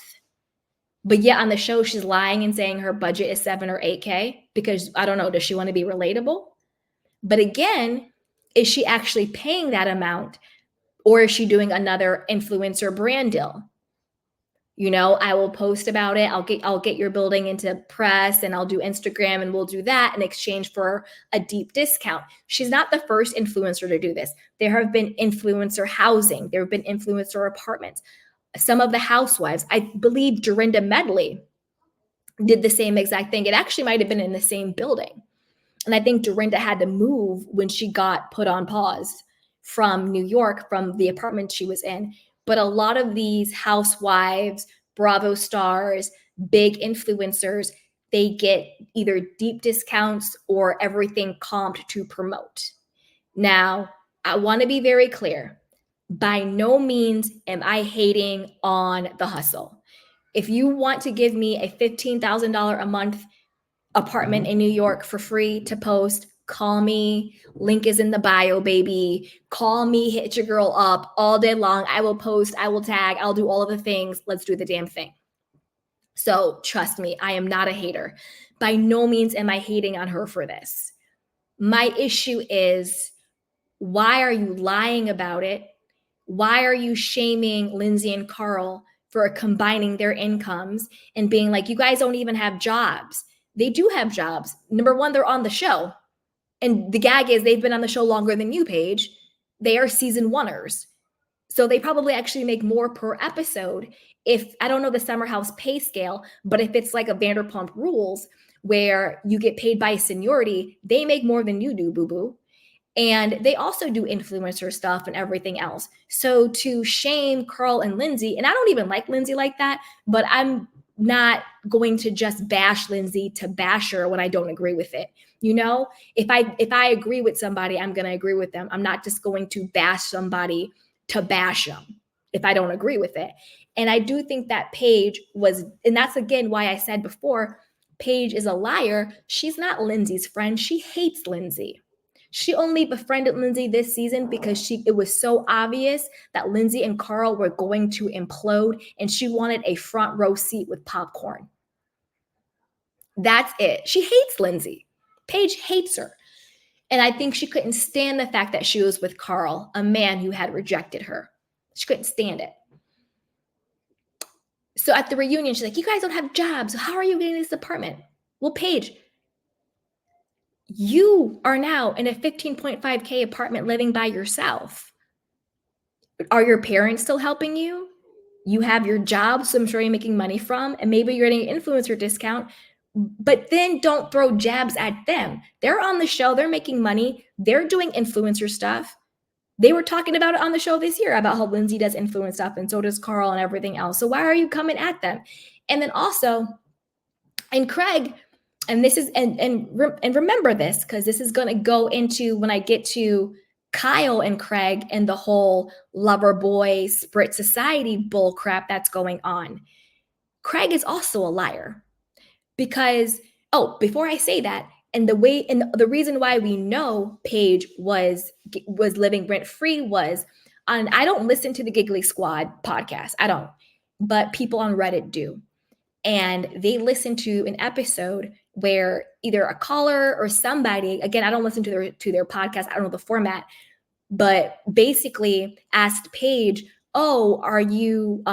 S1: But yet on the show, she's lying and saying her budget is 7 or 8K because, I don't know, does she want to be relatable? But again, is she actually paying that amount, or is she doing another influencer brand deal? I will post about it. I'll get your building into press and I'll do Instagram and we'll do that in exchange for a deep discount. She's not the first influencer to do this. There have been influencer housing. There have been influencer apartments. Some of the housewives, I believe Dorinda Medley did the same exact thing. It actually might have been in the same building. And I think Dorinda had to move when she got put on pause from New York, from the apartment she was in. But a lot of these housewives, Bravo stars, big influencers, they get either deep discounts or everything comped to promote. Now, I want to be very clear. By no means am I hating on the hustle. If you want to give me a $15,000 a month apartment in New York for free to post, call me. Link is in the bio, baby. Call me, hit your girl up all day long. I will post, I will tag, I'll do all of the things. Let's do the damn thing. So trust me, I am not a hater. By no means am I hating on her for this. My issue is, why are you lying about it? Why are you shaming Lindsay and Carl for combining their incomes and being like, you guys don't even have jobs? They do have jobs. Number one, they're on the show. And the gag is they've been on the show longer than you, Paige. They are season oneers. So they probably actually make more per episode. If I don't know the Summer House pay scale, but if it's like a Vanderpump Rules where you get paid by seniority, they make more than you do, boo boo. And they also do influencer stuff and everything else. So to shame Carl and Lindsay, and I don't even like Lindsay like that, but I'm not going to just bash Lindsay to bash her when I don't agree with it. You know, if I agree with somebody, I'm going to agree with them. I'm not just going to bash somebody to bash them if I don't agree with it. And I do think that Paige was, and that's again why I said before, Paige is a liar. She's not Lindsay's friend. She hates Lindsay. She only befriended Lindsay this season because it was so obvious that Lindsay and Carl were going to implode and she wanted a front row seat with popcorn. That's it. She hates Lindsay. Paige hates her. And I think she couldn't stand the fact that she was with Carl, a man who had rejected her. She couldn't stand it. So at the reunion, she's like, you guys don't have jobs. How are you getting this apartment? Well, Paige, you are now in a 15.5K apartment living by yourself. Are your parents still helping you? You have your job, so I'm sure you're making money from, and maybe you're getting an influencer discount, but then don't throw jabs at them. They're on the show, they're making money, they're doing influencer stuff. They were talking about it on the show this year about how Lindsay does influence stuff and so does Carl and everything else. So why are you coming at them? And then also, and Craig, and this is and remember this, because this is going to go into when I get to Kyle and Craig and the whole lover boy Sprit society bull crap that's going on. Craig is also a liar because, oh, before I say that, and the reason why we know Paige was living rent free was on, I don't listen to the Giggly Squad podcast, I don't, but people on Reddit do. And they listened to an episode where either a caller or somebody, again, I don't listen to their podcast, I don't know the format, but basically asked Paige, oh, are you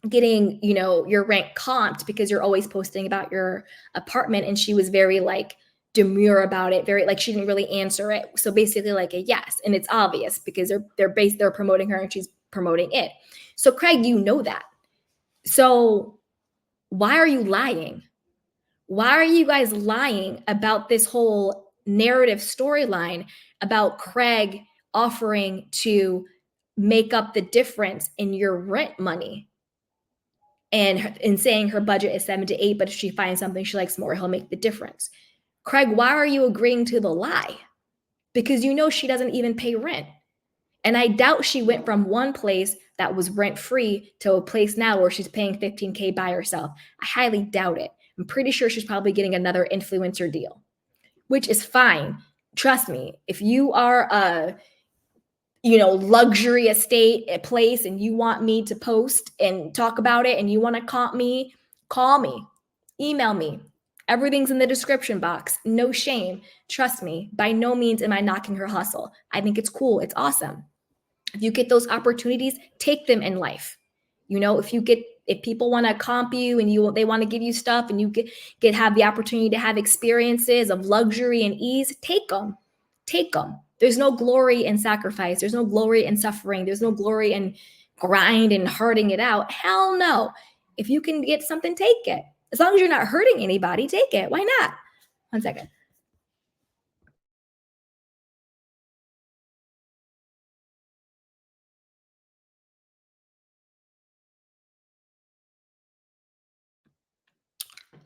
S1: getting, your rent comped because you're always posting about your apartment? And she was very like demure about it, very like she didn't really answer it. So basically like a yes. And it's obvious because they're promoting her and she's promoting it. So Craig, you know that. So why are you lying? Why are you guys lying about this whole narrative storyline about Craig offering to make up the difference in your rent money and saying her budget is 7 to 8, but if she finds something she likes more, he'll make the difference? Craig, why are you agreeing to the lie? Because you know she doesn't even pay rent. And I doubt she went from one place that was rent free to a place now where she's paying 15K by herself. I highly doubt it. I'm pretty sure she's probably getting another influencer deal, which is fine. Trust me, if you are a luxury estate, a place, and you want me to post and talk about it and you want to comp me, call me, email me. Everything's in the description box. No shame. Trust me, by no means am I knocking her hustle. I think it's cool. It's awesome. If you get those opportunities, take them in life. If people want to comp you and they want to give you stuff and you have the opportunity to have experiences of luxury and ease, take them. Take them. There's no glory in sacrifice. There's no glory in suffering. There's no glory in grind and hurting it out. Hell no. If you can get something, take it. As long as you're not hurting anybody, take it. Why not? 1 second.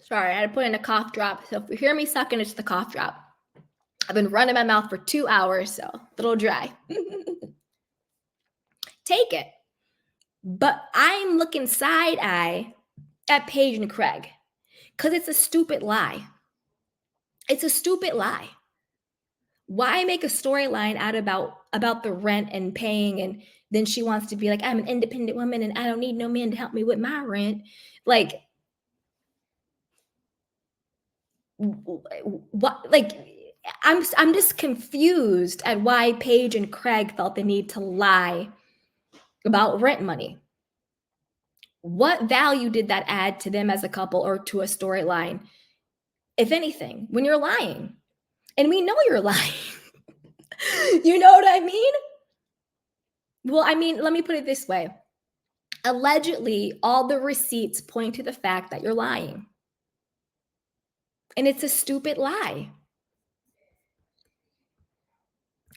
S1: Sorry, I had to put in a cough drop. So if you hear me sucking, it's the cough drop. I've been running my mouth for 2 hours, so a little dry. Take it. But I'm looking side eye at Paige and Craig because it's a stupid lie. It's a stupid lie. Why make a storyline out about the rent and paying, and then she wants to be like, I'm an independent woman and I don't need no man to help me with my rent? Like, what? Like, I'm just confused at why Paige and Craig felt the need to lie about rent money. What value did that add to them as a couple or to a storyline, if anything, when you're lying? And we know you're lying. You know what I mean? Well, I mean, let me put it this way. Allegedly, all the receipts point to the fact that you're lying. And it's a stupid lie.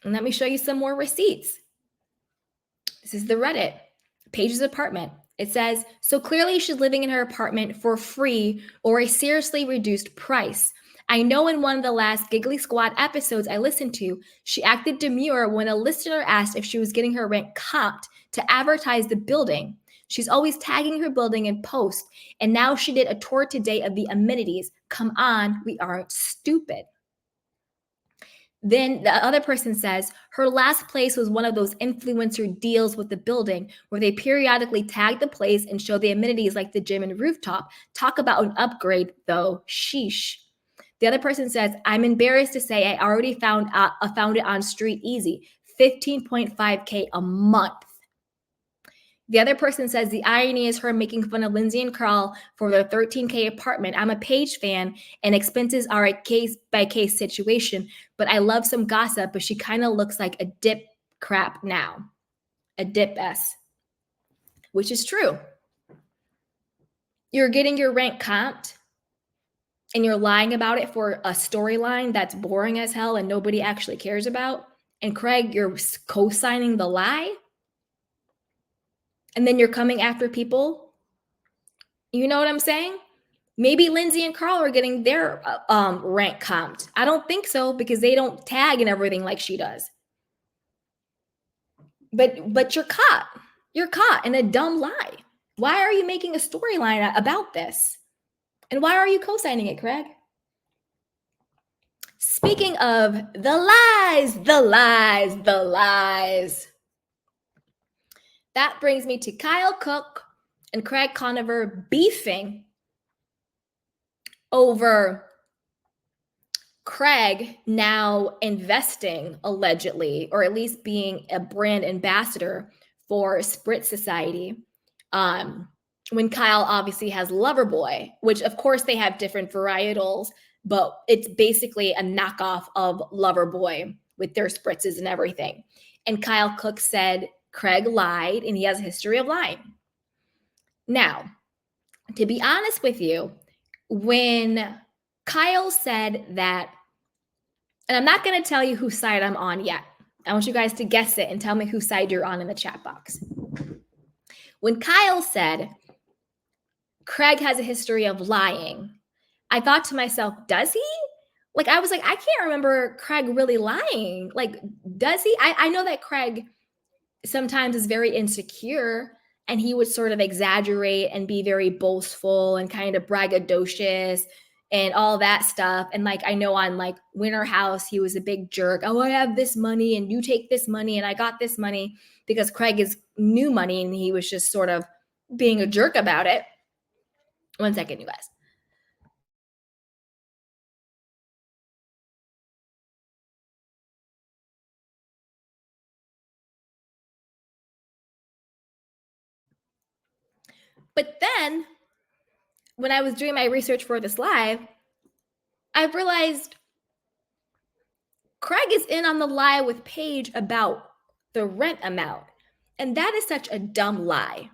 S1: And let me show you some more receipts. This is the Reddit, Paige's apartment. It says, so clearly she's living in her apartment for free or a seriously reduced price. I know in one of the last Giggly Squad episodes I listened to, she acted demure when a listener asked if she was getting her rent comped to advertise the building. She's always tagging her building in posts, and now she did a tour today of the amenities. Come on, we aren't stupid. Then the other person says her last place was one of those influencer deals with the building where they periodically tag the place and show the amenities like the gym and rooftop. Talk about an upgrade, though. Sheesh. The other person says, I'm embarrassed to say I already found it on Street Easy, 15.5K a month. The other person says the irony is her making fun of Lindsay and Carl for their 13K apartment. I'm a Paige fan and expenses are a case by case situation, but I love some gossip, but she kind of looks like a dip crap now. A dip S, which is true. You're getting your rent comped and you're lying about it for a storyline that's boring as hell and nobody actually cares about. And Craig, you're co-signing the lie. And then you're coming after people. You know what I'm saying? Maybe Lindsay and Carl are getting their rent comped. I don't think so because they don't tag and everything like she does. But you're caught. You're caught in a dumb lie. Why are you making a storyline about this? And why are you co-signing it, Craig? Speaking of the lies, that brings me to Kyle Cooke and Craig Conover beefing over Craig now investing allegedly, or at least being a brand ambassador for Spritz Society. When Kyle obviously has Loverboy, which of course they have different varietals, but it's basically a knockoff of Loverboy with their spritzes and everything. And Kyle Cooke said Craig lied and he has a history of lying. Now, to be honest with you, when Kyle said that, and I'm not going to tell you whose side I'm on yet. I want you guys to guess it and tell me whose side you're on in the chat box. When Kyle said Craig has a history of lying, I thought to myself, does he? Like, I was like, I can't remember Craig really lying. Like, does he? I know that Craig sometimes is very insecure and he would sort of exaggerate and be very boastful and kind of braggadocious and all that stuff. And like, I know on like Winter House, he was a big jerk. Oh, I have this money and you take this money and I got this money, because Craig is new money and he was just sort of being a jerk about it. 1 second, you guys. But then when I was doing my research for this live, I realized Craig is in on the lie with Paige about the rent amount. And that is such a dumb lie.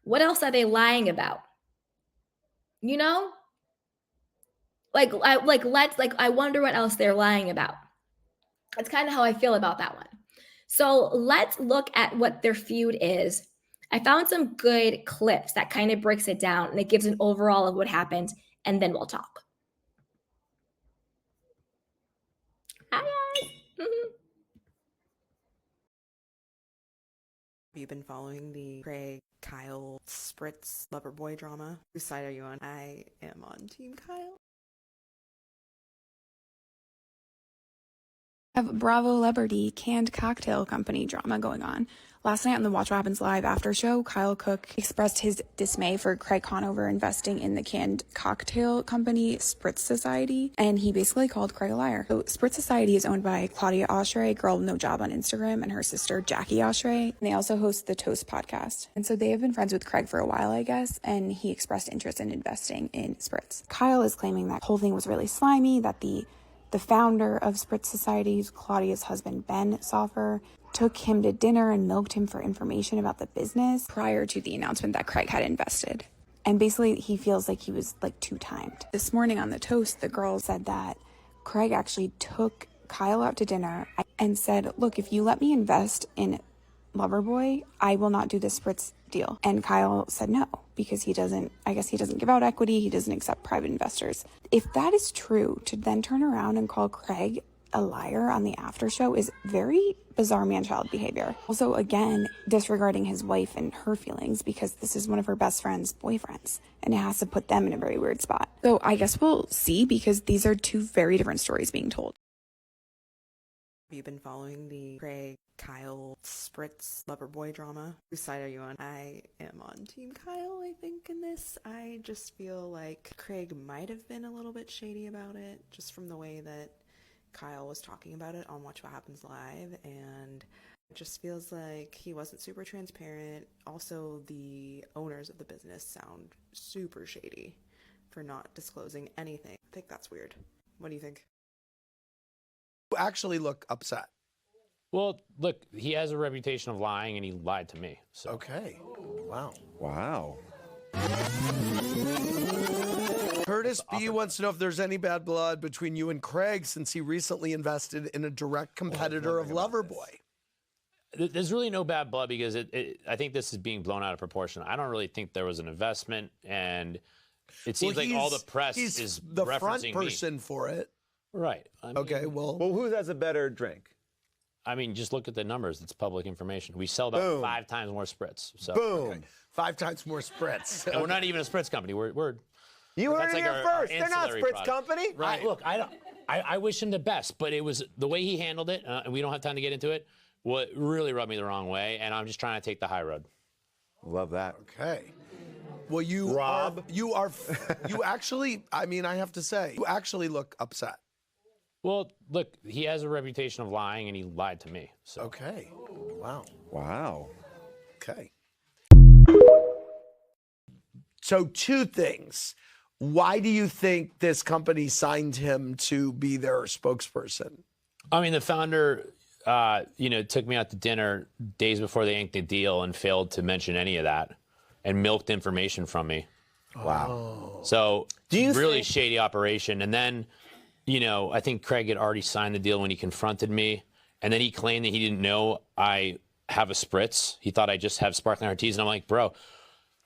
S1: What else are they lying about? You know? I wonder what else they're lying about. That's kind of how I feel about that one. So let's look at what their feud is. I found some good clips that kind of breaks it down and it gives an overall of what happened. and then we'll talk. Hi, guys.
S2: Have you been following the Craig, Kyle, Spritz, Loverboy drama? Whose side are you on? I am on Team Kyle.
S3: Have Bravo Liberty canned cocktail company drama going on. Last night on the Watch What Happens Live after show, Kyle Cooke expressed his dismay for Craig Conover investing in the canned cocktail company Spritz Society, and he basically called Craig a liar. So Spritz Society is owned by Claudia Oshry, girl with no job on Instagram, and her sister Jackie Oshry, and they also host the Toast podcast. And so they have been friends with Craig for a while, I guess, and he expressed interest in investing in Spritz. Kyle is claiming that the whole thing was really slimy, that the founder of Spritz Society, Claudia's husband, Ben Soffer, took him to dinner and milked him for information about the business prior to the announcement that Craig had invested. And basically, he feels like he was like two-timed. This morning on the Toast, the girl said that Craig actually took Kyle out to dinner and said, look, if you let me invest in Loverboy, I will not do the Spritz deal. And Kyle said no, because he doesn't give out equity, he doesn't accept private investors. If that is true, to then turn around and call Craig a liar on the after show is very bizarre man-child behavior. Also, again, disregarding his wife and her feelings, because this is one of her best friend's boyfriends, and it has to put them in a very weird spot. So I guess we'll see, because these are two very different stories being told.
S2: Have you been following the Craig, Kyle, Spritz, Loverboy drama? Whose side are you on? I am on Team Kyle, I think, in this. I just feel like Craig might have been a little bit shady about it, just from the way that Kyle was talking about it on Watch What Happens Live, and it just feels like he wasn't super transparent. Also, the owners of the business sound super shady for not disclosing anything. I think that's weird. What do you think?
S4: You actually look upset.
S5: Well, look, he has a reputation of lying, and he lied to me. So.
S4: Okay. Wow.
S6: Wow.
S4: Curtis B wants to know if there's any bad blood between you and Craig, since he recently invested in a direct competitor of Loverboy.
S5: There's really no bad blood, because I think this is being blown out of proportion. I don't really think there was an investment, and it seems like all the press is
S4: the
S5: referencing
S4: front person
S5: me.
S4: For it.
S5: Right. I mean,
S4: okay, well,
S6: who has a better drink?
S5: I mean, just look at the numbers. It's public information. We sell about 5 times more Spritz. So.
S6: Boom.
S4: Okay. 5 times more Spritz.
S5: And we're not even a Spritz company.
S6: You heard it here first. They're not a Spritz company.
S5: Right. Look, I wish him the best, but it was the way he handled it, and we don't have time to get into it, what really rubbed me the wrong way, and I'm just trying to take the high road.
S6: Love that.
S4: Okay. Well, you actually, I mean, I have to say, you actually look upset.
S5: Well, look, he has a reputation of lying, and he lied to me. So.
S4: Okay. Wow.
S6: Wow.
S4: Okay. So 2 things. Why do you think this company signed him to be their spokesperson?
S5: I mean, the founder, took me out to dinner days before they inked the deal and failed to mention any of that and milked information from me.
S6: Wow.
S5: So really shady operation. And then, I think Craig had already signed the deal when he confronted me. And then he claimed that he didn't know I have a Spritz. He thought I just have sparkling hard teas. And I'm like, bro,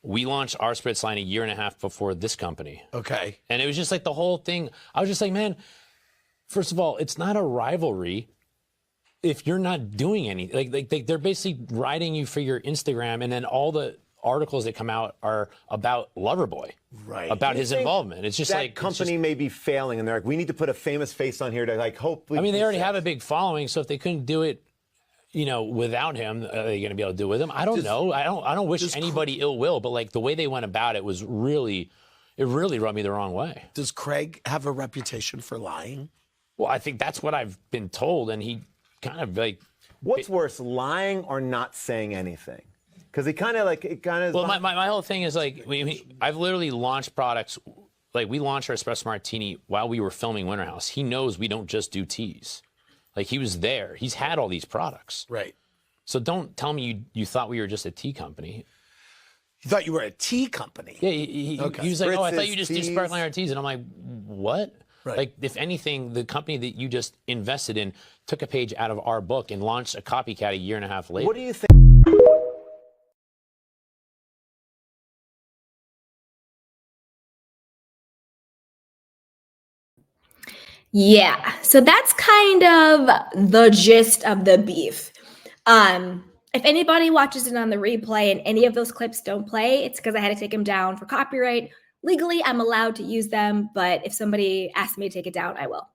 S5: we launched our Spritz line 1.5 years before this company. Okay. And it was just like the whole thing. I was just like, man, first of all, it's not a rivalry if you're not doing anything. Like they're basically riding you for your Instagram, and then all the articles that come out are about Loverboy, right? About his involvement. It's just
S6: that
S5: like
S6: company may be failing, and they're like, we need to put a famous face on here to like hope.
S5: I mean, they already have a big following, so if they couldn't do it, without him, are they going to be able to do it with him? I don't know. I don't wish anybody ill will, but like the way they went about it was really rubbed me the wrong way.
S4: Does Craig have a reputation for lying?
S5: Well, I think that's what I've been told, and he kind of like.
S6: What's worse, lying or not saying anything? Because
S5: Well, my whole thing is like, I've literally launched products. Like, we launched our Espresso Martini while we were filming Winter House. He knows we don't just do teas. Like, he was there. He's had all these products.
S4: Right.
S5: So don't tell me you thought we were just a tea company.
S4: You thought you were a tea company?
S5: Yeah, he was like, I thought you just do sparkling hard teas. And I'm like, what? Right. Like, if anything, the company that you just invested in took a page out of our book and launched a copycat 1.5 years later.
S6: What do you think?
S1: Yeah, so that's kind of the gist of the beef. If anybody watches it on the replay and any of those clips don't play, it's because I had to take them down for copyright. Legally, I'm allowed to use them, but if somebody asks me to take it down, I will.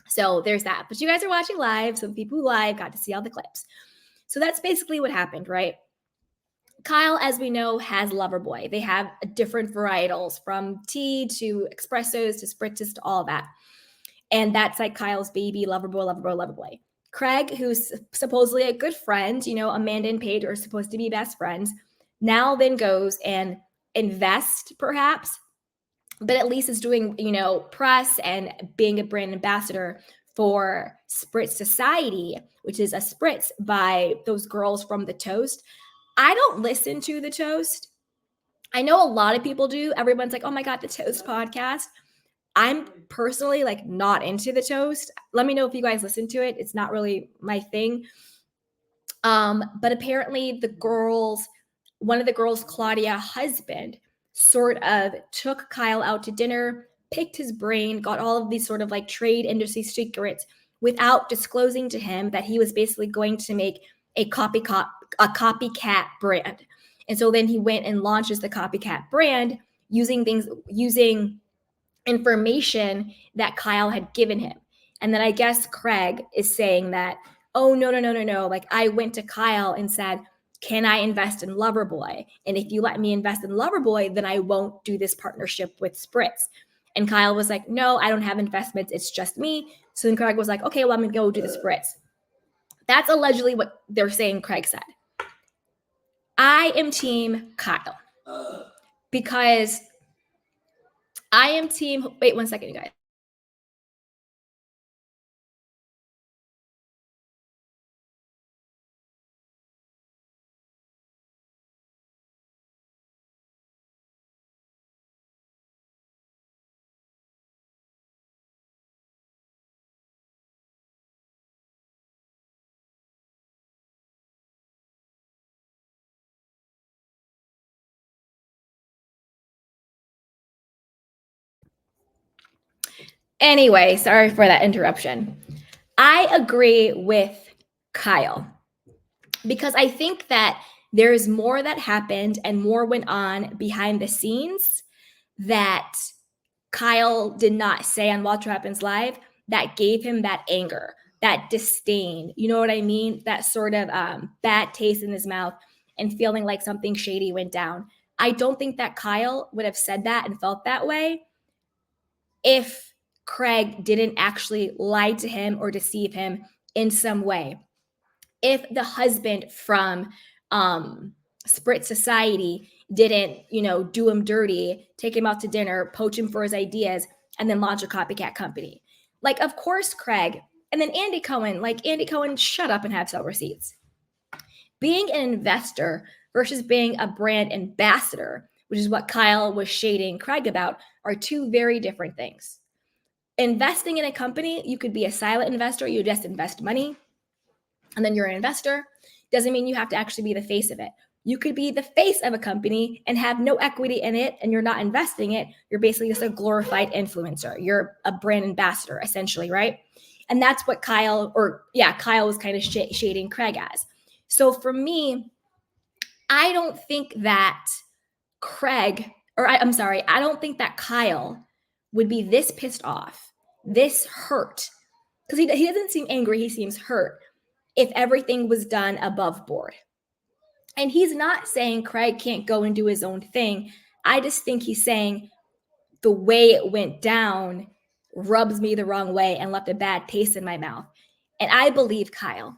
S1: So there's that. But you guys are watching live, so the people who live got to see all the clips. So that's basically what happened, right? Kyle, as we know, has Loverboy. They have different varietals from tea to espressos to spritzes to all that. And that's like Kyle's baby, Loverboy, Loverboy, Loverboy. Craig, who's supposedly a good friend, Amanda and Paige are supposed to be best friends, now then goes and invest perhaps, but at least is doing, press and being a brand ambassador for Spritz Society, which is a spritz by those girls from The Toast. I don't listen to The Toast. I know a lot of people do. Everyone's like, oh my God, The Toast podcast. I'm personally like not into The Toast. Let me know if you guys listen to it. It's not really my thing. But apparently one of the girls, Claudia, husband, sort of took Kyle out to dinner, picked his brain, got all of these sort of like trade industry secrets without disclosing to him that he was basically going to make a copycat brand. And so then he went and launches the copycat brand using information that Kyle had given him. And then I guess Craig is saying that, oh, no. Like I went to Kyle and said, can I invest in Loverboy? And if you let me invest in Loverboy, then I won't do this partnership with Spritz. And Kyle was like, no, I don't have investments. It's just me. So then Craig was like, okay, well, I'm going to go do the Spritz. That's allegedly what they're saying Craig said. I am team Kyle because I am team, wait 1 second, you guys. Anyway, sorry for that interruption. I agree with Kyle because I think that there's more that happened and more went on behind the scenes that Kyle did not say on Watch What Happens Live that gave him that anger, that disdain. You know what I mean? That sort of bad taste in his mouth and feeling like something shady went down. I don't think that Kyle would have said that and felt that way if Craig didn't actually lie to him or deceive him in some way. If the husband from Spritz Society didn't, do him dirty, take him out to dinner, poach him for his ideas, and then launch a copycat company. Like, of course, Craig. And then Andy Cohen, shut up and have sell receipts. Being an investor versus being a brand ambassador, which is what Kyle was shading Craig about, are two very different things. Investing in a company, you could be a silent investor, you just invest money, and then you're an investor. Doesn't mean you have to actually be the face of it. You could be the face of a company and have no equity in it, and you're not investing it. You're basically just a glorified influencer. You're a brand ambassador, essentially, right? And that's what Kyle was kind of shading Craig as. So for me, I don't think that I don't think that Kyle would be this pissed off, this hurt, because he doesn't seem angry, he seems hurt, if everything was done above board. And he's not saying Craig can't go and do his own thing. I just think he's saying the way it went down rubs me the wrong way and left a bad taste in my mouth. And I believe Kyle.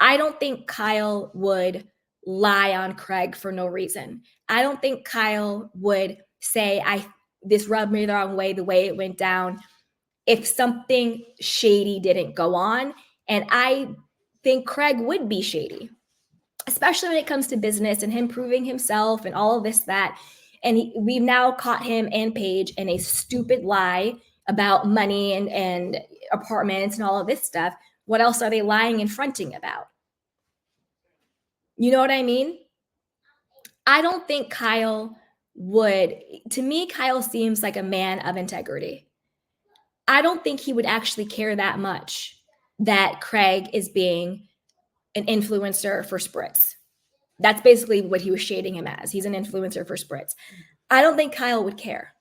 S1: I don't think Kyle would lie on Craig for no reason. I don't think Kyle would say, this rubbed me the wrong way, the way it went down, if something shady didn't go on. And I think Craig would be shady, especially when it comes to business and him proving himself and all of this, that. And we've now caught him and Paige in a stupid lie about money and apartments and all of this stuff. What else are they lying and fronting about? You know what I mean? I don't think Kyle would. To me, Kyle seems like a man of integrity. I don't think he would actually care that much that Craig is being an influencer for spritz. That's basically what he was shading him as. He's an influencer for spritz. I don't think Kyle would care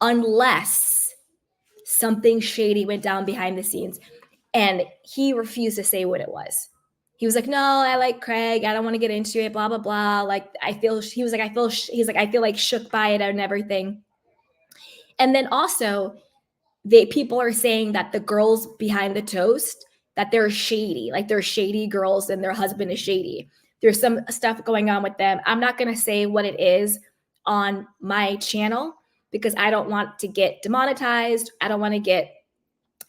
S1: unless something shady went down behind the scenes and he refused to say what it was. He was like, no, I like Craig. I don't want to get into it, blah, blah, blah. Like, he's like, I feel like shook by it and everything. And then also, people are saying that the girls behind the toast, that they're shady, like they're shady girls and their husband is shady. There's some stuff going on with them. I'm not going to say what it is on my channel because I don't want to get demonetized. I don't want to get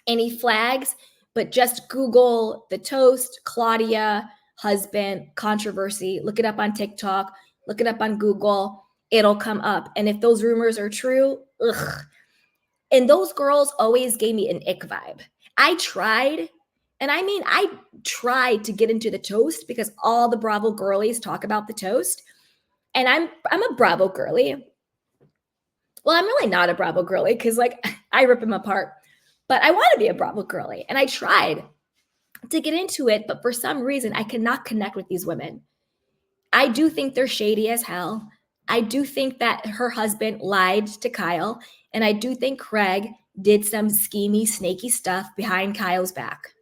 S1: any flags, but just Google the toast, Claudia, husband, controversy, look it up on TikTok, look it up on Google, it'll come up. And if those rumors are true, ugh. And those girls always gave me an ick vibe. I tried, and I mean, I tried to get into the toast because all the Bravo girlies talk about the toast. And I'm a Bravo girly. Well, I'm really not a Bravo girly because like I rip them apart. But I want to be a Bravo girly. And I tried to get into it, but for some reason, I cannot connect with these women. I do think they're shady as hell. I do think that her husband lied to Kyle. And I do think Craig did some schemy, snaky stuff behind Kyle's back.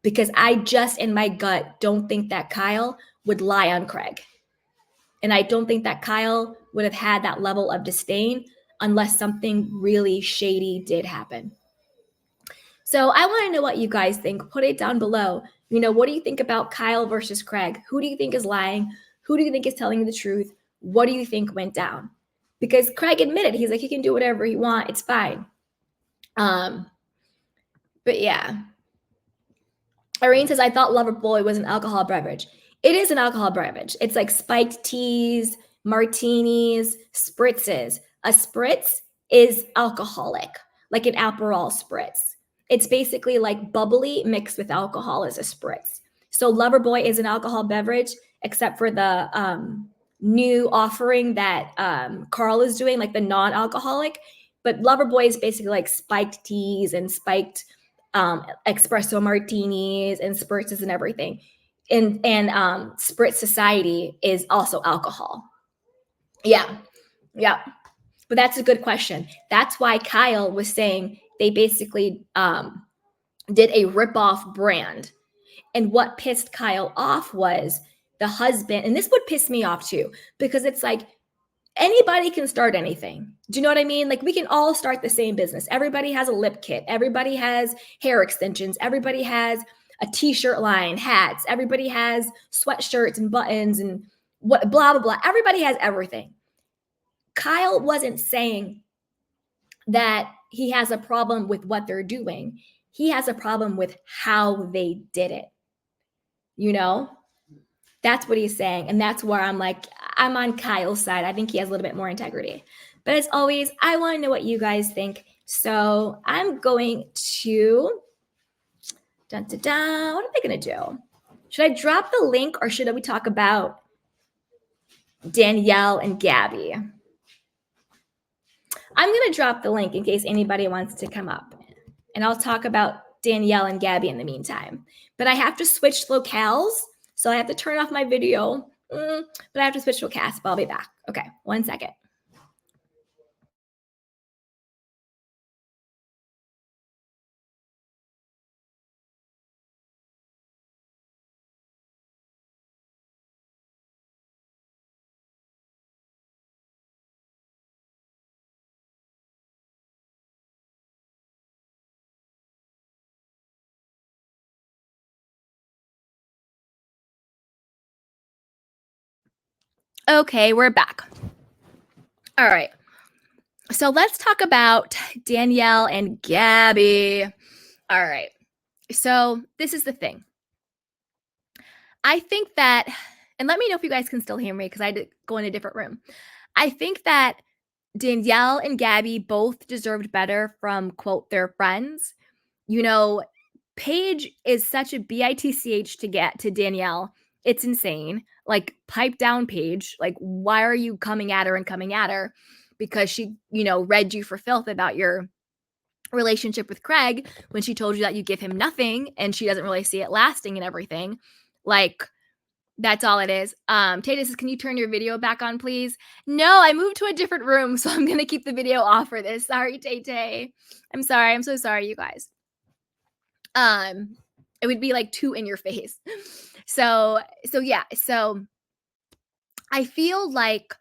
S1: Because I just, in my gut, don't think that Kyle would lie on Craig. And I don't think that Kyle would have had that level of disdain unless something really shady did happen. So I want to know what you guys think. Put it down below. What do you think about Kyle versus Craig? Who do you think is lying? Who do you think is telling the truth? What do you think went down? Because Craig admitted, he's like, he can do whatever he wants. It's fine. But yeah. Irene says, I thought Loverboy was an alcohol beverage. It is an alcohol beverage. It's like spiked teas, martinis, spritzes. A spritz is alcoholic, like an Aperol spritz. It's basically like bubbly mixed with alcohol as a spritz. So Loverboy is an alcohol beverage, except for the new offering that Carl is doing, like the non-alcoholic. But Loverboy is basically like spiked teas and spiked espresso martinis and spritzes and everything. And Spritz Society is also alcohol. Yeah. But that's a good question. That's why Kyle was saying they basically did a ripoff brand. And what pissed Kyle off was the husband. And this would piss me off too, because it's like anybody can start anything. Do you know what I mean? Like we can all start the same business. Everybody has a lip kit. Everybody has hair extensions. Everybody has a t-shirt line, hats. Everybody has sweatshirts and buttons and what blah, blah, blah. Everybody has everything. Kyle wasn't saying that he has a problem with what they're doing. He has a problem with how they did it. That's what he's saying. And that's where I'm like, I'm on Kyle's side. I think he has a little bit more integrity. But as always, I want to know what you guys think. So I'm going to, what are they going to do? Should I drop the link or should we talk about Danielle and Gabby? I'm going to drop the link in case anybody wants to come up. And I'll talk about Danielle and Gabby in the meantime. But I have to switch locales. So I have to turn off my video. But I have to switch locales. But I'll be back. Okay, 1 second. Okay, we're back. All right. So let's talk about Danielle and Gabby. All right. So this is the thing. I think that, and let me know if you guys can still hear me because I had to go in a different room. I think that Danielle and Gabby both deserved better from, quote, their friends. Paige is such a bitch to get to Danielle. It's insane. Like, pipe down, Paige. Like, why are you coming at her? Because she, read you for filth about your relationship with Craig when she told you that you give him nothing and she doesn't really see it lasting and everything. Like, that's all it is. Tay says, can you turn your video back on, please? No, I moved to a different room, so I'm gonna keep the video off for this. Sorry, Tay. I'm sorry. I'm so sorry, you guys. It would be like too in your face. So yeah. So I feel like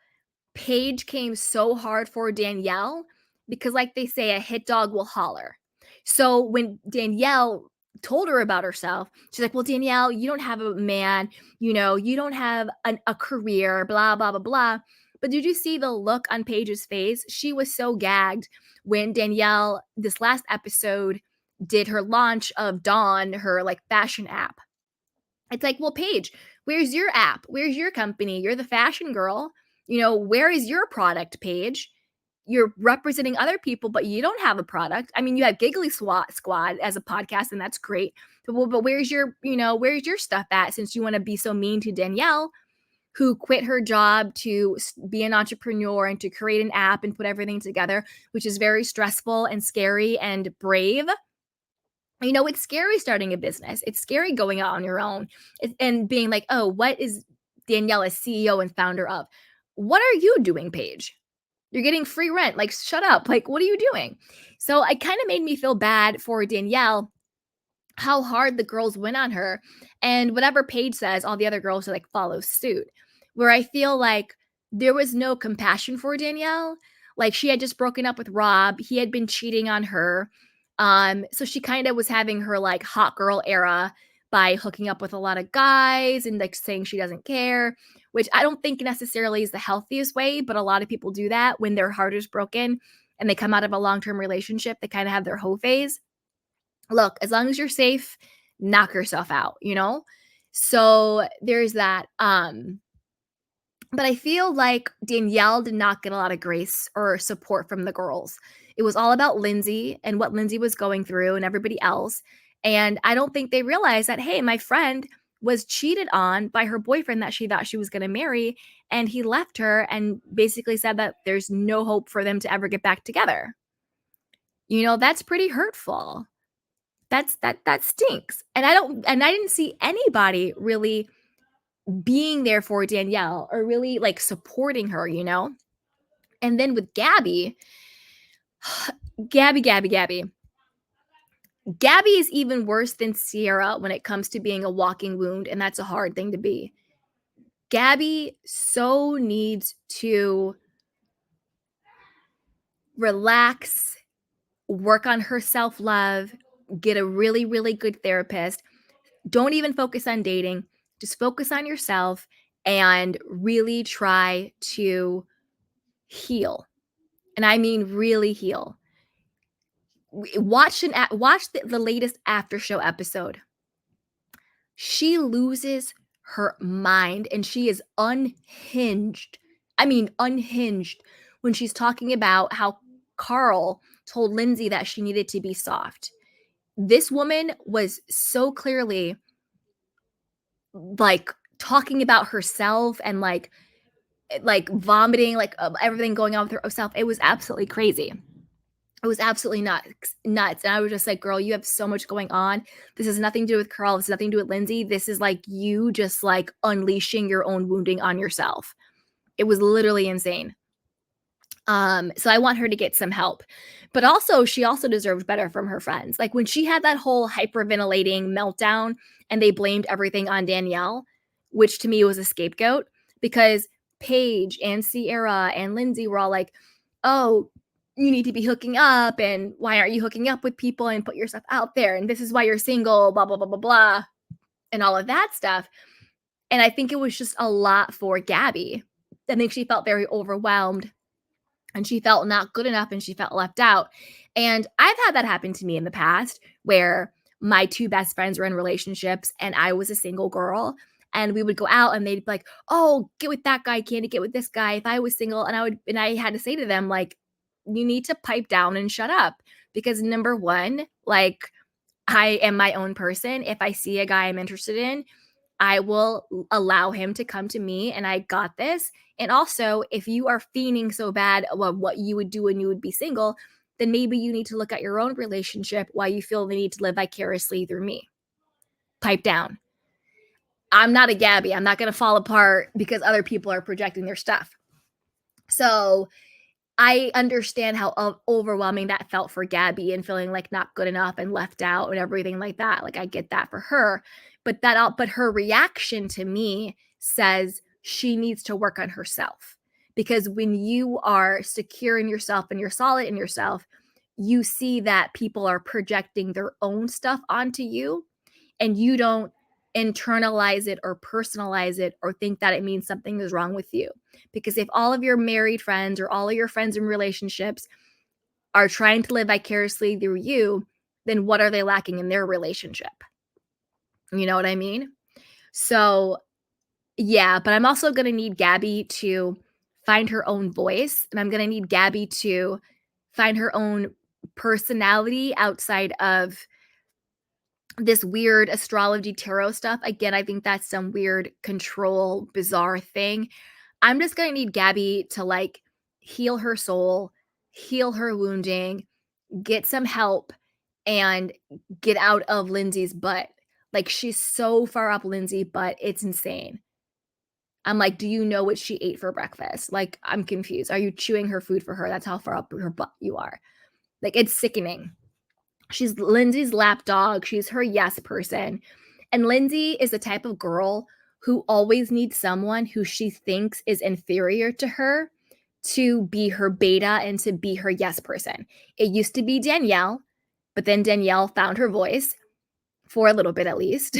S1: Paige came so hard for Danielle because, like they say, a hit dog will holler. So when Danielle told her about herself, she's like, well, Danielle, you don't have a man, you don't have a career, blah, blah, blah, blah. But did you see the look on Paige's face? She was so gagged when Danielle, this last episode, did her launch of Dawn, her like fashion app. It's like, well, Paige, where's your app? Where's your company? You're the fashion girl. Where is your product, Paige? You're representing other people, but you don't have a product. I mean, you have Giggly Squad as a podcast, and that's great. But where's your stuff at, since you want to be so mean to Danielle, who quit her job to be an entrepreneur and to create an app and put everything together, which is very stressful and scary and brave. It's scary starting a business. It's scary going out on your own and being like, oh, what is Danielle a CEO and founder of? What are you doing, Paige? You're getting free rent. Like, shut up. Like, what are you doing? So it kind of made me feel bad for Danielle, how hard the girls went on her. And whatever Paige says, all the other girls are like follow suit. Where I feel like there was no compassion for Danielle. Like, she had just broken up with Rob. He had been cheating on her. So she kind of was having her like hot girl era by hooking up with a lot of guys and like saying she doesn't care, which I don't think necessarily is the healthiest way, but a lot of people do that when their heart is broken and they come out of a long-term relationship. They kind of have their hoe phase. Look, as long as you're safe, knock yourself out, So there's that. But I feel like Danielle did not get a lot of grace or support from the girls. It was all about Lindsay and what Lindsay was going through and everybody else. And I don't think they realized that, hey, my friend was cheated on by her boyfriend that she thought she was going to marry. And he left her and basically said that there's no hope for them to ever get back together. That's pretty hurtful. That stinks. And I didn't see anybody really being there for Danielle or really like supporting her, And then with Gabby is even worse than Sierra when it comes to being a walking wound, and that's a hard thing to be. Gabby so needs to relax, work on her self-love, get a really, really good therapist. Don't even focus on dating. Just focus on yourself and really try to heal. And I mean really heal. Watch the latest after show episode. She loses her mind and she is unhinged. I mean, unhinged when she's talking about how Carl told Lindsay that she needed to be soft. This woman was so clearly like talking about herself and like vomiting, like everything going on with herself. It was absolutely crazy. It was absolutely nuts. And I was just like, girl, you have so much going on. This has nothing to do with Carl. This has nothing to do with Lindsay. This is like you just like unleashing your own wounding on yourself. It was literally insane. So I want her to get some help. But also, she also deserved better from her friends. Like when she had that whole hyperventilating meltdown and they blamed everything on Danielle, which to me was a scapegoat, because Paige and Sierra and Lindsay were all like, oh, you need to be hooking up, and why aren't you hooking up with people and put yourself out there, and this is why you're single, blah, blah, blah, blah, blah, and all of that stuff. And I think it was just a lot for Gabby. I think she felt very overwhelmed and she felt not good enough and she felt left out. And I've had that happen to me in the past where my two best friends were in relationships and I was a single girl. And we would go out and they'd be like, oh, get with that guy, Candy, get with this guy. If I was single, and I had to say to them, like, you need to pipe down and shut up. Because number one, like, I am my own person. If I see a guy I'm interested in, I will allow him to come to me and I got this. And also, if you are fiending so bad about what you would do when you would be single, then maybe you need to look at your own relationship, why you feel the need to live vicariously through me. Pipe down. I'm not a Gabby. I'm not going to fall apart because other people are projecting their stuff. So I understand how overwhelming that felt for Gabby and feeling like not good enough and left out and everything like that. Like I get that for her, but her reaction to me says she needs to work on herself, because when you are secure in yourself and you're solid in yourself, you see that people are projecting their own stuff onto you, and you don't internalize it or personalize it or think that it means something is wrong with you. Because if all of your married friends or all of your friends in relationships are trying to live vicariously through you, then what are they lacking in their relationship? You know what I mean? So yeah, but I'm also going to need Gabby to find her own voice, and I'm going to need Gabby to find her own personality outside of this weird astrology tarot stuff. Again, I think that's some weird control, bizarre thing. I'm just going to need Gabby to like heal her soul, heal her wounding, get some help, and get out of Lindsay's butt. Like, she's so far up Lindsay's butt. It's insane. I'm like, do you know what she ate for breakfast? Like, I'm confused. Are you chewing her food for her? That's how far up her butt you are. Like, it's sickening. She's Lindsay's lapdog. She's her yes person. And Lindsay is the type of girl who always needs someone who she thinks is inferior to her to be her beta and to be her yes person. It used to be Danielle, but then Danielle found her voice for a little bit at least.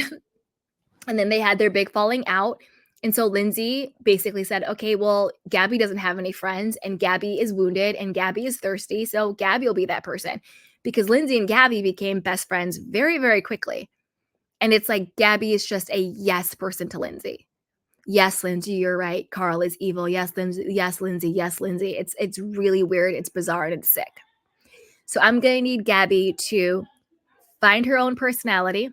S1: And then they had their big falling out. And so Lindsay basically said, okay, well, Gabby doesn't have any friends and Gabby is wounded and Gabby is thirsty. So Gabby will be that person, because Lindsay and Gabby became best friends very, very quickly. And it's like Gabby is just a yes person to Lindsay. Yes, Lindsay, you're right. Carl is evil. Yes, Lindsay. Yes, Lindsay. Yes, Lindsay. It's really weird. It's bizarre and it's sick. So I'm going to need Gabby to find her own personality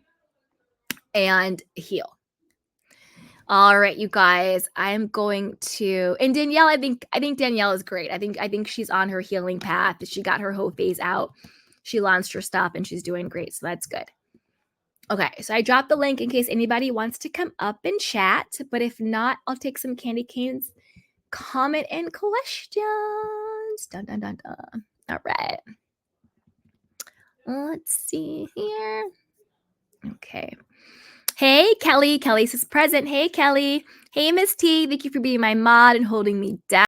S1: and heal. All right, you guys, I'm going to, and Danielle, I think Danielle is great. I think she's on her healing path. She got her whole phase out. She launched her stuff and she's doing great. So that's good. Okay, so I dropped the link in case anybody wants to come up and chat. But if not, I'll take some candy canes, comment, and questions. Dun, dun, dun, dun. All right. Let's see here. Okay. Hey, Kelly. Kelly says present. Hey, Kelly. Hey, Miss T. Thank you for being my mod and holding me down.